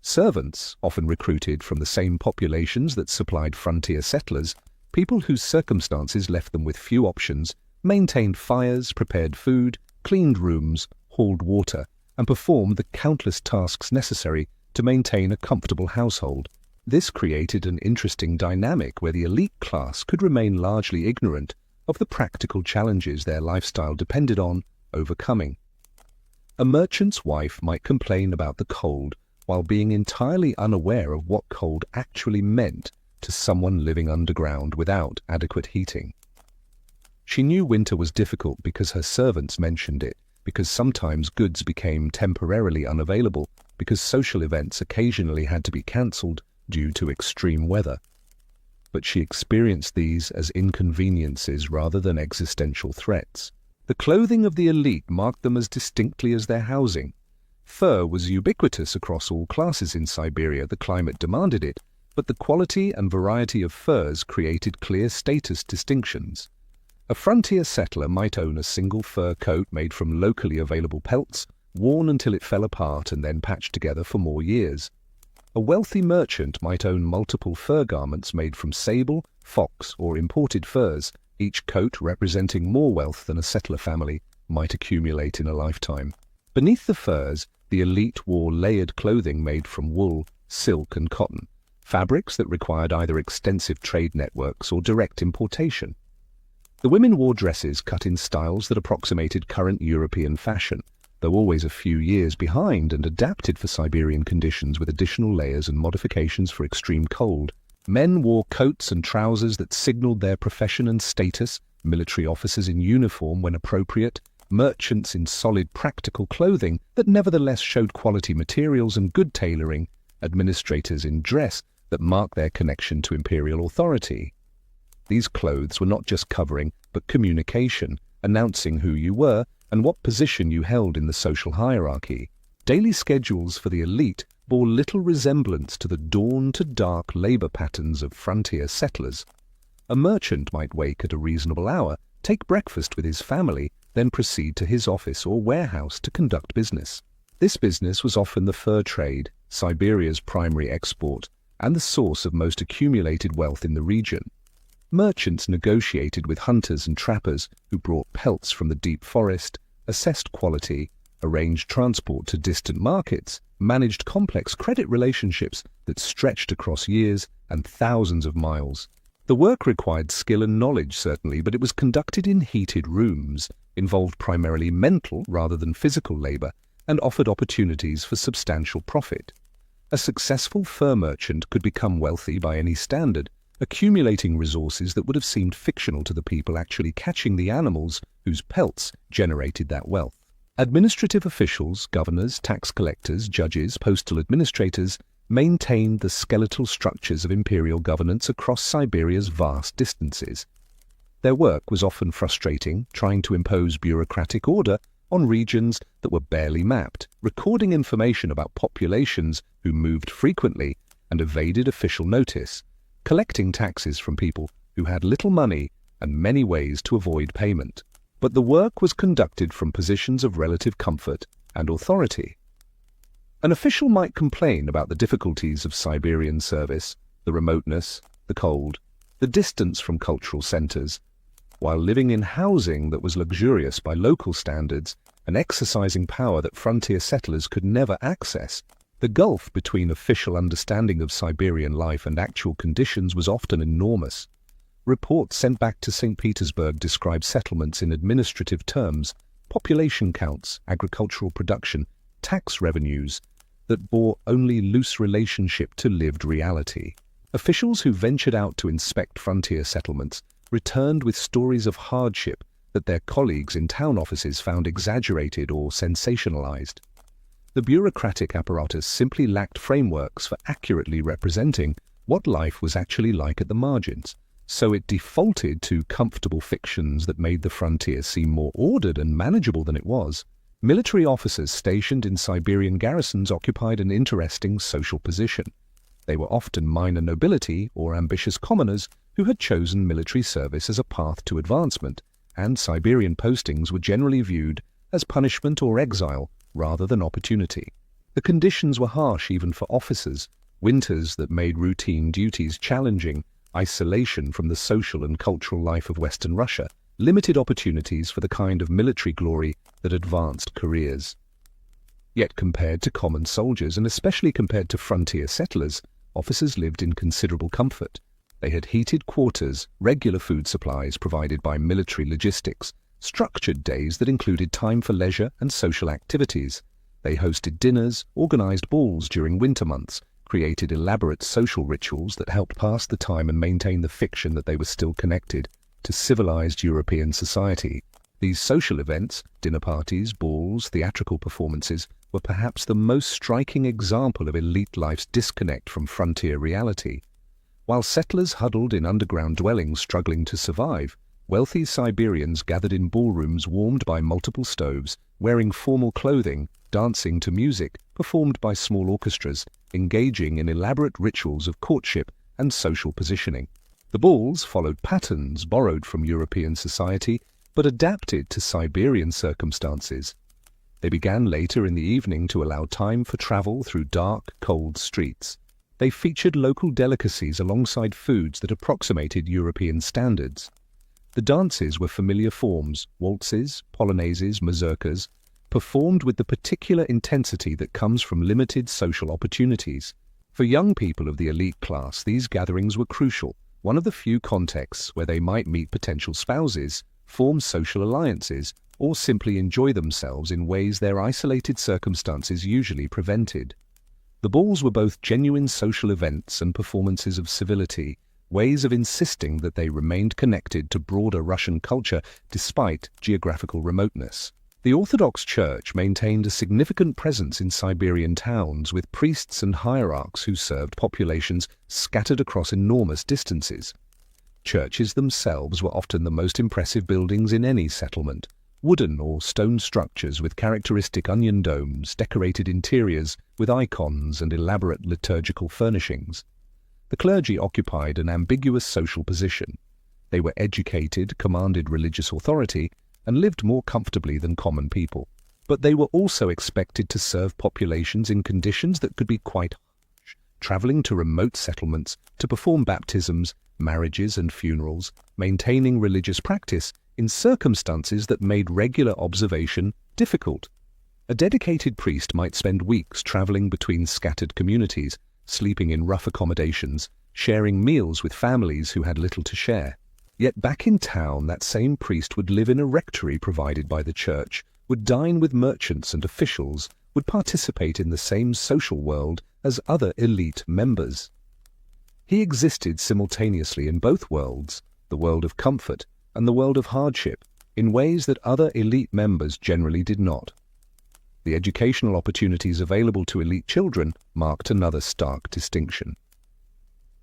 Servants, often recruited from the same populations that supplied frontier settlers, people whose circumstances left them with few options, maintained fires, prepared food, cleaned rooms, hauled water, and performed the countless tasks necessary to maintain a comfortable household. This created an interesting dynamic where the elite class could remain largely ignorant of the practical challenges their lifestyle depended on overcoming. A merchant's wife might complain about the cold while being entirely unaware of what cold actually meant to someone living underground without adequate heating. She knew winter was difficult because her servants mentioned it, because sometimes goods became temporarily unavailable because social events occasionally had to be cancelled due to extreme weather. But she experienced these as inconveniences rather than existential threats. The clothing of the elite marked them as distinctly as their housing. Fur was ubiquitous across all classes in Siberia. The climate demanded it, but the quality and variety of furs created clear status distinctions. A frontier settler might own a single fur coat made from locally available pelts, worn until it fell apart and then patched together for more years. A wealthy merchant might own multiple fur garments made from sable, fox, or imported furs. Each coat, representing more wealth than a settler family might accumulate in a lifetime. Beneath the furs, the elite wore layered clothing made from wool, silk, and cotton, fabrics that required either extensive trade networks or direct importation. The women wore dresses cut in styles that approximated current European fashion, though always a few years behind and adapted for Siberian conditions with additional layers and modifications for extreme cold. Men wore coats and trousers that signaled their profession and status, military officers in uniform when appropriate, merchants in solid practical clothing that nevertheless showed quality materials and good tailoring, administrators in dress that marked their connection to imperial authority. These clothes were not just covering, but communication, announcing who you were and what position you held in the social hierarchy. Daily schedules for the elite bore little resemblance to the dawn-to-dark labor patterns of frontier settlers. A merchant might wake at a reasonable hour, take breakfast with his family, then proceed to his office or warehouse to conduct business. This business was often the fur trade, Siberia's primary export, and the source of most accumulated wealth in the region. Merchants negotiated with hunters and trappers who brought pelts from the deep forest, assessed quality, arranged transport to distant markets, managed complex credit relationships that stretched across years and thousands of miles. The work required skill and knowledge, certainly, but it was conducted in heated rooms, involved primarily mental rather than physical labor, and offered opportunities for substantial profit. A successful fur merchant could become wealthy by any standard, accumulating resources that would have seemed fictional to the people actually catching the animals whose pelts generated that wealth. Administrative officials, governors, tax collectors, judges, postal administrators maintained the skeletal structures of imperial governance across Siberia's vast distances. Their work was often frustrating, trying to impose bureaucratic order on regions that were barely mapped, recording information about populations who moved frequently and evaded official notice, collecting taxes from people who had little money and many ways to avoid payment. But the work was conducted from positions of relative comfort and authority. An official might complain about the difficulties of Siberian service, the remoteness, the cold, the distance from cultural centers, while living in housing that was luxurious by local standards and exercising power that frontier settlers could never access. The gulf between official understanding of Siberian life and actual conditions was often enormous. Reports sent back to St. Petersburg describe settlements in administrative terms, population counts, agricultural production, tax revenues, that bore only loose relationship to lived reality. Officials who ventured out to inspect frontier settlements returned with stories of hardship that their colleagues in town offices found exaggerated or sensationalized. The bureaucratic apparatus simply lacked frameworks for accurately representing what life was actually like at the margins, so it defaulted to comfortable fictions that made the frontier seem more ordered and manageable than it was. Military officers stationed in Siberian garrisons occupied an interesting social position. They were often minor nobility or ambitious commoners who had chosen military service as a path to advancement, and Siberian postings were generally viewed as punishment or exile rather than opportunity. The conditions were harsh even for officers, winters that made routine duties challenging, isolation from the social and cultural life of Western Russia, limited opportunities for the kind of military glory that advanced careers. Yet compared to common soldiers, and especially compared to frontier settlers, officers lived in considerable comfort. They had heated quarters, regular food supplies provided by military logistics, structured days that included time for leisure and social activities. They hosted dinners, organized balls during winter months, created elaborate social rituals that helped pass the time and maintain the fiction that they were still connected to civilized European society. These social events, dinner parties, balls, theatrical performances, were perhaps the most striking example of elite life's disconnect from frontier reality. While settlers huddled in underground dwellings struggling to survive, wealthy Siberians gathered in ballrooms warmed by multiple stoves, wearing formal clothing, dancing to music performed by small orchestras, engaging in elaborate rituals of courtship and social positioning. The balls followed patterns borrowed from European society, but adapted to Siberian circumstances. They began later in the evening to allow time for travel through dark, cold streets. They featured local delicacies alongside foods that approximated European standards. The dances were familiar forms, waltzes, polonaises, mazurkas, performed with the particular intensity that comes from limited social opportunities. For young people of the elite class, these gatherings were crucial, one of the few contexts where they might meet potential spouses, form social alliances, or simply enjoy themselves in ways their isolated circumstances usually prevented. The balls were both genuine social events and performances of civility, ways of insisting that they remained connected to broader Russian culture despite geographical remoteness. The Orthodox Church maintained a significant presence in Siberian towns, with priests and hierarchs who served populations scattered across enormous distances. Churches themselves were often the most impressive buildings in any settlement, wooden or stone structures with characteristic onion domes, decorated interiors with icons and elaborate liturgical furnishings. The clergy occupied an ambiguous social position. They were educated, commanded religious authority, and lived more comfortably than common people. But they were also expected to serve populations in conditions that could be quite harsh, traveling to remote settlements to perform baptisms, marriages and funerals, maintaining religious practice in circumstances that made regular observation difficult. A dedicated priest might spend weeks traveling between scattered communities, sleeping in rough accommodations, sharing meals with families who had little to share. Yet back in town, that same priest would live in a rectory provided by the church, would dine with merchants and officials, would participate in the same social world as other elite members. He existed simultaneously in both worlds, the world of comfort and the world of hardship, in ways that other elite members generally did not. The educational opportunities available to elite children marked another stark distinction.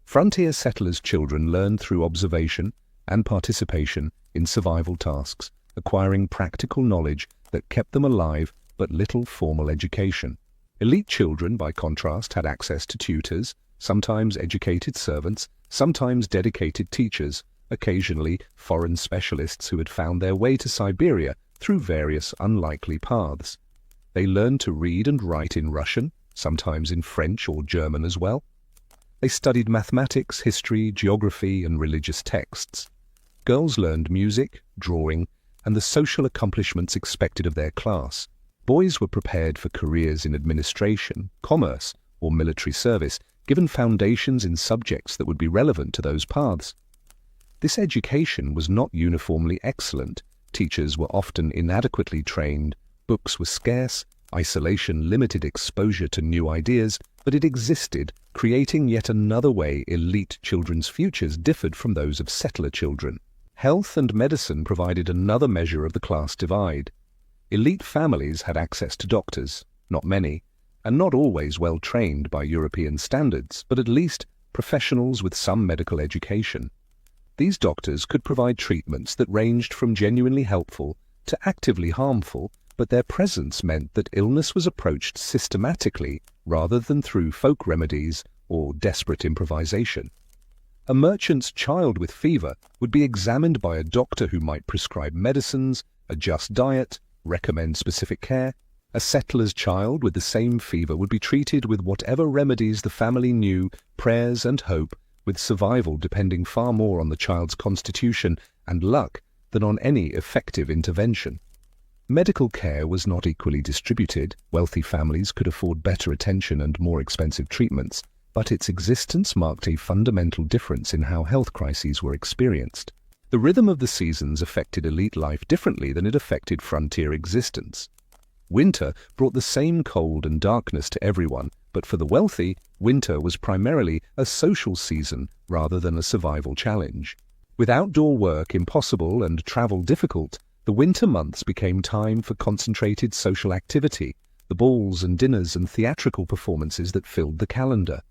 Frontier settlers' children learned through observation and participation in survival tasks, acquiring practical knowledge that kept them alive but little formal education. Elite children, by contrast, had access to tutors, sometimes educated servants, sometimes dedicated teachers, occasionally foreign specialists who had found their way to Siberia through various unlikely paths. They learned to read and write in Russian, sometimes in French or German as well. They studied mathematics, history, geography, and religious texts. Girls learned music, drawing, and the social accomplishments expected of their class. Boys were prepared for careers in administration, commerce, or military service, given foundations in subjects that would be relevant to those paths. This education was not uniformly excellent. Teachers were often inadequately trained, books were scarce, isolation limited exposure to new ideas, but it existed, creating yet another way elite children's futures differed from those of settler children. Health and medicine provided another measure of the class divide. Elite families had access to doctors, not many, and not always well trained by European standards, but at least professionals with some medical education. These doctors could provide treatments that ranged from genuinely helpful to actively harmful, but their presence meant that illness was approached systematically rather than through folk remedies or desperate improvisation. A merchant's child with fever would be examined by a doctor who might prescribe medicines, adjust diet, recommend specific care. A settler's child with the same fever would be treated with whatever remedies the family knew, prayers and hope, with survival depending far more on the child's constitution and luck than on any effective intervention. Medical care was not equally distributed. Wealthy families could afford better attention and more expensive treatments, but its existence marked a fundamental difference in how health crises were experienced. The rhythm of the seasons affected elite life differently than it affected frontier existence. Winter brought the same cold and darkness to everyone, but for the wealthy, winter was primarily a social season rather than a survival challenge. With outdoor work impossible and travel difficult, The winter months became time for concentrated social activity, the balls and dinners and theatrical performances that filled the calendar.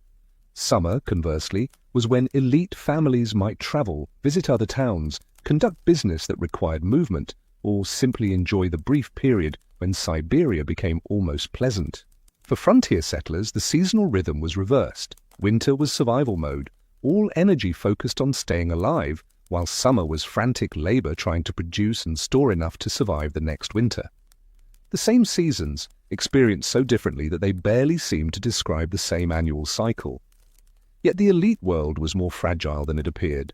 Summer, conversely, was when elite families might travel, visit other towns, conduct business that required movement, or simply enjoy the brief period when Siberia became almost pleasant. For frontier settlers, the seasonal rhythm was reversed. Winter was survival mode, all energy focused on staying alive, while summer was frantic labor trying to produce and store enough to survive the next winter. The same seasons, experienced so differently that they barely seemed to describe the same annual cycle. Yet the elite world was more fragile than it appeared.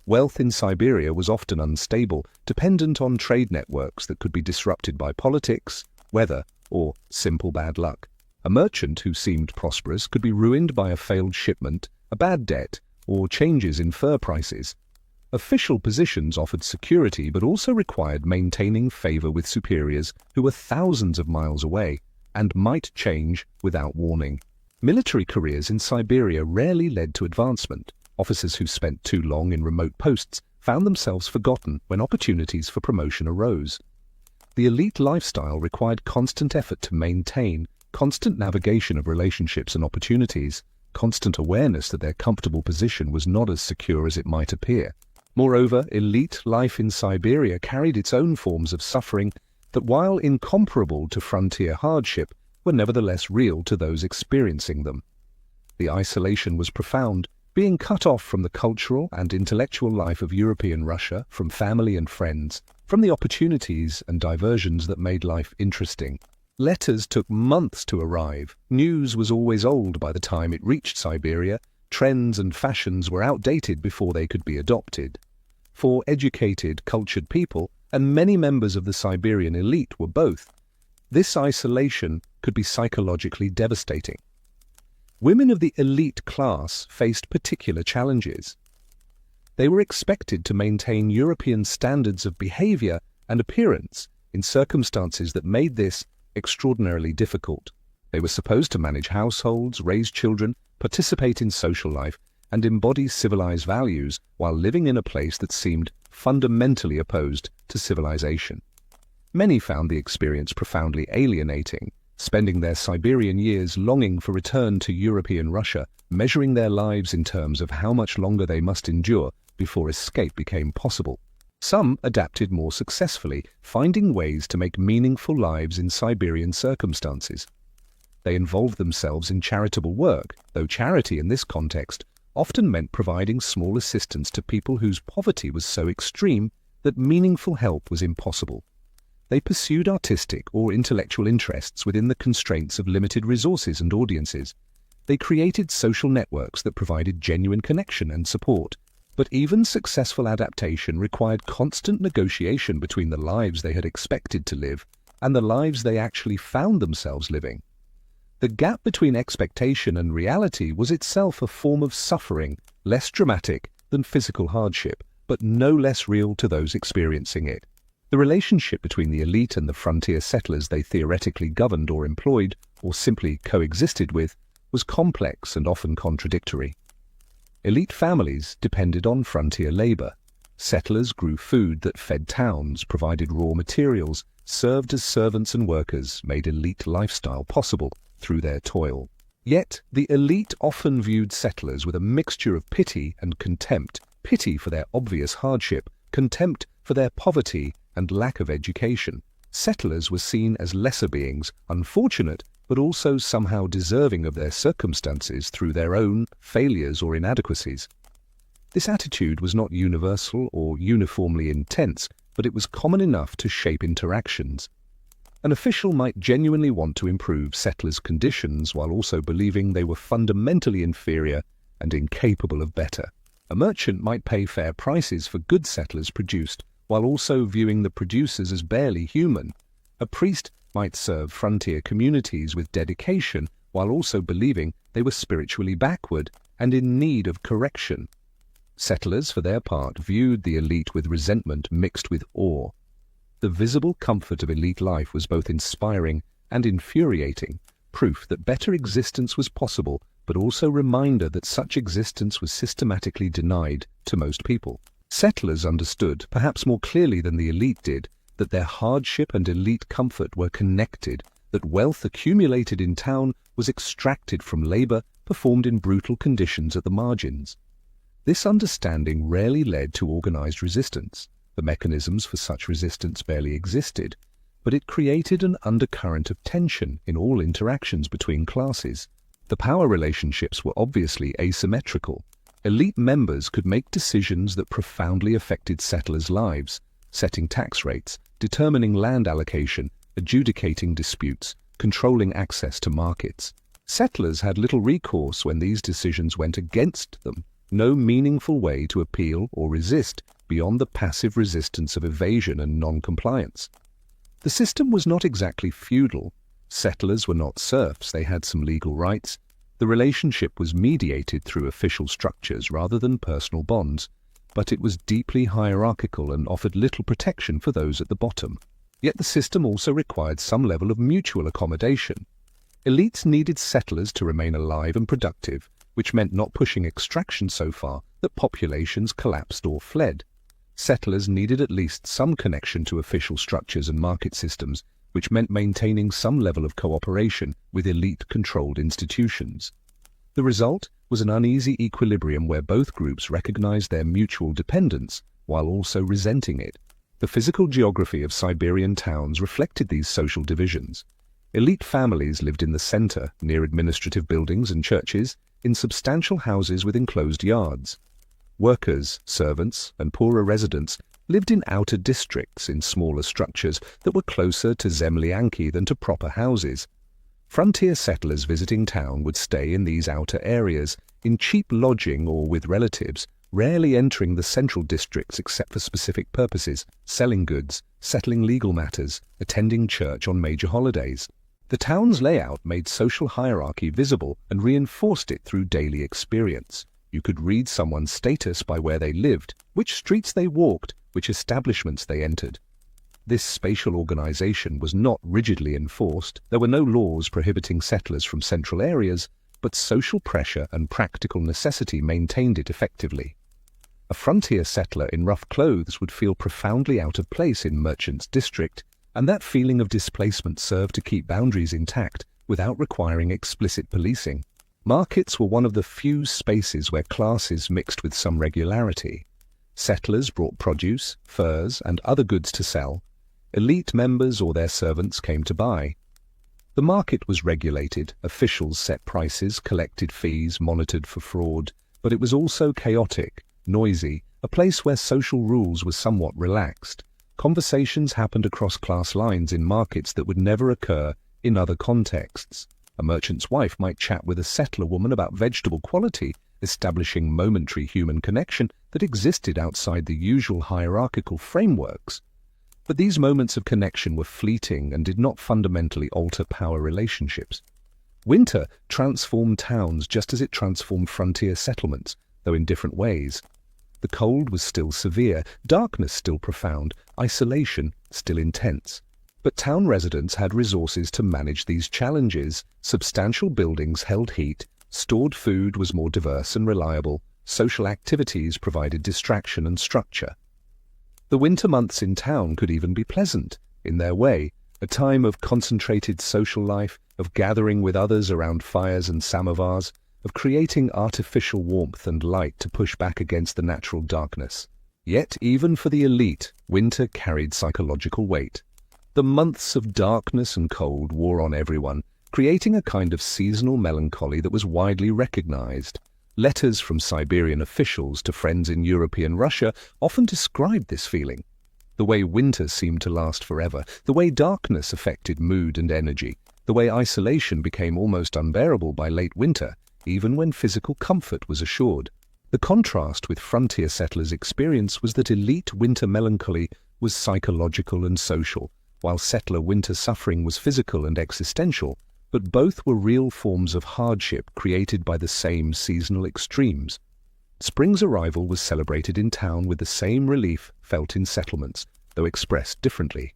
Wealth in Siberia was often unstable, dependent on trade networks that could be disrupted by politics, weather, or simple bad luck. A merchant who seemed prosperous could be ruined by a failed shipment, a bad debt, or changes in fur prices. Official positions offered security but also required maintaining favor with superiors who were thousands of miles away and might change without warning. Military careers in Siberia rarely led to advancement. Officers who spent too long in remote posts found themselves forgotten when opportunities for promotion arose. The elite lifestyle required constant effort to maintain, constant navigation of relationships and opportunities, constant awareness that their comfortable position was not as secure as it might appear. Moreover, elite life in Siberia carried its own forms of suffering that, while incomparable to frontier hardship, were nevertheless real to those experiencing them. The isolation was profound, being cut off from the cultural and intellectual life of European Russia, from family and friends, from the opportunities and diversions that made life interesting. Letters took months to arrive. News was always old by the time it reached Siberia. Trends and fashions were outdated before they could be adopted. For educated, cultured people, and many members of the Siberian elite were both, this isolation could be psychologically devastating. Women of the elite class faced particular challenges. They were expected to maintain European standards of behavior and appearance in circumstances that made this extraordinarily difficult. They were supposed to manage households, raise children, participate in social life, and embody civilized values while living in a place that seemed fundamentally opposed to civilization. Many found the experience profoundly alienating, spending their Siberian years longing for return to European Russia, measuring their lives in terms of how much longer they must endure before escape became possible. Some adapted more successfully, finding ways to make meaningful lives in Siberian circumstances. They involved themselves in charitable work, though charity in this context often meant providing small assistance to people whose poverty was so extreme that meaningful help was impossible. They pursued artistic or intellectual interests within the constraints of limited resources and audiences. They created social networks that provided genuine connection and support. But even successful adaptation required constant negotiation between the lives they had expected to live and the lives they actually found themselves living. The gap between expectation and reality was itself a form of suffering, less dramatic than physical hardship, but no less real to those experiencing it. The relationship between the elite and the frontier settlers they theoretically governed or employed, or simply coexisted with, was complex and often contradictory. Elite families depended on frontier labor. Settlers grew food that fed towns, provided raw materials, served as servants and workers, made elite lifestyle possible through their toil. Yet, the elite often viewed settlers with a mixture of pity and contempt, pity for their obvious hardship, contempt for their poverty and lack of education. Settlers were seen as lesser beings, unfortunate, but also somehow deserving of their circumstances through their own failures or inadequacies. This attitude was not universal or uniformly intense, but it was common enough to shape interactions. An official might genuinely want to improve settlers' conditions while also believing they were fundamentally inferior and incapable of better. A merchant might pay fair prices for goods settlers produced, while also viewing the producers as barely human. A priest might serve frontier communities with dedication, while also believing they were spiritually backward and in need of correction. Settlers, for their part, viewed the elite with resentment mixed with awe. The visible comfort of elite life was both inspiring and infuriating, proof that better existence was possible, but also reminder that such existence was systematically denied to most people. Settlers understood, perhaps more clearly than the elite did, that their hardship and elite comfort were connected, that wealth accumulated in town was extracted from labor performed in brutal conditions at the margins. This understanding rarely led to organized resistance. The mechanisms for such resistance barely existed, but it created an undercurrent of tension in all interactions between classes. The power relationships were obviously asymmetrical. Elite members could make decisions that profoundly affected settlers' lives, setting tax rates, determining land allocation, adjudicating disputes, controlling access to markets. Settlers had little recourse when these decisions went against them, no meaningful way to appeal or resist beyond the passive resistance of evasion and non-compliance. The system was not exactly feudal. Settlers were not serfs, they had some legal rights. The relationship was mediated through official structures rather than personal bonds, but it was deeply hierarchical and offered little protection for those at the bottom. Yet the system also required some level of mutual accommodation. Elites needed settlers to remain alive and productive, which meant not pushing extraction so far that populations collapsed or fled. Settlers needed at least some connection to official structures and market systems, which meant maintaining some level of cooperation with elite-controlled institutions. The result was an uneasy equilibrium where both groups recognized their mutual dependence while also resenting it. The physical geography of Siberian towns reflected these social divisions. Elite families lived in the center, near administrative buildings and churches, in substantial houses with enclosed yards. Workers, servants, and poorer residents lived in outer districts in smaller structures that were closer to zemlyanki than to proper houses. Frontier settlers visiting town would stay in these outer areas, in cheap lodging or with relatives, rarely entering the central districts except for specific purposes, selling goods, settling legal matters, attending church on major holidays. The town's layout made social hierarchy visible and reinforced it through daily experience. You could read someone's status by where they lived, which streets they walked, which establishments they entered. This spatial organization was not rigidly enforced. There were no laws prohibiting settlers from central areas, but social pressure and practical necessity maintained it effectively. A frontier settler in rough clothes would feel profoundly out of place in Merchants' District, and that feeling of displacement served to keep boundaries intact without requiring explicit policing. Markets were one of the few spaces where classes mixed with some regularity. Settlers brought produce, furs, and other goods to sell. Elite members or their servants came to buy. The market was regulated, officials set prices, collected fees, monitored for fraud, but it was also chaotic, noisy, a place where social rules were somewhat relaxed. Conversations happened across class lines in markets that would never occur in other contexts. A merchant's wife might chat with a settler woman about vegetable quality, establishing momentary human connection that existed outside the usual hierarchical frameworks. But these moments of connection were fleeting and did not fundamentally alter power relationships. Winter transformed towns just as it transformed frontier settlements, though in different ways. The cold was still severe, darkness still profound, isolation still intense. But town residents had resources to manage these challenges. Substantial buildings held heat, stored food was more diverse and reliable, social activities provided distraction and structure. The winter months in town could even be pleasant, in their way, a time of concentrated social life, of gathering with others around fires and samovars, of creating artificial warmth and light to push back against the natural darkness. Yet even for the elite, winter carried psychological weight. The months of darkness and cold wore on everyone, creating a kind of seasonal melancholy that was widely recognized. Letters from Siberian officials to friends in European Russia often described this feeling. The way winter seemed to last forever, the way darkness affected mood and energy, the way isolation became almost unbearable by late winter, even when physical comfort was assured. The contrast with frontier settlers' experience was that elite winter melancholy was psychological and social, while settler winter suffering was physical and existential, but both were real forms of hardship created by the same seasonal extremes. Spring's arrival was celebrated in town with the same relief felt in settlements, though expressed differently.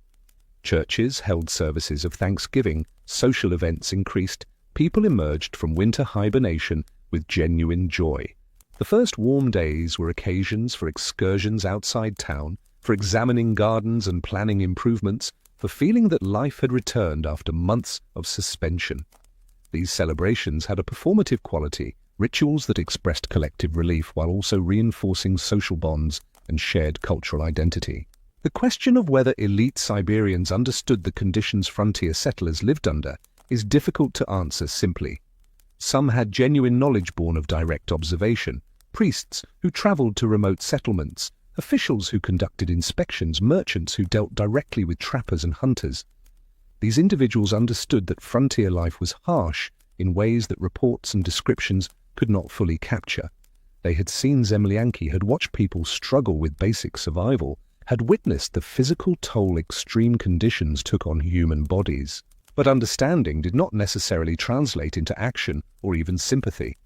Churches held services of thanksgiving, social events increased, people emerged from winter hibernation with genuine joy. The first warm days were occasions for excursions outside town, for examining gardens and planning improvements, for feeling that life had returned after months of suspension. These celebrations had a performative quality, rituals that expressed collective relief while also reinforcing social bonds and shared cultural identity. The question of whether elite Siberians understood the conditions frontier settlers lived under is difficult to answer simply. Some had genuine knowledge born of direct observation: priests who traveled to remote settlements, officials who conducted inspections, merchants who dealt directly with trappers and hunters. These individuals understood that frontier life was harsh in ways that reports and descriptions could not fully capture. They had seen Zemlyanki, had watched people struggle with basic survival, had witnessed the physical toll extreme conditions took on human bodies. But understanding did not necessarily translate into action or even sympathy.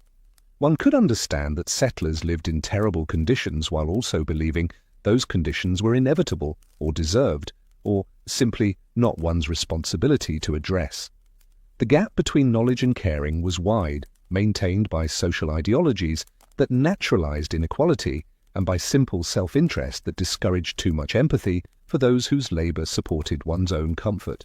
One could understand that settlers lived in terrible conditions while also believing those conditions were inevitable or deserved, or simply not one's responsibility to address. The gap between knowledge and caring was wide, maintained by social ideologies that naturalized inequality and by simple self-interest that discouraged too much empathy for those whose labor supported one's own comfort.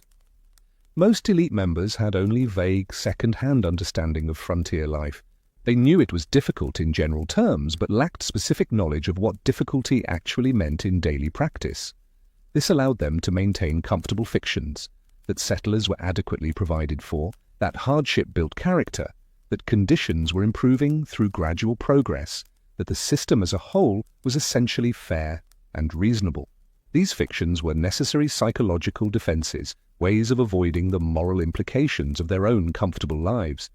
Most elite members had only vague second-hand understanding of frontier life. They knew it was difficult in general terms, but lacked specific knowledge of what difficulty actually meant in daily practice. This allowed them to maintain comfortable fictions, that settlers were adequately provided for, that hardship built character, that conditions were improving through gradual progress, that the system as a whole was essentially fair and reasonable. These fictions were necessary psychological defenses, ways of avoiding the moral implications of their own comfortable lives.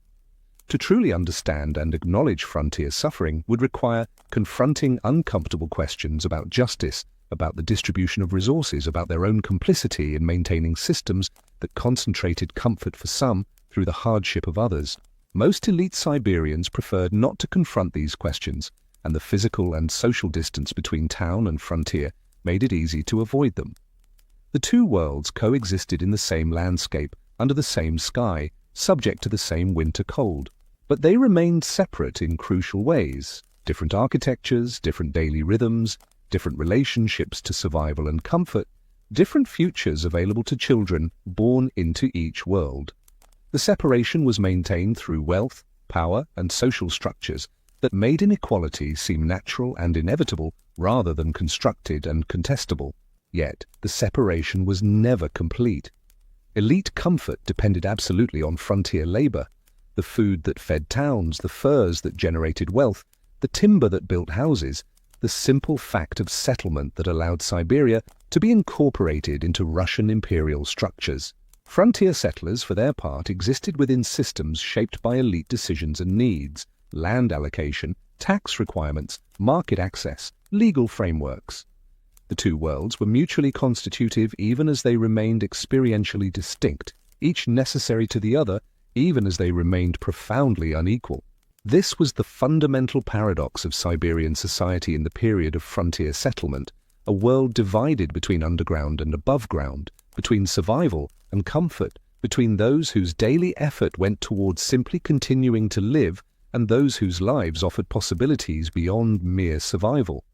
To truly understand and acknowledge frontier suffering would require confronting uncomfortable questions about justice, about the distribution of resources, about their own complicity in maintaining systems that concentrated comfort for some through the hardship of others. Most elite Siberians preferred not to confront these questions, and the physical and social distance between town and frontier made it easy to avoid them. The two worlds coexisted in the same landscape, under the same sky, subject to the same winter cold. But they remained separate in crucial ways: different architectures, different daily rhythms, different relationships to survival and comfort, different futures available to children born into each world. The separation was maintained through wealth, power, and social structures that made inequality seem natural and inevitable rather than constructed and contestable. Yet, the separation was never complete. Elite comfort depended absolutely on frontier labor: the food that fed towns, the furs that generated wealth, the timber that built houses, the simple fact of settlement that allowed Siberia to be incorporated into Russian imperial structures. Frontier settlers, for their part, existed within systems shaped by elite decisions and needs: land allocation, tax requirements, market access, legal frameworks. The two worlds were mutually constitutive even as they remained experientially distinct, each necessary to the other even as they remained profoundly unequal. This was the fundamental paradox of Siberian society in the period of frontier settlement: a world divided between underground and above ground, between survival and comfort, between those whose daily effort went towards simply continuing to live and those whose lives offered possibilities beyond mere survival.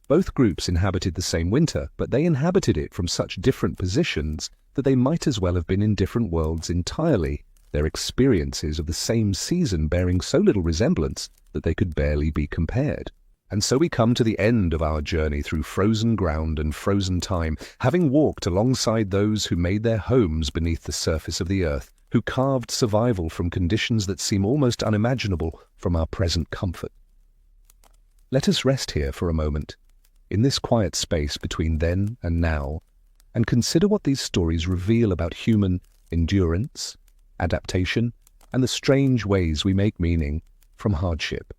Both groups inhabited the same winter, but they inhabited it from such different positions that they might as well have been in different worlds entirely, their experiences of the same season bearing so little resemblance that they could barely be compared. And so we come to the end of our journey through frozen ground and frozen time, having walked alongside those who made their homes beneath the surface of the earth, who carved survival from conditions that seem almost unimaginable from our present comfort. Let us rest here for a moment, in this quiet space between then and now, and consider what these stories reveal about human endurance, adaptation, and the strange ways we make meaning from hardship.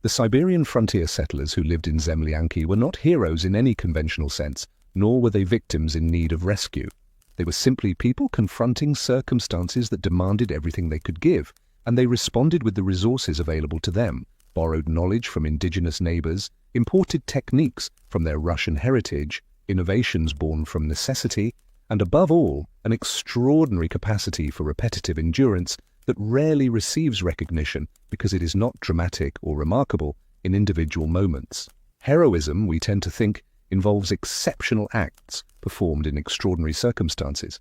The Siberian frontier settlers who lived in Zemlyanki were not heroes in any conventional sense, nor were they victims in need of rescue. They were simply people confronting circumstances that demanded everything they could give, and they responded with the resources available to them, borrowed knowledge from indigenous neighbors, imported techniques from their Russian heritage, innovations born from necessity, and above all, an extraordinary capacity for repetitive endurance that rarely receives recognition because it is not dramatic or remarkable in individual moments. Heroism, we tend to think, involves exceptional acts performed in extraordinary circumstances.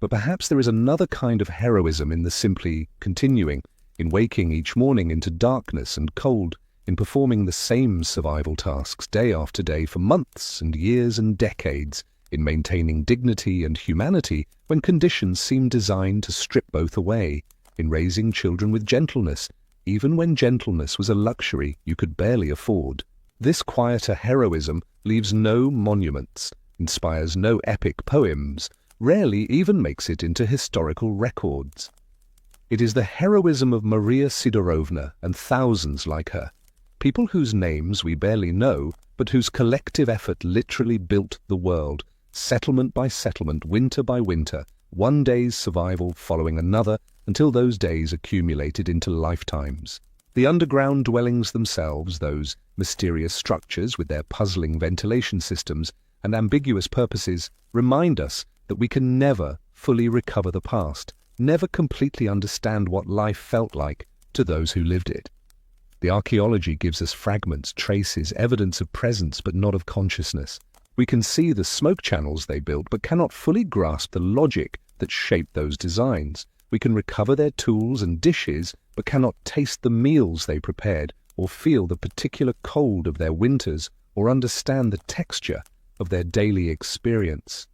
But perhaps there is another kind of heroism in the simply continuing, in waking each morning into darkness and cold, in performing the same survival tasks day after day for months and years and decades, in maintaining dignity and humanity when conditions seem designed to strip both away, in raising children with gentleness, even when gentleness was a luxury you could barely afford. This quieter heroism leaves no monuments, inspires no epic poems, rarely even makes it into historical records. It is the heroism of Maria Sidorovna and thousands like her, people whose names we barely know, but whose collective effort literally built the world, settlement by settlement, winter by winter, one day's survival following another, until those days accumulated into lifetimes. The underground dwellings themselves, those mysterious structures with their puzzling ventilation systems and ambiguous purposes, remind us that we can never fully recover the past, never completely understand what life felt like to those who lived it. The archaeology gives us fragments, traces, evidence of presence but not of consciousness. We can see the smoke channels they built but cannot fully grasp the logic that shaped those designs. We can recover their tools and dishes but cannot taste the meals they prepared or feel the particular cold of their winters or understand the texture of their daily experience.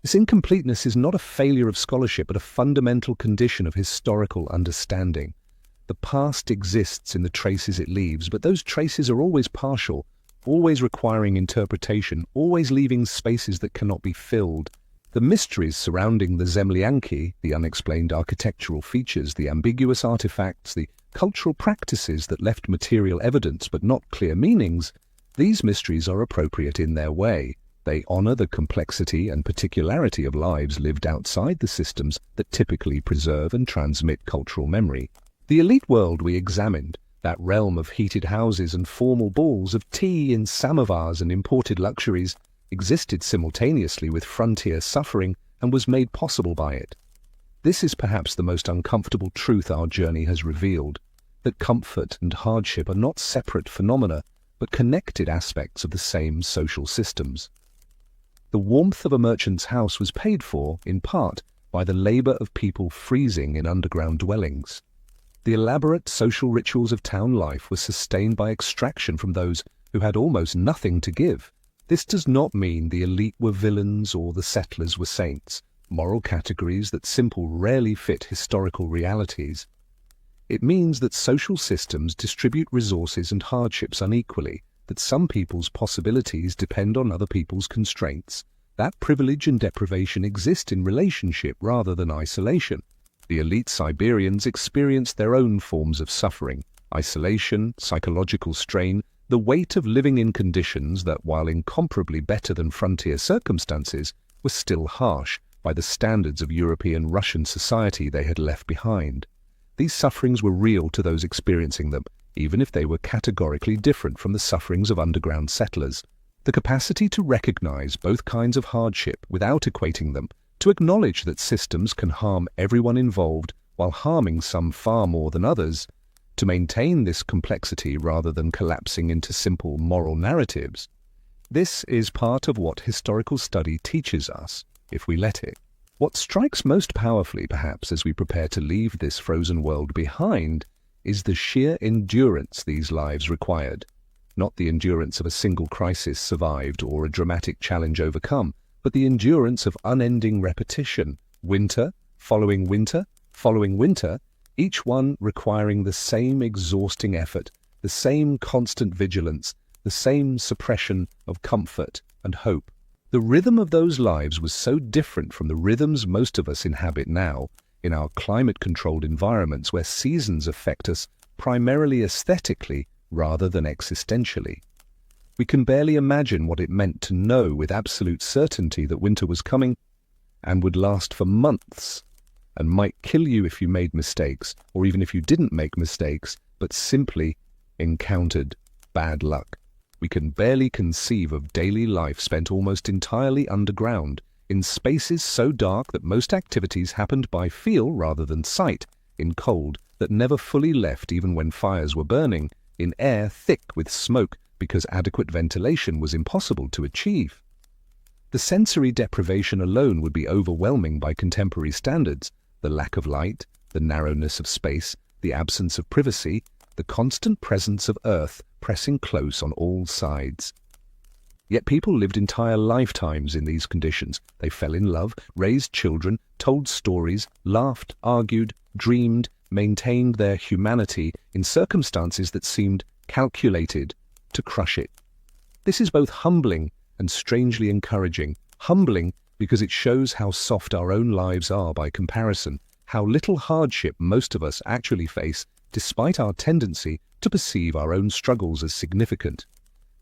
This incompleteness is not a failure of scholarship but a fundamental condition of historical understanding. The past exists in the traces it leaves, but those traces are always partial, always requiring interpretation, always leaving spaces that cannot be filled. The mysteries surrounding the Zemlyanki, the unexplained architectural features, the ambiguous artifacts, the cultural practices that left material evidence but not clear meanings, these mysteries are appropriate in their way. They honor the complexity and particularity of lives lived outside the systems that typically preserve and transmit cultural memory. The elite world we examined, that realm of heated houses and formal balls, of tea in samovars and imported luxuries, existed simultaneously with frontier suffering and was made possible by it. This is perhaps the most uncomfortable truth our journey has revealed, that comfort and hardship are not separate phenomena, but connected aspects of the same social systems. The warmth of a merchant's house was paid for, in part, by the labor of people freezing in underground dwellings. The elaborate social rituals of town life were sustained by extraction from those who had almost nothing to give. This does not mean the elite were villains or the settlers were saints, moral categories that simply rarely fit historical realities. It means that social systems distribute resources and hardships unequally, that some people's possibilities depend on other people's constraints, that privilege and deprivation exist in relationship rather than isolation. The elite Siberians experienced their own forms of suffering, isolation, psychological strain, the weight of living in conditions that, while incomparably better than frontier circumstances, were still harsh by the standards of European Russian society they had left behind. These sufferings were real to those experiencing them, even if they were categorically different from the sufferings of underground settlers. The capacity to recognize both kinds of hardship without equating them, to acknowledge that systems can harm everyone involved while harming some far more than others, to maintain this complexity rather than collapsing into simple moral narratives. This is part of what historical study teaches us, if we let it. What strikes most powerfully, perhaps, as we prepare to leave this frozen world behind, is the sheer endurance these lives required. Not the endurance of a single crisis survived or a dramatic challenge overcome, but the endurance of unending repetition, winter following winter following winter, each one requiring the same exhausting effort, the same constant vigilance, the same suppression of comfort and hope. The rhythm of those lives was so different from the rhythms most of us inhabit now, in our climate-controlled environments where seasons affect us primarily aesthetically rather than existentially. We can barely imagine what it meant to know with absolute certainty that winter was coming and would last for months and might kill you if you made mistakes, or even if you didn't make mistakes, but simply encountered bad luck. We can barely conceive of daily life spent almost entirely underground, in spaces so dark that most activities happened by feel rather than sight, in cold that never fully left even when fires were burning, in air thick with smoke because adequate ventilation was impossible to achieve. The sensory deprivation alone would be overwhelming by contemporary standards: the lack of light, the narrowness of space, the absence of privacy, the constant presence of earth pressing close on all sides. Yet people lived entire lifetimes in these conditions. They fell in love, raised children, told stories, laughed, argued, dreamed, maintained their humanity in circumstances that seemed calculated to crush it. This is both humbling and strangely encouraging. Humbling because it shows how soft our own lives are by comparison, how little hardship most of us actually face, despite our tendency to perceive our own struggles as significant.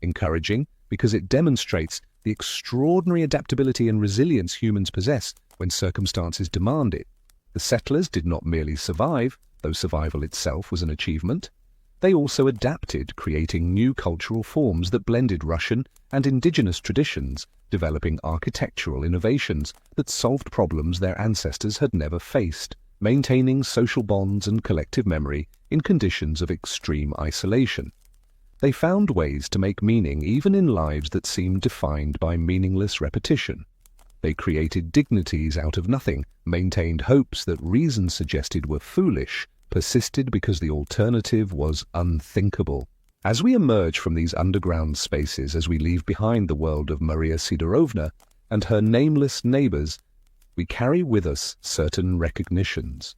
Encouraging because it demonstrates the extraordinary adaptability and resilience humans possess when circumstances demand it. The settlers did not merely survive, though survival itself was an achievement. They also adapted, creating new cultural forms that blended Russian and indigenous traditions, developing architectural innovations that solved problems their ancestors had never faced, maintaining social bonds and collective memory in conditions of extreme isolation. They found ways to make meaning even in lives that seemed defined by meaningless repetition. They created dignities out of nothing, maintained hopes that reason suggested were foolish, persisted because the alternative was unthinkable. As we emerge from these underground spaces, as we leave behind the world of Maria Sidorovna and her nameless neighbors, we carry with us certain recognitions.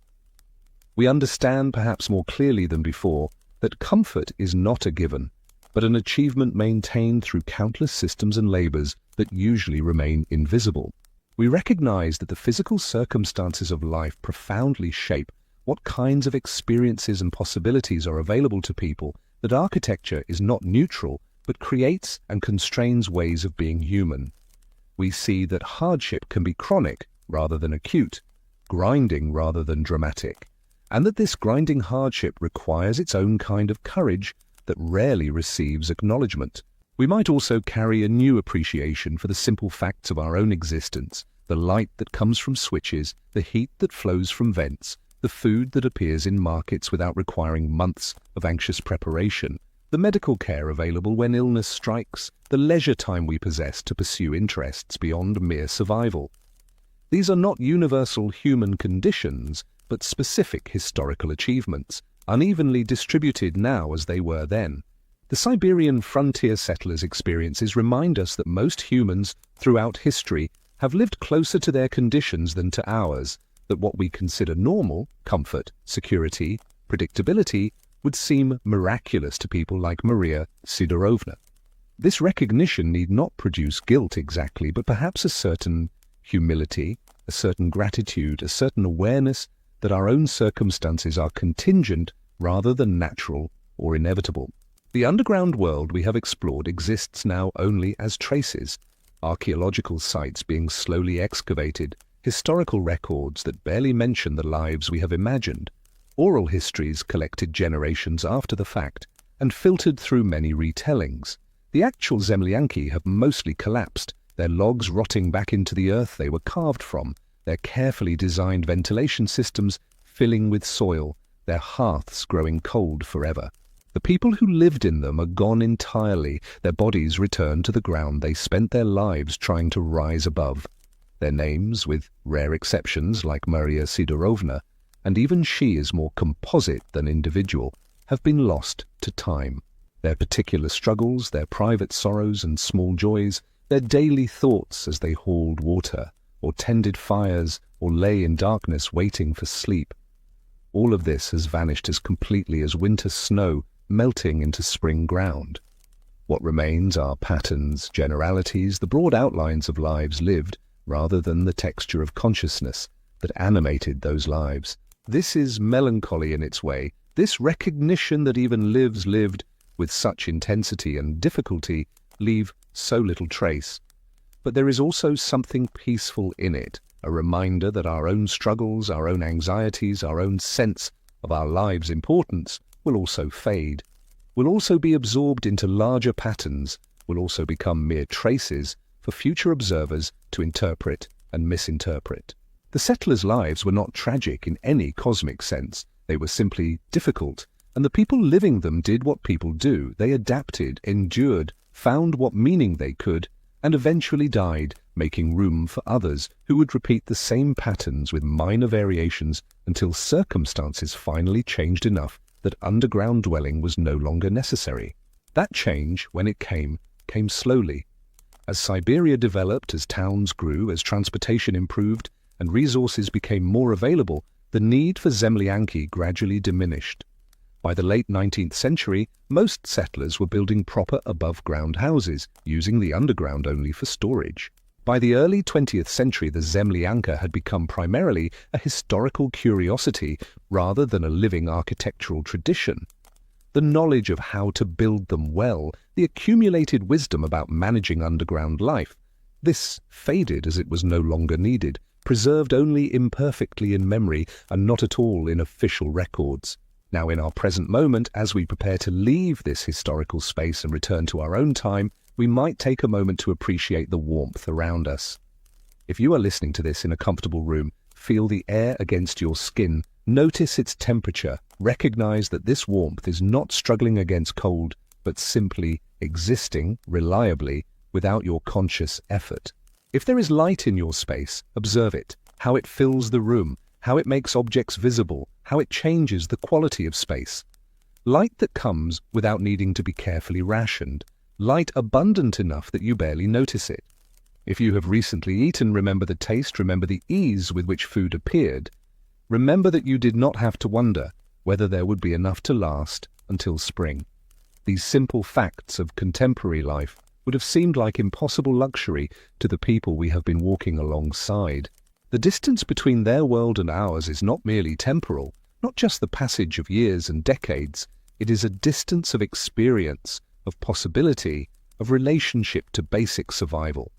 We understand, perhaps more clearly than before, that comfort is not a given, but an achievement maintained through countless systems and labors that usually remain invisible. We recognize that the physical circumstances of life profoundly shape what kinds of experiences and possibilities are available to people, that architecture is not neutral, but creates and constrains ways of being human. We see that hardship can be chronic rather than acute, grinding rather than dramatic, and that this grinding hardship requires its own kind of courage that rarely receives acknowledgement. We might also carry a new appreciation for the simple facts of our own existence: the light that comes from switches, the heat that flows from vents, the food that appears in markets without requiring months of anxious preparation, the medical care available when illness strikes, the leisure time we possess to pursue interests beyond mere survival. These are not universal human conditions, but specific historical achievements, unevenly distributed now as they were then. The Siberian frontier settlers' experiences remind us that most humans throughout history have lived closer to their conditions than to ours, that what we consider normal, comfort, security, predictability, would seem miraculous to people like Maria Sidorovna. This recognition need not produce guilt exactly, but perhaps a certain humility, a certain gratitude, a certain awareness that our own circumstances are contingent rather than natural or inevitable. The underground world we have explored exists now only as traces, archaeological sites being slowly excavated, historical records that barely mention the lives we have imagined, oral histories collected generations after the fact and filtered through many retellings. The actual Zemlyanki have mostly collapsed, their logs rotting back into the earth they were carved from, their carefully designed ventilation systems filling with soil, their hearths growing cold forever. The people who lived in them are gone entirely, their bodies returned to the ground they spent their lives trying to rise above. Their names, with rare exceptions like Maria Sidorovna, and even she is more composite than individual, have been lost to time. Their particular struggles, their private sorrows and small joys, their daily thoughts as they hauled water, or tended fires, or lay in darkness waiting for sleep. All of this has vanished as completely as winter snow melting into spring ground. What remains are patterns, generalities, the broad outlines of lives lived, rather than the texture of consciousness that animated those lives. This is melancholy in its way, this recognition that even lives lived with such intensity and difficulty leave so little trace. But there is also something peaceful in it, a reminder that our own struggles, our own anxieties, our own sense of our lives' importance will also fade, will also be absorbed into larger patterns, will also become mere traces for future observers to interpret and misinterpret. The settlers' lives were not tragic in any cosmic sense. They were simply difficult, and the people living them did what people do. They adapted, endured, found what meaning they could, and eventually died, making room for others who would repeat the same patterns with minor variations until circumstances finally changed enough that underground dwelling was no longer necessary. That change, when it came slowly. As Siberia developed, as towns grew, as transportation improved, and resources became more available, the need for zemlyanki gradually diminished. By the late 19th century, most settlers were building proper above-ground houses, using the underground only for storage. By the early 20th century, the zemlyanka had become primarily a historical curiosity rather than a living architectural tradition. The knowledge of how to build them well, the accumulated wisdom about managing underground life, this faded as it was no longer needed, preserved only imperfectly in memory and not at all in official records. Now, in our present moment, as we prepare to leave this historical space and return to our own time, we might take a moment to appreciate the warmth around us. If you are listening to this in a comfortable room, feel the air against your skin, notice its temperature, recognize that this warmth is not struggling against cold, but simply existing reliably without your conscious effort. If there is light in your space, observe it, how it fills the room, how it makes objects visible, how it changes the quality of space. Light that comes without needing to be carefully rationed, light abundant enough that you barely notice it. If you have recently eaten, remember the taste, remember the ease with which food appeared. Remember that you did not have to wonder whether there would be enough to last until spring. These simple facts of contemporary life would have seemed like impossible luxury to the people we have been walking alongside. The distance between their world and ours is not merely temporal, not just the passage of years and decades. It is a distance of experience, of possibility, of relationship to basic survival.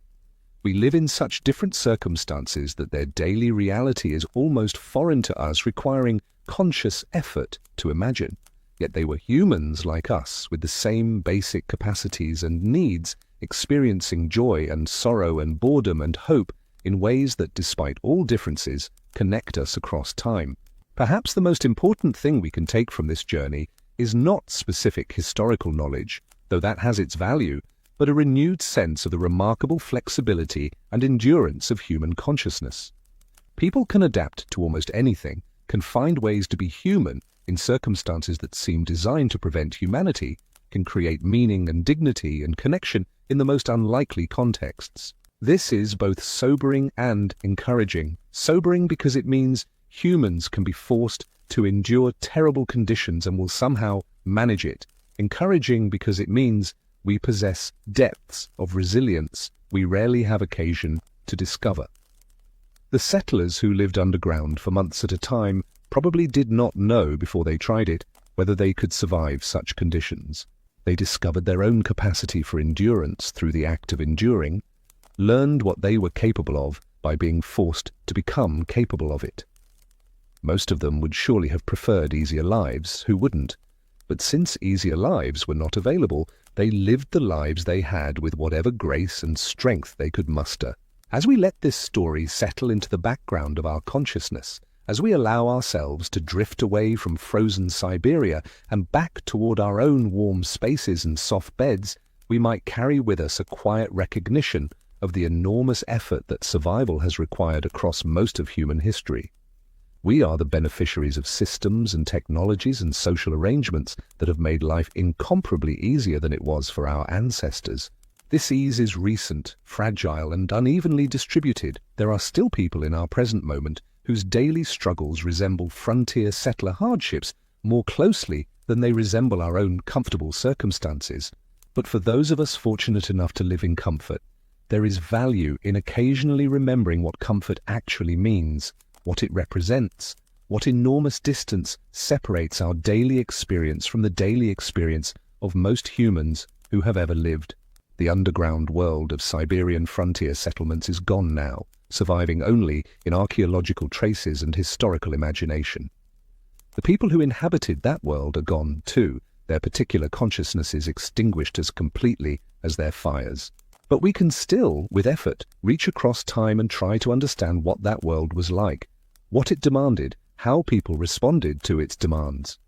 We live in such different circumstances that their daily reality is almost foreign to us, requiring conscious effort to imagine. Yet they were humans like us, with the same basic capacities and needs, experiencing joy and sorrow and boredom and hope in ways that, despite all differences, connect us across time. Perhaps the most important thing we can take from this journey is not specific historical knowledge, though that has its value, but a renewed sense of the remarkable flexibility and endurance of human consciousness. People can adapt to almost anything, can find ways to be human in circumstances that seem designed to prevent humanity, can create meaning and dignity and connection in the most unlikely contexts. This is both sobering and encouraging. Sobering because it means humans can be forced to endure terrible conditions and will somehow manage it. Encouraging because it means we possess depths of resilience we rarely have occasion to discover. The settlers who lived underground for months at a time probably did not know before they tried it whether they could survive such conditions. They discovered their own capacity for endurance through the act of enduring, learned what they were capable of by being forced to become capable of it. Most of them would surely have preferred easier lives, who wouldn't? But since easier lives were not available, they lived the lives they had with whatever grace and strength they could muster. As we let this story settle into the background of our consciousness, as we allow ourselves to drift away from frozen Siberia and back toward our own warm spaces and soft beds, we might carry with us a quiet recognition of the enormous effort that survival has required across most of human history. We are the beneficiaries of systems and technologies and social arrangements that have made life incomparably easier than it was for our ancestors. This ease is recent, fragile, and unevenly distributed. There are still people in our present moment whose daily struggles resemble frontier settler hardships more closely than they resemble our own comfortable circumstances. But for those of us fortunate enough to live in comfort, there is value in occasionally remembering what comfort actually means, what it represents, what enormous distance separates our daily experience from the daily experience of most humans who have ever lived. The underground world of Siberian frontier settlements is gone now, surviving only in archaeological traces and historical imagination. The people who inhabited that world are gone too, their particular consciousnesses extinguished as completely as their fires. But we can still, with effort, reach across time and try to understand what that world was like, what it demanded, how people responded to its demands.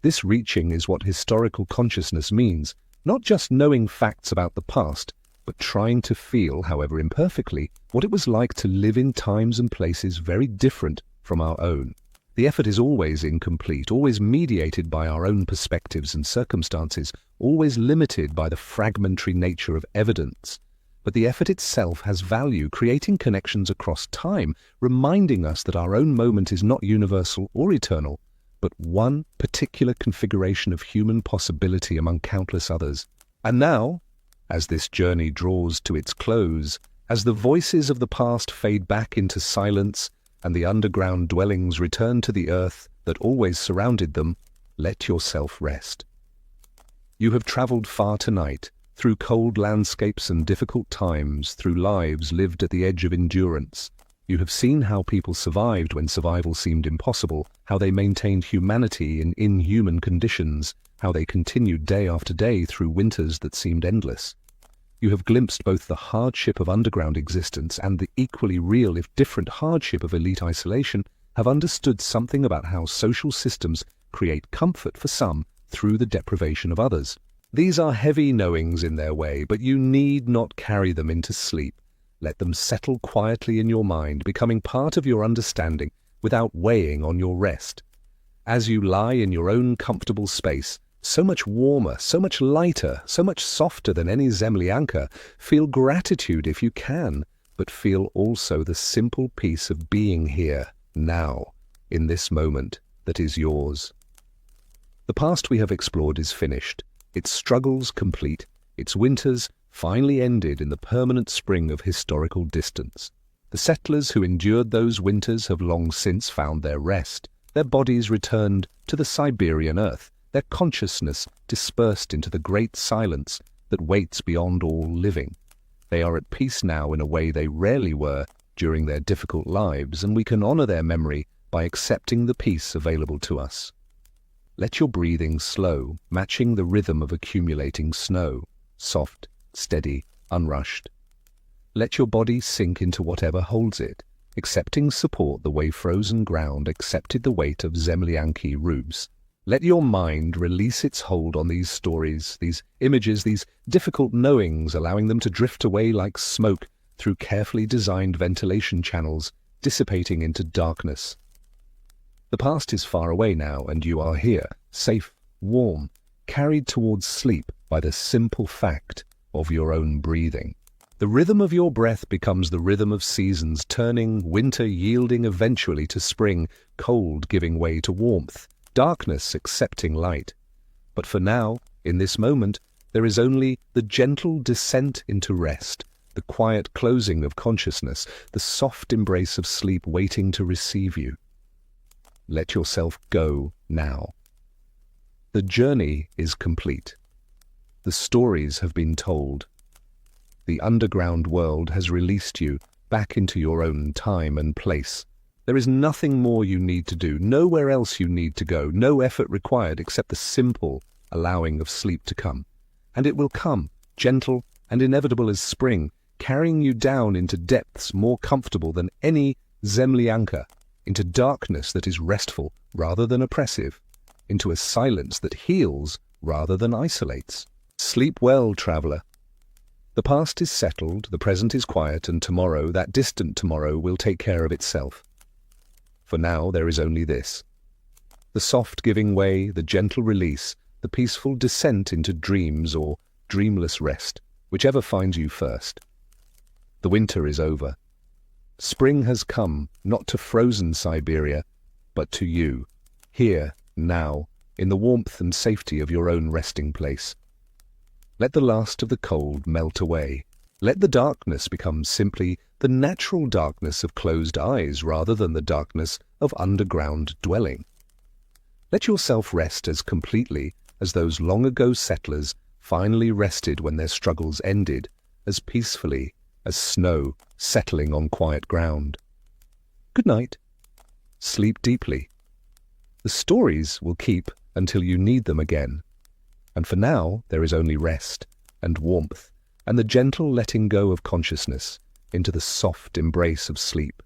This reaching is what historical consciousness means, not just knowing facts about the past, but trying to feel, however imperfectly, what it was like to live in times and places very different from our own. The effort is always incomplete, always mediated by our own perspectives and circumstances, always limited by the fragmentary nature of evidence. But the effort itself has value, creating connections across time, reminding us that our own moment is not universal or eternal, but one particular configuration of human possibility among countless others. And now, as this journey draws to its close, as the voices of the past fade back into silence and the underground dwellings return to the earth that always surrounded them, let yourself rest. You have traveled far tonight, through cold landscapes and difficult times, through lives lived at the edge of endurance. You have seen how people survived when survival seemed impossible, how they maintained humanity in inhuman conditions, how they continued day after day through winters that seemed endless. You have glimpsed both the hardship of underground existence and the equally real, if different, hardship of elite isolation, have understood something about how social systems create comfort for some through the deprivation of others. These are heavy knowings in their way, but you need not carry them into sleep. Let them settle quietly in your mind, becoming part of your understanding without weighing on your rest. As you lie in your own comfortable space, so much warmer, so much lighter, so much softer than any Zemlyanka, feel gratitude if you can, but feel also the simple peace of being here, now, in this moment that is yours. The past we have explored is finished, its struggles complete, its winters finally ended in the permanent spring of historical distance. The settlers who endured those winters have long since found their rest, their bodies returned to the Siberian earth, their consciousness dispersed into the great silence that waits beyond all living. They are at peace now in a way they rarely were during their difficult lives, and we can honor their memory by accepting the peace available to us. Let your breathing slow, matching the rhythm of accumulating snow, soft, steady, unrushed. Let your body sink into whatever holds it, accepting support the way frozen ground accepted the weight of Zemlyanki roofs. Let your mind release its hold on these stories, these images, these difficult knowings, allowing them to drift away like smoke through carefully designed ventilation channels, dissipating into darkness. The past is far away now, and you are here, safe, warm, carried towards sleep by the simple fact of your own breathing. The rhythm of your breath becomes the rhythm of seasons, turning, winter yielding eventually to spring, cold giving way to warmth, darkness accepting light. But for now, in this moment, there is only the gentle descent into rest, the quiet closing of consciousness, the soft embrace of sleep waiting to receive you. Let yourself go now. The journey is complete. The stories have been told. The underground world has released you back into your own time and place. There is nothing more you need to do, nowhere else you need to go, no effort required except the simple allowing of sleep to come. And it will come, gentle and inevitable as spring, carrying you down into depths more comfortable than any Zemlyanka, into darkness that is restful rather than oppressive, into a silence that heals rather than isolates. Sleep well, traveler. The past is settled, the present is quiet, and tomorrow, that distant tomorrow, will take care of itself. For now there is only this: the soft giving way, the gentle release, the peaceful descent into dreams or dreamless rest, whichever finds you first. The winter is over. Spring has come, not to frozen Siberia, but to you, here, now, in the warmth and safety of your own resting place. Let the last of the cold melt away. Let the darkness become simply the natural darkness of closed eyes rather than the darkness of underground dwelling. Let yourself rest as completely as those long-ago settlers finally rested when their struggles ended, as peacefully as snow settling on quiet ground. Good night. Sleep deeply. The stories will keep until you need them again. And for now, there is only rest and warmth and the gentle letting go of consciousness into the soft embrace of sleep.